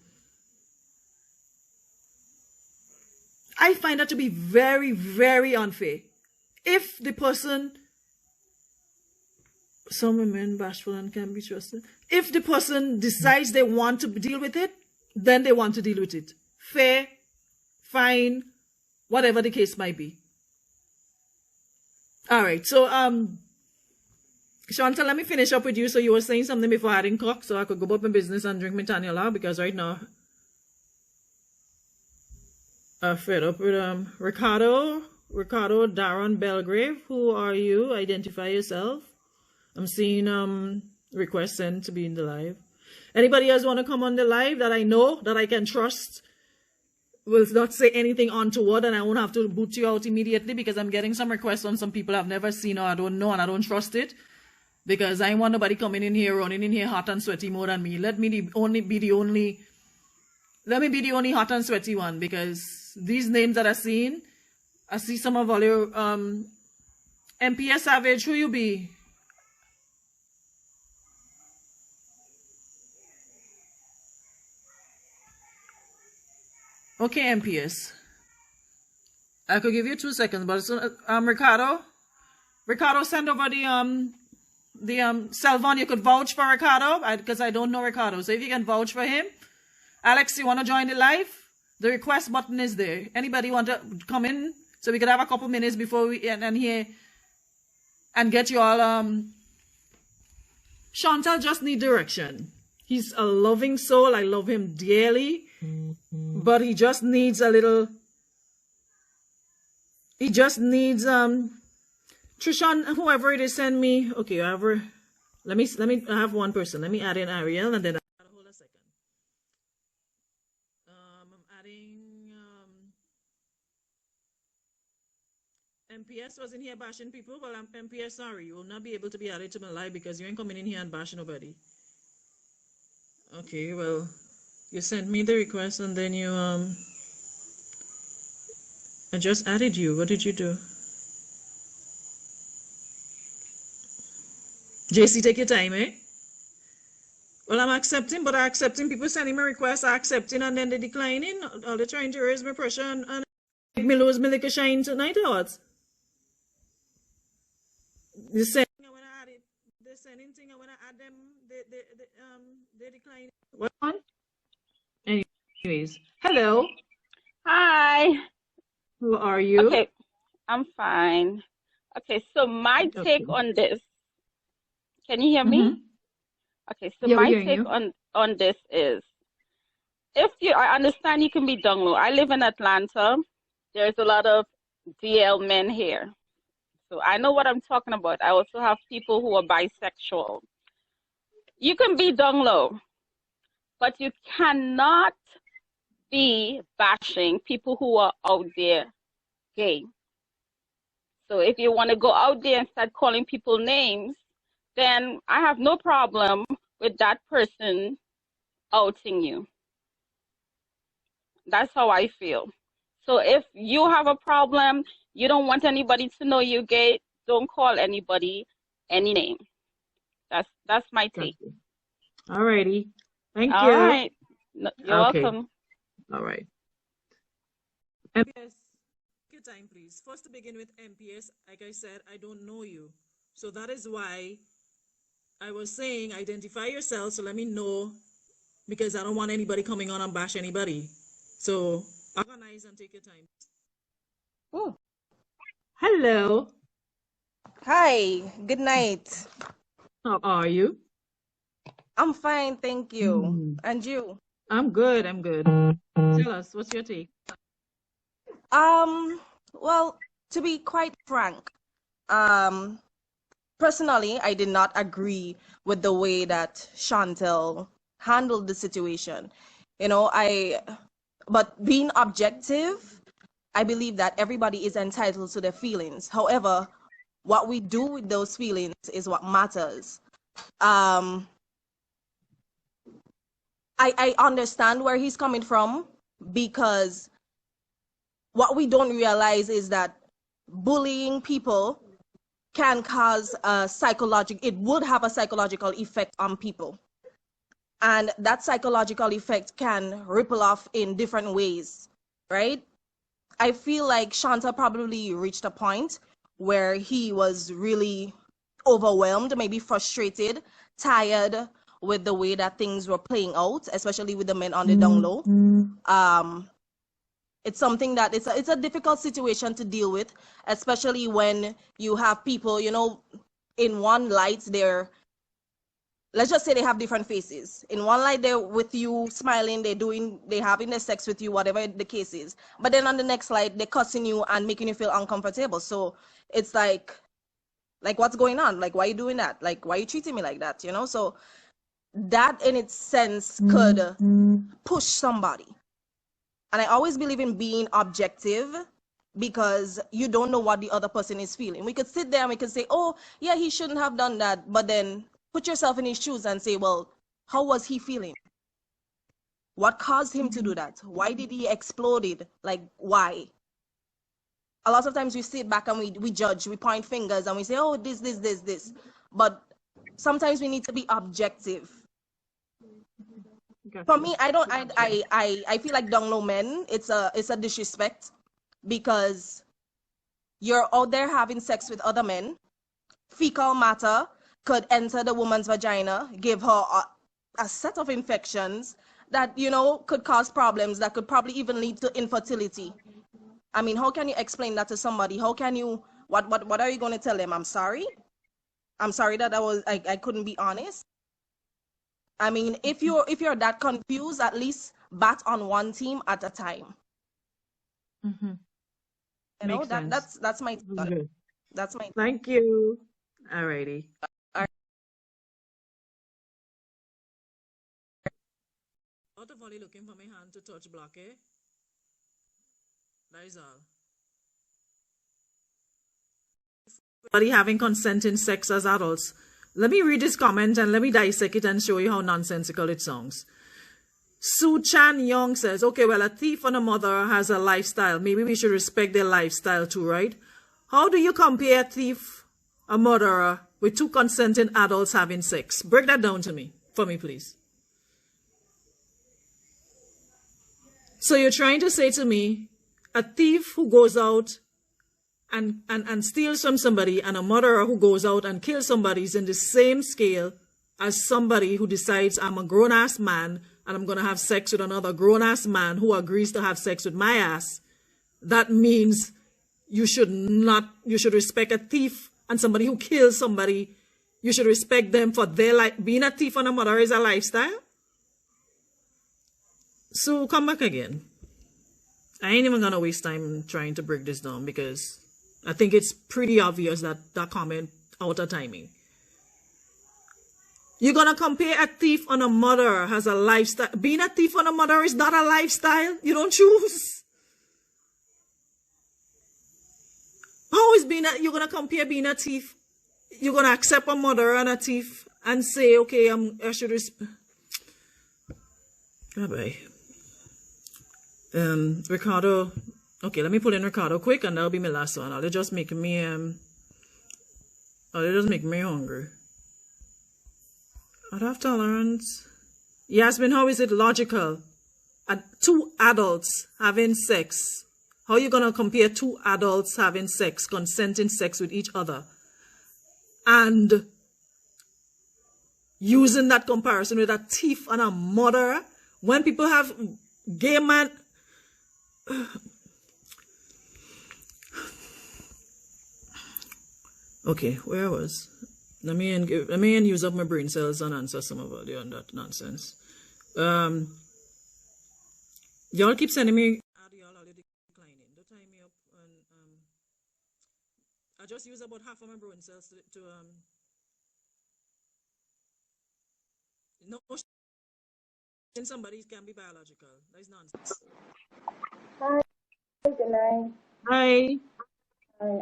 I find that to be very, very unfair. If the person, some women bashful and can be trusted. If the person decides they want to deal with it, then they want to deal with it. Fair, fine, whatever the case might be. All right, so Shantel, let me finish up with you. So you were saying something before adding cock, so I could go about my business and drink my Tanya, because right now I'm fed up with Ricardo Darren Belgrave. Who are you? Identify yourself. I'm seeing requests sent to be in the live. Anybody else want to come on the live that I know, that I can trust, will not say anything untoward, and I won't have to boot you out immediately, because I'm getting some requests on some people I've never seen or I don't know and I don't trust it. Because I ain't want nobody coming in here, running in here hot and sweaty more than me. Let me be the only hot and sweaty one, because these names that I seen, I see some of all your MPS Savage, who you be? Okay, MPS. I could give you 2 seconds, but Ricardo, send over the Selvon. You could vouch for Ricardo, because I don't know Ricardo. So if you can vouch for him. Alex, you want to join the live? The request button is there. Anybody want to come in? So we could have a couple minutes before we end here and get you all. Shantel just need direction. He's a loving soul. I love him dearly. But he just needs a little. He just needs Trishan, whoever it is, send me. Okay, let me I have one person. Let me add in Ariel, and then hold a second. I'm adding MPS was in here bashing people. Well, I'm MPS, sorry, you will not be able to be added to my live because you ain't coming in here and bashing nobody. Okay, well, you sent me the request and then you I just added you. What did you do? JC, take your time, eh? Well, I'm accepting, but I'm accepting people sending me requests, I'm accepting, and then they're declining. Are they trying to raise my pressure and make me lose my liquor shine tonight or what? They're sending thing, I want to add them, they declined. What one? Anyways, hello. Hi. Who are you? Okay, I'm fine. Okay, so my take Okay. on this. Can you hear Mm-hmm. me? Okay, so Yeah, we're my hearing take you. on this is, I understand you can be down low. I live in Atlanta. There's a lot of DL men here. So I know what I'm talking about. I also have people who are bisexual. You can be down low, but you cannot be bashing people who are out there gay. So if you want to go out there and start calling people names, then I have no problem with that person outing you. That's how I feel. So if you have a problem, you don't want anybody to know you're gay, don't call anybody any name. That's my take. Gotcha. Alrighty. Thank All you. right. No, you're Okay. welcome. All right. MPS, take your time, please. First, to begin with MPS, like I said, I don't know you. So that is why I was saying identify yourself, so let me know, because I don't want anybody coming on and bash anybody. So organize and take your time. Oh, Hello. hi, good night. How are you? I'm fine, thank you. Mm. And you? I'm good. I'm good. Tell us, what's your take? Well, to be quite frank, personally, I did not agree with the way that Shantel handled the situation. But being objective, I believe that everybody is entitled to their feelings. However, what we do with those feelings is what matters. I understand where he's coming from, because what we don't realize is that bullying people can cause it would have a psychological effect on people. And that psychological effect can ripple off in different ways, right? I feel like Shanta probably reached a point where he was really overwhelmed, maybe frustrated, tired with the way that things were playing out, especially with the men on the down low. It's something that it's a difficult situation to deal with, especially when you have people, in one light let's just say they have different faces. In one light they're with you smiling, they're having their sex with you, whatever the case is. But then on the next light they're cussing you and making you feel uncomfortable. So it's like what's going on? Like, why are you doing that? Like, why are you treating me like that? So that in its sense could push somebody. And I always believe in being objective, because you don't know what the other person is feeling. We could sit there and we could say, oh, yeah, he shouldn't have done that. But then put yourself in his shoes and say, well, how was he feeling? What caused him to do that? Why did he explode? Like, why? A lot of times we sit back and we judge, we point fingers and we say, oh, this. But sometimes we need to be objective. Gotcha. For me, I feel like down low men, it's a disrespect, because you're out there having sex with other men. Fecal matter could enter the woman's vagina, give her a set of infections that, could cause problems that could probably even lead to infertility. I mean, how can you explain that to somebody? How can you, what are you going to tell them? I'm sorry that I couldn't be honest. I mean, if you're that confused, at least bat on one team at a time. Makes sense. That's my thought. Good. That's my. Thank you. Alrighty. Out of only looking for my hand to touch block, eh? That is all. Everybody having consenting sex as adults. Let me read this comment and let me dissect it and show you how nonsensical it sounds. Sue Chan Young says, okay, well, a thief and a murderer has a lifestyle. Maybe we should respect their lifestyle too, right? How do you compare a thief, a murderer, with two consenting adults having sex? Break that down for me, please. So you're trying to say to me, a thief who goes out and steals from somebody and a murderer who goes out and kills somebody is in the same scale as somebody who decides I'm a grown-ass man and I'm going to have sex with another grown-ass man who agrees to have sex with my ass, that means you should respect a thief and somebody who kills somebody. You should respect them for their life. Being a thief and a murderer is a lifestyle. So come back again. I ain't even gonna waste time trying to break this down because I think it's pretty obvious that that comment out of timing. You're gonna compare a thief and a murderer as a lifestyle. Being a thief and a murderer is not a lifestyle. You don't choose. How is you're gonna compare being a thief? You're gonna accept a murderer and a thief and say, okay, I should respect. Bye-bye. Ricardo. Okay, let me put in Ricardo quick and that'll be my last one. They're just making me hungry. I'd have tolerance. Yasmin, how is it logical? Two adults having sex. How are you gonna compare two adults having sex, consenting sex with each other? And using that comparison with a thief and a murderer? When people have gay man... Okay, where I was? Let me use up my brain cells and answer some of that nonsense. Y'all keep sending me y'all declining. Don't tie me up and I just use about half of my brain cells to no in somebody can be biological. That is nonsense. Hi, good night. Hi. Hi,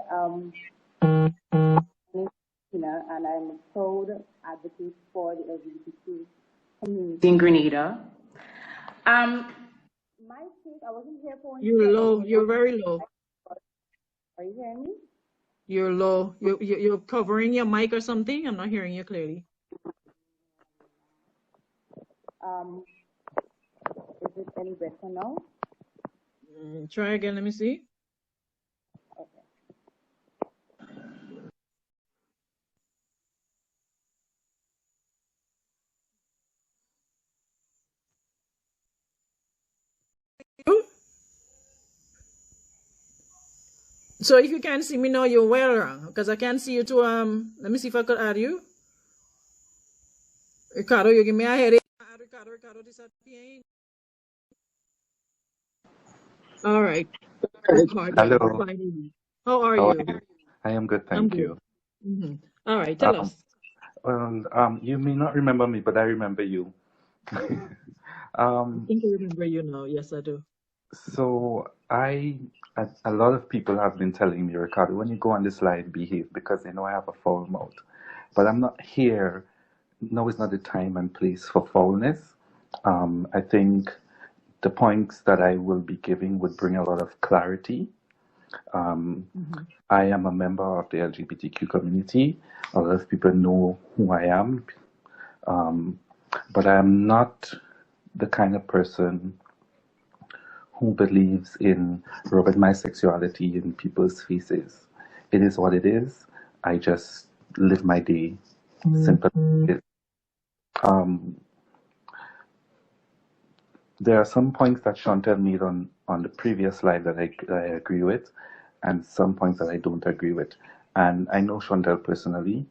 Tina, and I'm a proud advocate for the LGBTQ community in Grenada. My take, I wasn't here for. You're low. You're very low. Are you hearing me? You're low. You're covering your mic or something. I'm not hearing you clearly. Is it any better now? Try again. Let me see. Okay. So if you can't see me now, you're well wrong because I can't see you to let me see if I could add you. Ricardo, you give me a headache. Ricardo disappearing. All right. Hello. How are you? I am good, thank you. Mm-hmm. All right, tell us. Well, you may not remember me, but I remember you. I think I remember you now. Yes, I do. So a lot of people have been telling me, Ricardo, when you go on this live, behave because they know I have a foul mouth. But I'm not here. Now is not the time and place for foulness. I think the points that I will be giving would bring a lot of clarity. I am a member of the LGBTQ community. A lot of people know who I am. But I am not the kind of person who believes in rubbing my sexuality in people's faces. It is what it is. I just live my day simple. There are some points that Shantel made on the previous slide that I agree with, and some points that I don't agree with. And I know Shantel personally,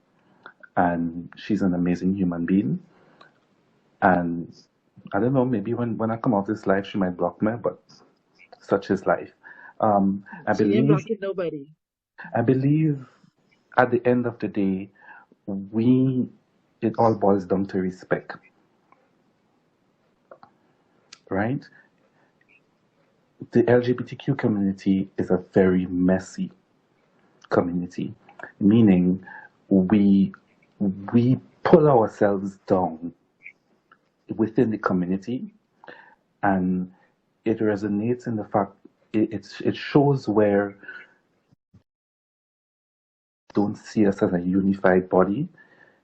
and she's an amazing human being. And I don't know, maybe when I come out this live, she might block me, but such is life. She ain't blocking nobody. I believe at the end of the day, it all boils down to respect. Right? The LGBTQ community is a very messy community, meaning we pull ourselves down within the community, and it resonates in the fact it shows where don't see us as a unified body.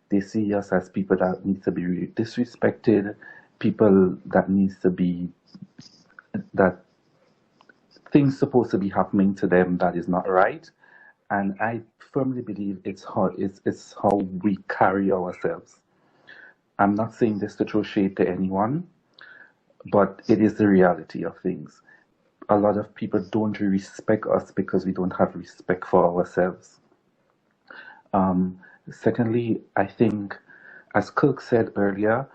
They see us as people that need to be disrespected, people that needs to be, that things supposed to be happening to them that is not right. And I firmly believe it's how we carry ourselves. I'm not saying this to throw shade to anyone, but it is the reality of things. A lot of people don't respect us because we don't have respect for ourselves. Um, Secondly, I think, as Kirk said earlier,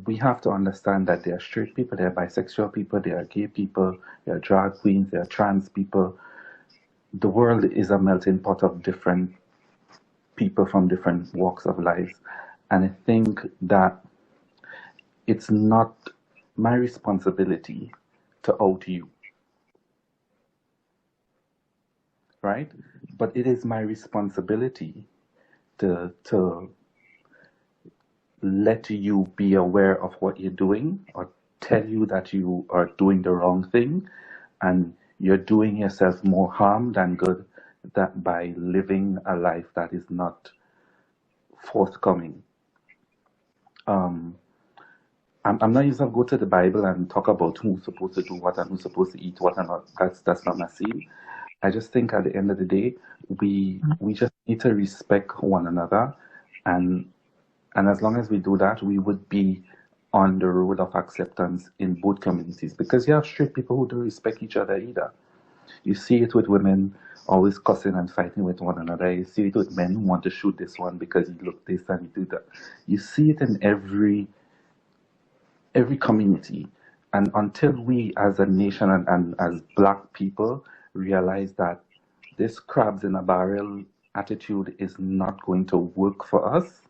we have to understand that there are straight people, there are bisexual people, there are gay people, there are drag queens, there are trans people. The world is a melting pot of different people from different walks of life. And I think that it's not my responsibility to out you, right? But it is my responsibility to let you be aware of what you're doing or tell you that you are doing the wrong thing and you're doing yourself more harm than good that by living a life that is not forthcoming. Um, I'm not even going to go to the Bible and talk about who's supposed to do what and who's supposed to eat what and not. That's not my scene. I just think at the end of the day, we just need to respect one another, and and as long as we do that, we would be on the road of acceptance in both communities. Because you have straight people who don't respect each other either. You see it with women always cussing and fighting with one another. You see it with men who want to shoot this one because he look this and he do that. You see it in every community. And until we as a nation and as black people realize that this crabs in a barrel attitude is not going to work for us,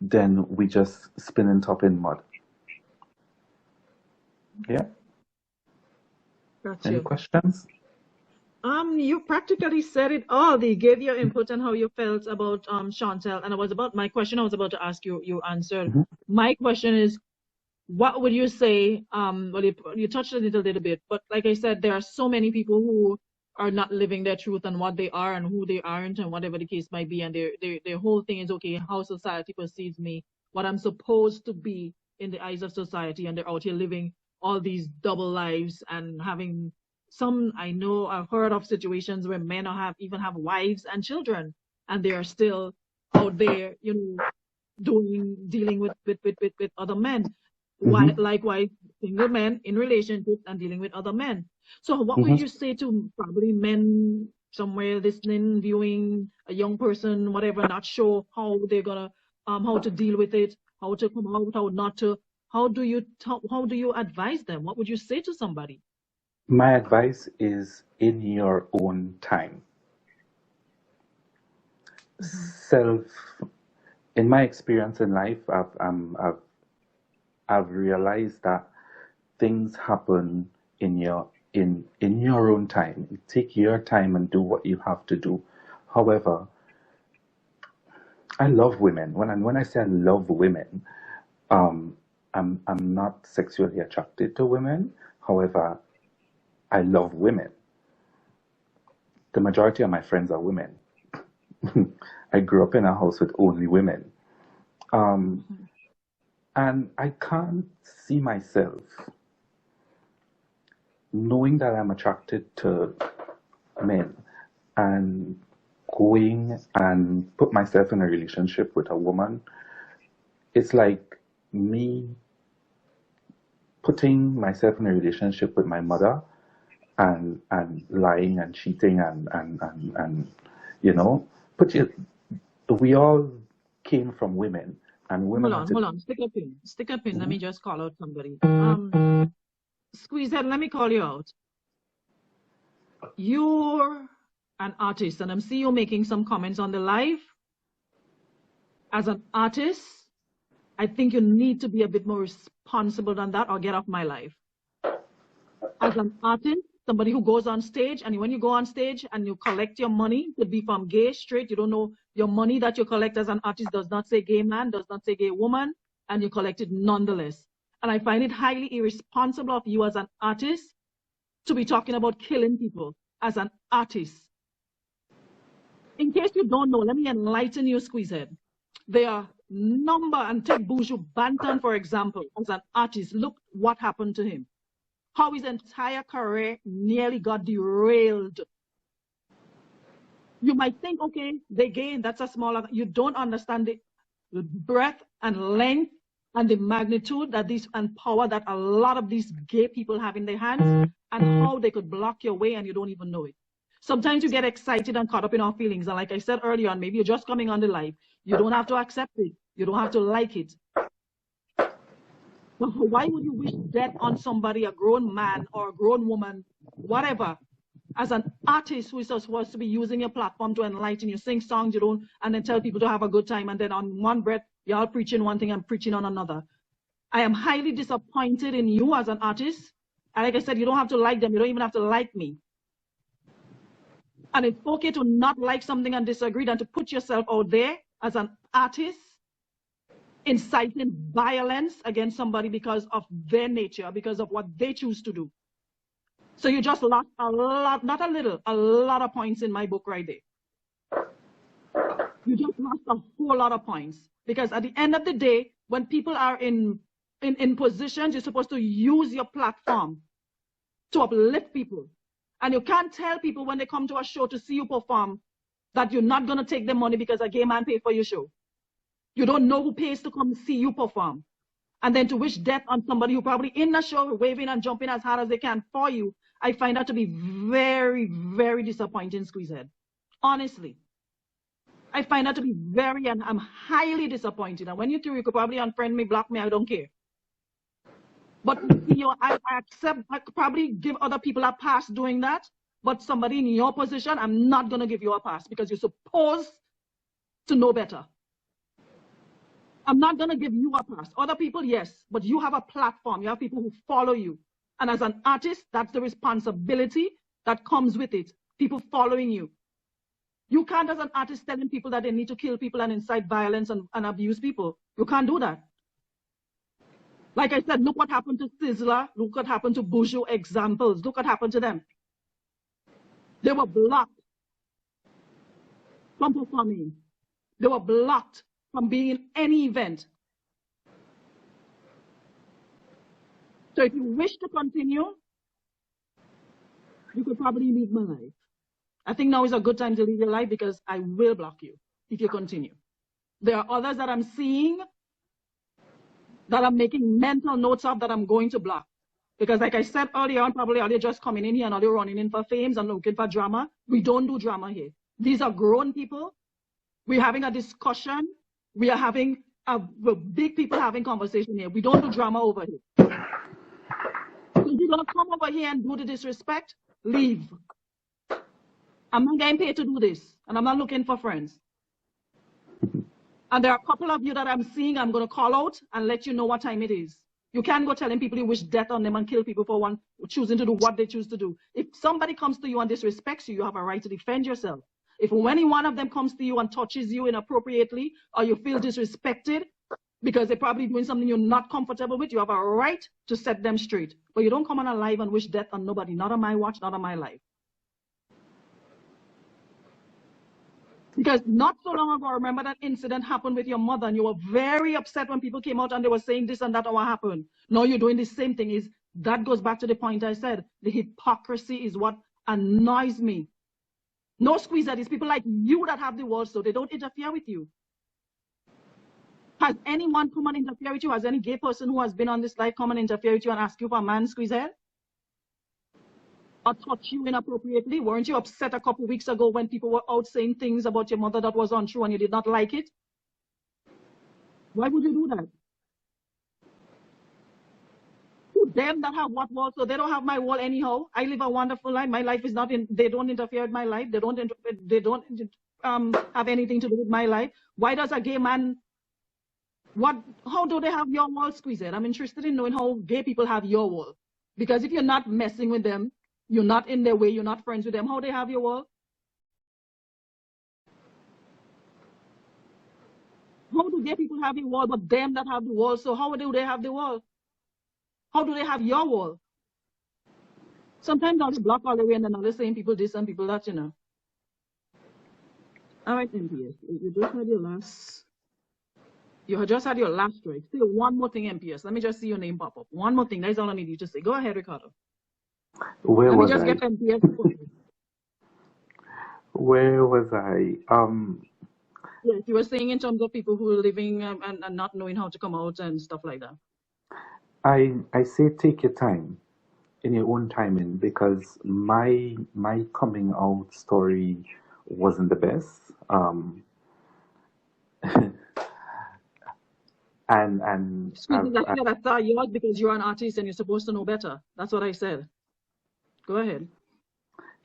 then we just spinning top in mud. Yeah. Got Any you. questions? You practically said it all. They gave your input on how you felt about Shantel, and my question I was about to ask you. You answered. Mhm. My question is, what would you say? Well, you touched on it a little bit, but like I said, there are so many people who are not living their truth and what they are and who they aren't and whatever the case might be, and their whole thing is okay, how society perceives me, what I'm supposed to be in the eyes of society, and they're out here living all these double lives and having some. I know I've heard of situations where men even have wives and children, and they are still out there, dealing with other men. Why, Mm-hmm. likewise, single men in relationships and dealing with other men. So what would Mm-hmm. you say to probably men somewhere listening, viewing, a young person, whatever, not sure how they're gonna how to deal with it, how to come out, how not to, how do you advise them? What would you say to somebody? My advice is in your own time. Self, in my experience in life, I've realized that things happen in your own time. You take your time and do what you have to do. However, I love women. When I say I love women, um, I'm not sexually attracted to women. However, I love women. The majority of my friends are women. I grew up in a house with only women. Um, and I can't see myself knowing that I'm attracted to men and going and put myself in a relationship with a woman. It's like me putting myself in a relationship with my mother and lying and cheating and you know, we all came from women and women had to. Hold on, stick a pin. Let Mhm. me just call out somebody. Squeeze head, let me call you out. You're an artist, and I'm seeing you making some comments on the live. As an artist, I think you need to be a bit more responsible than that, or get off my life. As an artist, somebody who goes on stage, and when you go on stage and you collect your money, could be from gay, straight, you don't know, your money that you collect as an artist does not say gay man, does not say gay woman, and you collect it nonetheless. And I find it highly irresponsible of you as an artist to be talking about killing people as an artist. In case you don't know, let me enlighten you, Squeezehead. There are and take Buju Banton, for example, as an artist. Look what happened to him. How his entire career nearly got derailed. You might think, okay, they gain, that's a smaller, you don't understand it. breadth and length and the magnitude that these and power that a lot of these gay people have in their hands, and how they could block your way and you don't even know it. Sometimes you get excited and caught up in our feelings. And like I said earlier on, maybe you're just coming on the live. You don't have to accept it. You don't have to like it. But why would you wish death on somebody, a grown man or a grown woman, whatever, as an artist who is supposed to be using your platform to enlighten you, sing songs, you don't, and then tell people to have a good time, and then on one breath, you're preaching one thing and preaching on another. I am highly disappointed in you as an artist. And like I said, you don't have to like them. You don't even have to like me. And it's okay to not like something and disagree than to put yourself out there as an artist, inciting violence against somebody because of their nature, because of what they choose to do. So you just lost a lot, not a little, a lot of points in my book right there. You just lost a whole lot of points. Because at the end of the day, when people are in positions, you're supposed to use your platform to uplift people. And you can't tell people when they come to a show to see you perform that you're not going to take their money because a gay man paid for your show. You don't know who pays to come see you perform. And then to wish death on somebody who probably in the show waving and jumping as hard as they can for you, I find that to be very, very disappointing, Squeezehead. Honestly. I find that to be very, and I'm highly disappointed. And when you through, you could probably unfriend me, block me, I don't care. But you know, I accept, I could probably give other people a pass doing that. But somebody in your position, I'm not going to give you a pass because you're supposed to know better. I'm not going to give you a pass. Other people, yes, but you have a platform. You have people who follow you. And as an artist, that's the responsibility that comes with it. People following you. You can't, as an artist, telling people that they need to kill people and incite violence and abuse people. You can't do that. Like I said, look what happened to Sizzler. Look what happened to Bourgeois examples. Look what happened to them. They were blocked from performing. They were blocked from being in any event. So if you wish to continue, you could probably leave my life. I think now is a good time to leave your life because I will block you if you continue. There are others that I'm seeing that I'm making mental notes of that I'm going to block. Because like I said earlier on, probably are they just coming in here and are they running in for fames and looking for drama? We don't do drama here. These are grown people. We're having a discussion. We are having big people having conversation here. We don't do drama over here. If you don't come over here and do the disrespect, leave. I'm not getting paid to do this, and I'm not looking for friends. And there are a couple of you that I'm seeing, I'm going to call out and let you know what time it is. You can't go telling people you wish death on them and kill people for choosing to do what they choose to do. If somebody comes to you and disrespects you, you have a right to defend yourself. If any one of them comes to you and touches you inappropriately, or you feel disrespected because they're probably doing something you're not comfortable with, you have a right to set them straight. But you don't come on a live and wish death on nobody, not on my watch, not on my life. Because not so long ago, I remember that incident happened with your mother, and you were very upset when people came out and they were saying this and that, or what happened. Now you're doing the same thing. That goes back to the point I said. The hypocrisy is what annoys me. No squeeze that. It's people like you that have the world, so they don't interfere with you. Has anyone come and interfere with you? Has any gay person who has been on this life come and interfere with you and ask you for a man squeeze head? Or touch you inappropriately? Weren't you upset a couple weeks ago when people were out saying things about your mother that was untrue and you did not like it? Why would you do that? To them that have what wall, so they don't have my wall anyhow. I live a wonderful life. My life is not in, they don't interfere with my life. They don't have anything to do with my life. Why does a gay man, how do they have your wall, squeeze it? I'm interested in knowing how gay people have your wall. Because if you're not messing with them, you're not in their way, you're not friends with them, how they have your wall? How do gay people have your wall but them that have the wall? So how do they have the wall? How do they have your wall? Sometimes I'll block all the way and then I'll saying people this and people that, you know. All right, MPS, you just had your last. You just had your last strike. Say one more thing, MPS. Let me just see your name pop up. One more thing. That's all I need you to say. Go ahead, Ricardo. Where Let me was just I? get MPS. Where was I? Yes, you were saying in terms of people who are living and not knowing how to come out and stuff like that. I say take your time, in your own timing, because my coming out story wasn't the best. And Excuse me, that's not yours because you're an artist and you're supposed to know better. That's what I said. Go ahead.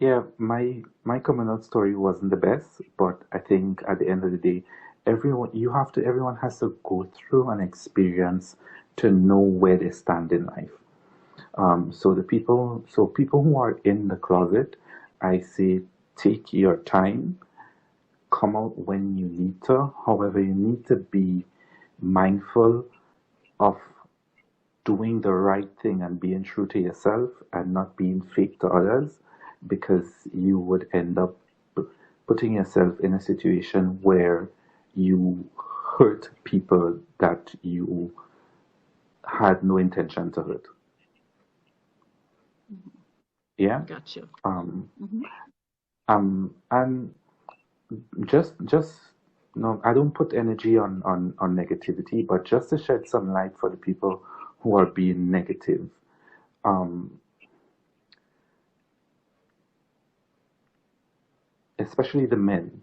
yeah, my coming out story wasn't the best, but I think at the end of the day, everyone has to go through an experience to know where they stand in life. So people who are in the closet, I say take your time, come out when you need to. However, you need to be mindful of doing the right thing and being true to yourself and not being fake to others, because you would end up putting yourself in a situation where you hurt people that you had no intention to hurt. Yeah. Gotcha. And just no, I don't put energy on negativity, but just to shed some light for the people who are being negative. Um, Especially the men,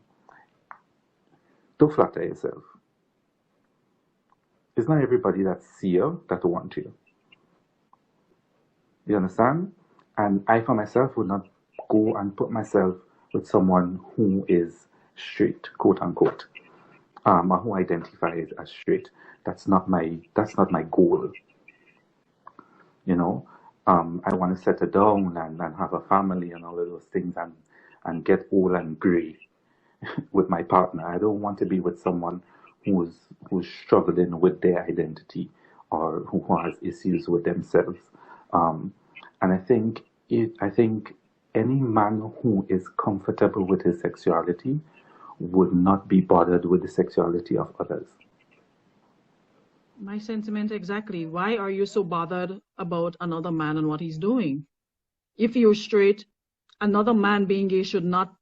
don't flatter yourself. It's not everybody that see you that want you. You understand? And I, for myself, would not go and put myself with someone who is straight, quote unquote, or who identifies as straight. That's not my goal. You know, I want to settle down and have a family and all of those things and get old and grey with my partner. I don't want to be with someone who's struggling with their identity or who has issues with themselves. Um, and I think any man who is comfortable with his sexuality would not be bothered with the sexuality of others. My sentiment exactly. Why are you so bothered about another man and what he's doing? If you're straight, another man being gay should not,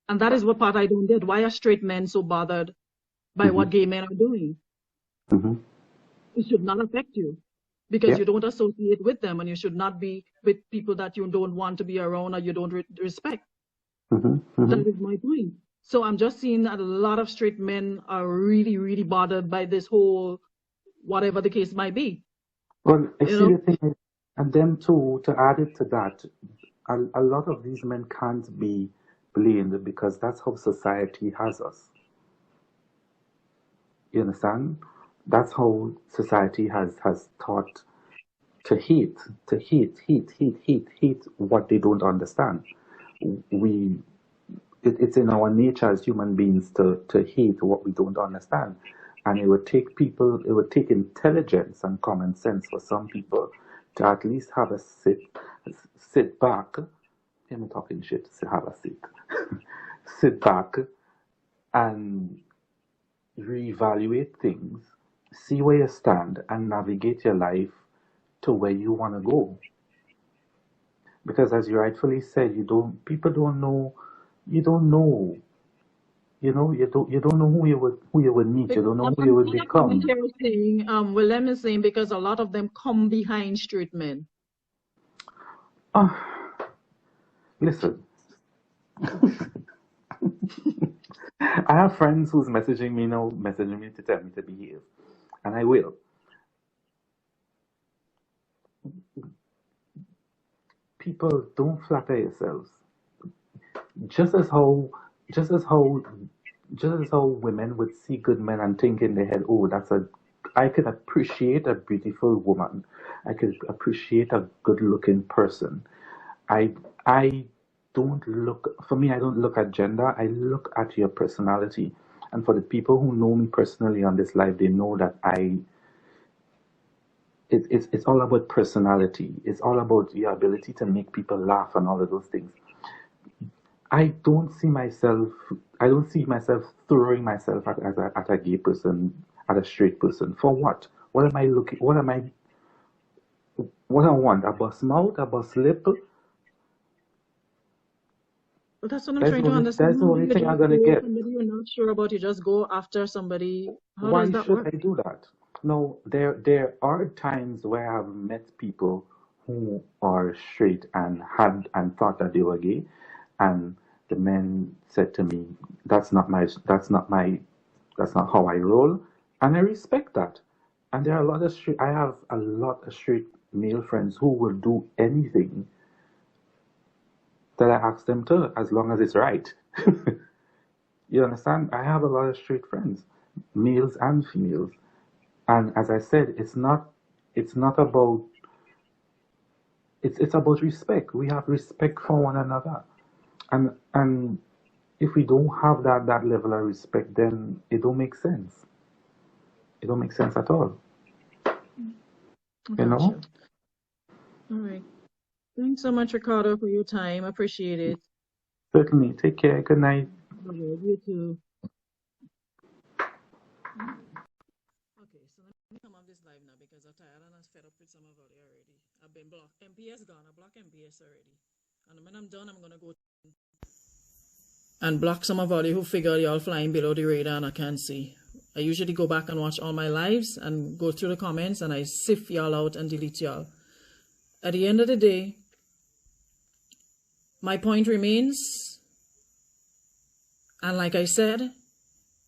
and that is what part I don't get. Why are straight men so bothered by what gay men are doing? hmm It should not affect you because Yeah. you don't associate with them, and you should not be with people that you don't want to be around or you don't respect. hmm hmm That is my point. So I'm just seeing that a lot of straight men are really, really bothered by this whole, whatever the case might be. Well, I You see know, the thing is, and then to add it to that, a lot of these men can't be blamed because that's how society has us. You understand? That's how society has taught to hate, hate what they don't understand. We, it's in our nature as human beings to hate what we don't understand. And it would take intelligence and common sense for some people to at least have a sit back. Hear me talking shit, have a sit. Sit back and reevaluate things, see where you stand, and navigate your life to where you want to go. Because as you rightfully said, people don't know, you don't know, you don't know who you would meet, you don't know who I'm you would seeing a comment become. here saying, Willem is saying because a lot of them come behind straight men. Ah, listen, I have friends who's messaging me now, messaging me to tell me to behave, and I will. People, don't flatter yourselves. Just as how, just as how, just as how women would see good men and think in their head, oh, I could appreciate a beautiful woman. I could appreciate a good-looking person. I, I for me, I don't look at gender. I look at your personality. And for the people who know me personally on this live, they know that it's all about personality. It's all about your ability to make people laugh and all of those things. I don't see myself. I don't see myself throwing myself at a gay person, at a straight person. For what? What am I looking? What am I? What I want? A bust mouth, a bust lip. But that's what I'm trying to understand. That's the only thing I'm gonna get. Somebody you're not sure about, you just go after somebody. How Why does that should work? I do that? No, there are times where I've met people who are straight and thought that they were gay, and the men said to me, that's not how I roll, and I respect that. And there are I have a lot of straight male friends who will do anything that I ask them to, as long as it's right. You understand? I have a lot of straight friends, males and females. And as I said, it's about it's about respect. We have respect for one another. And if we don't have that level of respect, then it don't make sense. It don't make sense at all. You know? Gotcha. All right. Thanks so much, Ricardo, for your time. Appreciate it. Certainly. Take care. Good night. All right, you too. Okay, so let me come off this live now because I'm tired and I'm fed up with some of it already. I've been blocked. MPS gone. I blocked MPS already. And when I'm done, I'm going to go and block some of you who figure y'all flying below the radar and I can't see. I usually go back and watch all my lives and go through the comments and I sift y'all out and delete y'all. At the end of the day, my point remains, and like I said,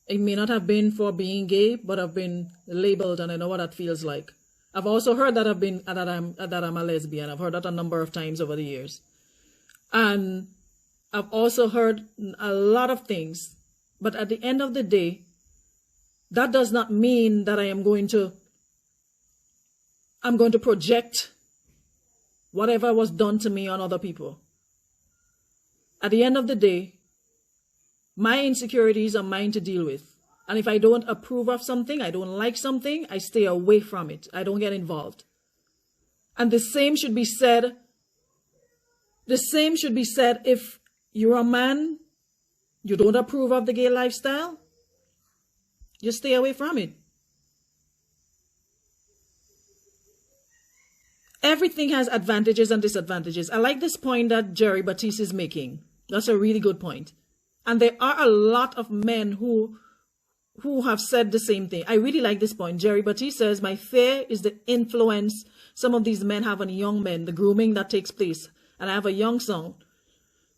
it may not have been for being gay, but I've been labeled and I know what that feels like. I've also heard that I'm a lesbian. I've heard that a number of times over the years. And I've also heard a lot of things, but at the end of the day, that does not mean that I'm going to project whatever was done to me on other people. At the end of the day, my insecurities are mine to deal with. And if I don't approve of something, I don't like something, I stay away from it. I don't get involved. And the same should be said if you're a man, you don't approve of the gay lifestyle, you stay away from it. Everything has advantages and disadvantages. I like this point that Jerry Batiste is making. That's a really good point. And there are a lot of men who have said the same thing. I really like this point. Jerry Batiste says, my fear is the influence some of these men have on young men, the grooming that takes place. And I have a young son.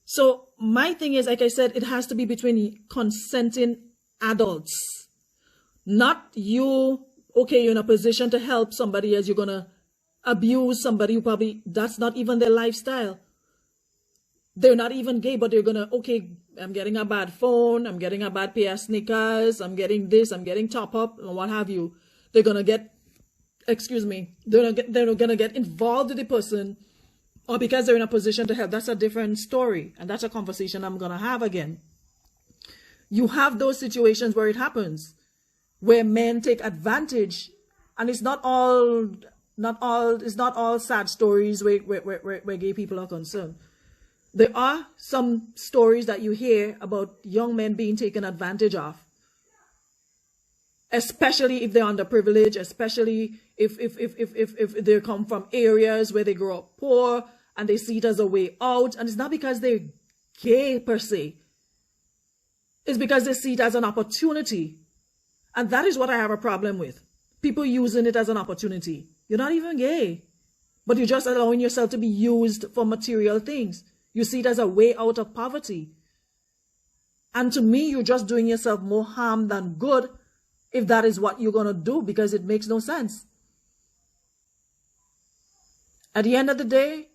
So my thing is, like I said, it has to be between consenting adults. Not you, okay, you're in a position to help somebody as you're going to abuse somebody who probably, that's not even their lifestyle. They're not even gay, but they're going to, okay, I'm getting a bad phone, I'm getting a bad pair of sneakers, I'm getting this, I'm getting top up, and what have you. They're going to get, they're going to get involved with the person, or because they're in a position to help. That's a different story, and that's a conversation I'm going to have again. You have those situations where it happens, where men take advantage, and it's not all sad stories where gay people are concerned. There are some stories that you hear about young men being taken advantage of, especially if they're underprivileged, especially if they come from areas where they grow up poor and they see it as a way out. And it's not because they're gay per se. It's because they see it as an opportunity. And that is what I have a problem with. People using it as an opportunity. You're not even gay, but you're just allowing yourself to be used for material things. You see it as a way out of poverty. And to me, you're just doing yourself more harm than good if that is what you're going to do, because it makes no sense. At the end of the day,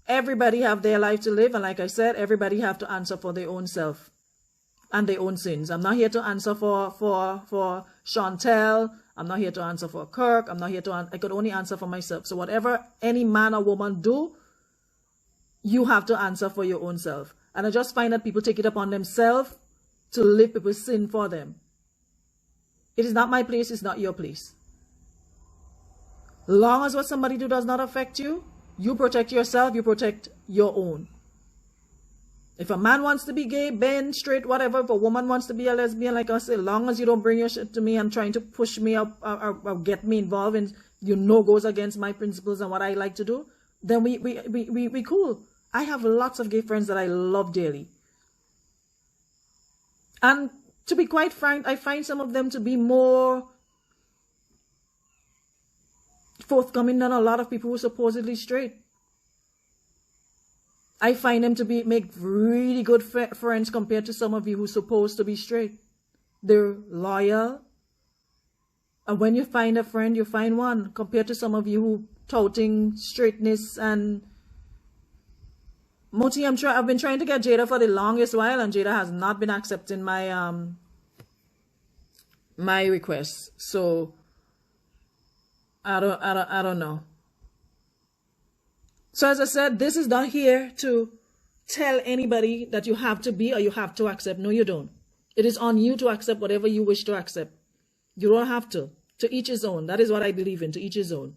everybody have their life to live. And like I said, everybody have to answer for their own self and their own sins. I'm not here to answer for Shantel. I'm not here to answer for Kirk. I'm not here to I could only answer for myself. So whatever any man or woman do, you have to answer for your own self. And I just find that people take it upon themselves to live people's sin for them. It is not my place. It's not your place. Long as what somebody do does not affect you, you protect yourself. You protect your own. If a man wants to be gay, ben, straight, whatever, if a woman wants to be a lesbian, like I said, long as you don't bring your shit to me and trying to push me up or get me involved and goes against my principles and what I like to do, then we cool. I have lots of gay friends that I love dearly. And to be quite frank, I find some of them to be more forthcoming than a lot of people who are supposedly straight. I find them to make really good friends compared to some of you who are supposed to be straight. They're loyal. And when you find a friend, you find one, compared to some of you who touting straightness. And Moti, I've been trying to get Jada for the longest while, and Jada has not been accepting my my requests. So I don't know. So as I said, this is not here to tell anybody that you have to be or you have to accept. No, you don't. It is on you to accept whatever you wish to accept. You don't have to. To each his own. That is what I believe in. To each his own.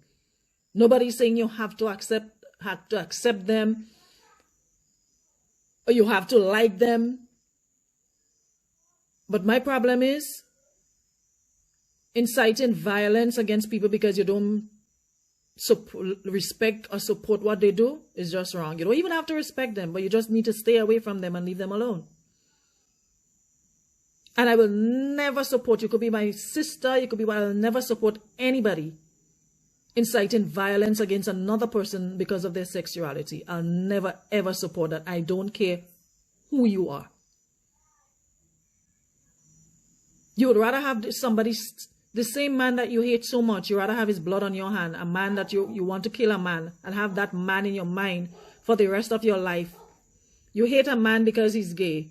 Nobody's saying you have to accept them, or you have to like them. But my problem is inciting violence against people because you don't respect or support what they do is just wrong. You don't even have to respect them, but you just need to stay away from them and leave them alone. And I will never support, you could be my sister, you could be, I'll never support anybody inciting violence against another person because of their sexuality. I'll never ever support that. I don't care who you are. You would rather have somebody, the same man that you hate so much, you rather have his blood on your hand, a man that you want to kill a man, and have that man in your mind for the rest of your life. You hate a man because he's gay,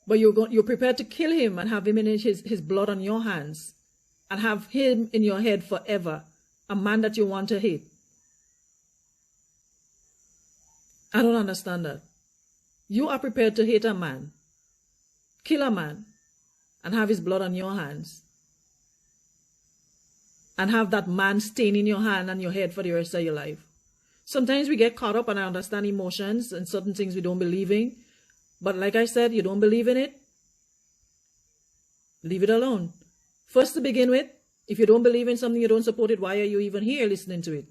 but you're prepared to kill him and have him in his blood on your hands, and have him in your head forever, a man that you want to hate. I don't understand that. You are prepared to hate a man, kill a man, and have his blood on your hands, and have that man stain in your hand and your head for the rest of your life. Sometimes we get caught up, and I understand emotions and certain things we don't believe in. But like I said, you don't believe in it, leave it alone. First, to begin with, if you don't believe in something, you don't support it, why are you even here listening to it?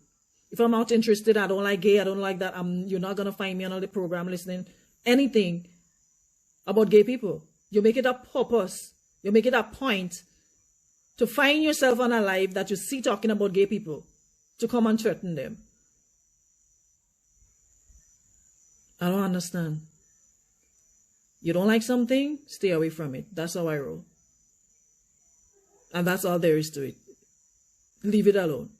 If I'm not interested, I don't like gay, I don't like that, you're not going to find me on the program listening anything about gay people. You make it a purpose, you make it a point to find yourself on a live that you see talking about gay people, to come and threaten them. I don't understand. You don't like something, stay away from it. That's how I roll. And that's all there is to it. Leave it alone.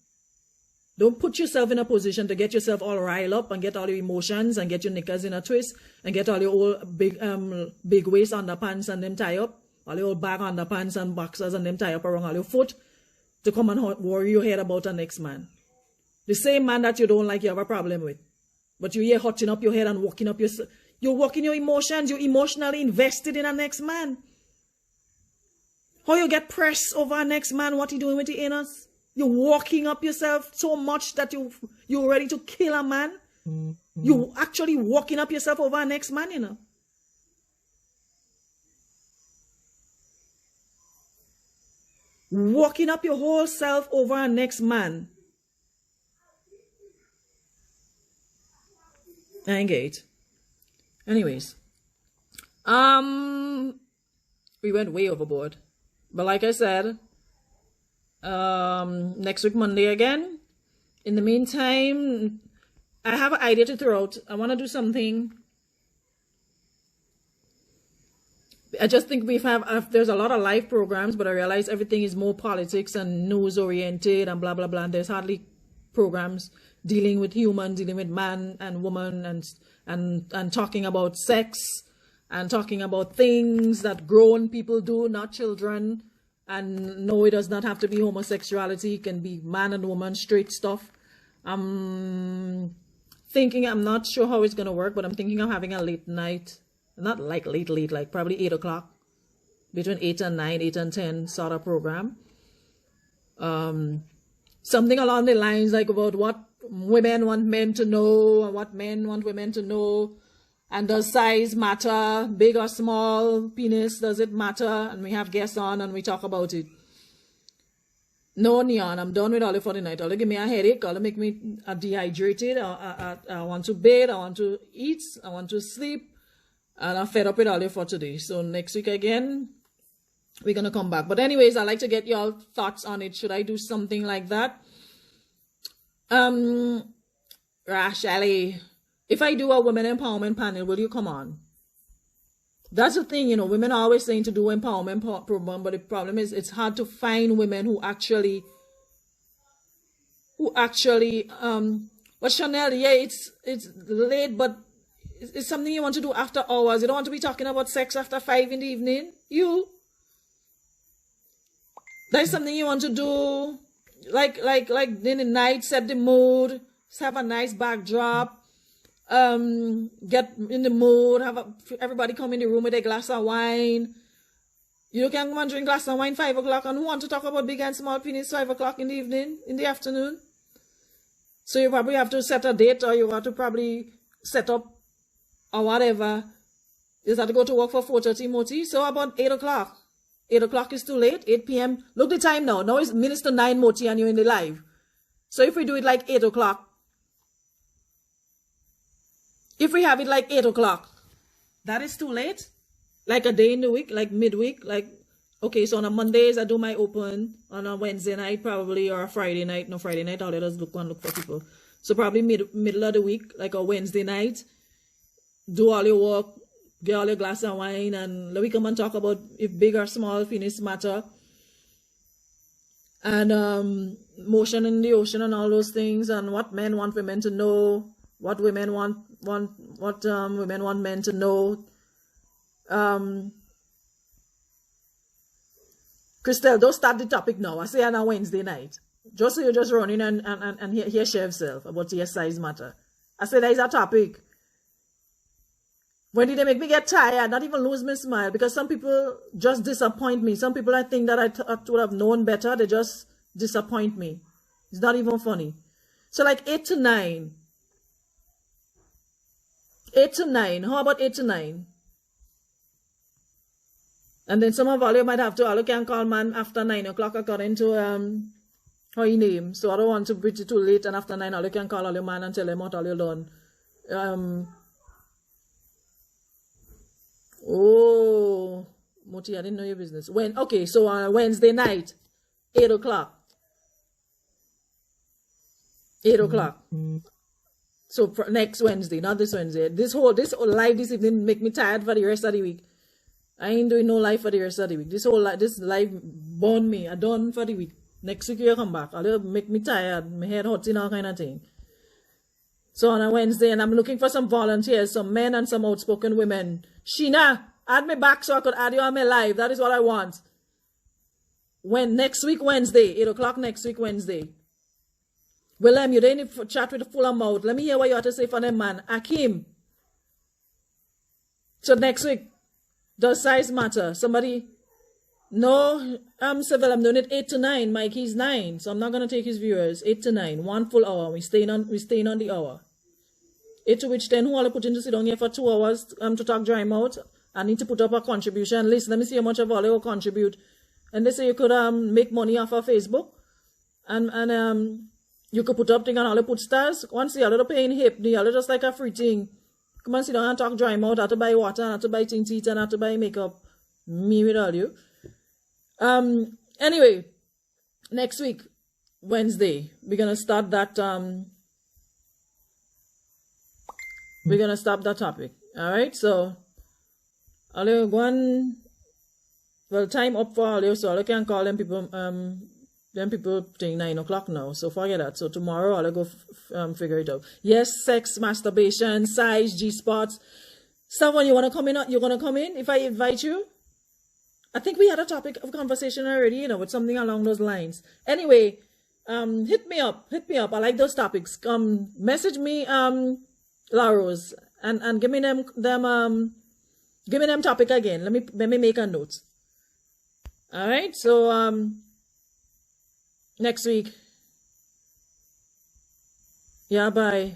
Don't put yourself in a position to get yourself all riled up and get all your emotions and get your knickers in a twist and get all your old big waist underpants and them tie up, all your old bag underpants and boxers and them tie up around all your foot to come and worry your head about a next man. The same man that you don't like, you have a problem with. But you're here hotting up your head and walking up your... You're walking your emotions. You're emotionally invested in a next man. How you get pressed over a next man? What you doing with your anus? You're walking up yourself so much that you're ready to kill a man. Mm-hmm. You're actually walking up yourself over a next man, you know. Walking up your whole self over a next man. I ain't gay. Anyways, we went way overboard, but like I said, next week Monday again. In the meantime, I have an idea to throw out. I want to do something. I just think there's a lot of live programs, but I realize everything is more politics and news oriented and blah blah blah. And there's hardly programs dealing with human, dealing with man and woman, and talking about sex and talking about things that grown people do, not children. And no, it does not have to be homosexuality. It can be man and woman, straight stuff. I'm not sure how it's going to work, but I'm thinking of having a late night, not like late, like probably 8 o'clock, between 8 and 9, 8 and 10 sort of program. Something along the lines like about what women want men to know and what men want women to know. And does size matter? Big or small? Penis, does it matter? And we have guests on and we talk about it. No, Neon, I'm done with all for the night. All give me a headache, all make me dehydrated. I want to bathe, I want to eat, I want to sleep, and I'm fed up with all for today. So next week again, we're gonna come back. But anyways, I'd like to get y'all thoughts on it. Should I do something like that? Rashali, if I do a women empowerment panel, will you come on? That's the thing, you know, women are always saying to do empowerment program, but the problem is it's hard to find women who actually, but Chanel, yeah, it's late, but it's something you want to do after hours. You don't want to be talking about sex after 5 in the evening. That's something you want to do, like in the night, set the mood, have a nice backdrop. Get in the mood, everybody come in the room with a glass of wine. You can come and drink glass of wine 5 o'clock, and who want to talk about big and small penis 5 o'clock in the evening, in the afternoon? So you probably have to set a date, or you have to probably set up or whatever. You have to go to work for 4:30 Moti. So about 8 o'clock. 8 o'clock is too late. 8 p.m. Look the time now. Now it's minutes to 9 Moti and you're in the live. So if we do it like 8 o'clock, if we have it like 8 o'clock, that is too late. Like a day in the week, like midweek, like, okay, so on a Mondays I do my open, on a Wednesday night probably, or a Friday night. No, Friday night, I'll let us look for people. So probably middle of the week, like a Wednesday night, do all your work, get all your glass of wine, and let me come and talk about if big or small penis matter. And motion in the ocean and all those things, and what men want women to know, what women want women want men to know. Christelle, don't start the topic now. I say on a Wednesday night. Just so you just run in and hear share yourself about your size matter. I say there is a topic. When did they make me get tired? Not even lose my smile, because some people just disappoint me. Some people I think that I would have known better, they just disappoint me. It's not even funny. So like 8 to 9. 8 to 9. How about 8 to 9? And then some of all you might have to, all you can call man after 9 o'clock according to how you name. So I don't want to be too late, and after 9 all you can call all your man and tell them what all you done. Oh, Moti, I didn't know your business. Okay, so on a Wednesday night, 8 o'clock. 8 o'clock. So next Wednesday, not this Wednesday. This live this evening make me tired for the rest of the week. I ain't doing no live for the rest of the week. This live burn me. I done for the week. Next week you come back. I'll make me tired. My head hurts and all kind of thing. So on a Wednesday, and I'm looking for some volunteers, some men and some outspoken women. Sheena, add me back so I could add you on my live. That is what I want. Next week Wednesday, 8 o'clock next week Wednesday. Willem, you didn't chat with a full mouth. Let me hear what you have to say for them, man. Akim. So next week, does size matter? Somebody? No, Seville, I'm doing it 8 to 9. Mikey's 9, so I'm not gonna take his viewers. 8 to 9, 1 full hour. We staying on the hour. 8 to which 10 who all put in to sit down here for 2 hours to talk dry mouth. I need to put up a contribution list. Let me see how much of all you will contribute. And they say you could make money off of Facebook. And you could put up thing and all you put stars. Once you all paying hip, you all just like a free thing. Come and sit down and talk dry mouth, have to buy water, and have to buy things to eat, and have to buy makeup. Me with all you. Anyway, next week, Wednesday, we're gonna start that we're gonna stop that topic. Alright, so all you go on, well, time up for all you, so all you can call them people think 9 o'clock now, so forget that. So tomorrow I'll go figure it out. Yes, sex, masturbation, size, G-spots. Someone you wanna come in? You're gonna come in if I invite you? I think we had a topic of conversation already, you know, with something along those lines. Anyway, hit me up. I like those topics. Message me, La Rose, and give me them topic again. Let me make a note. All right, so next week. Yeah, bye.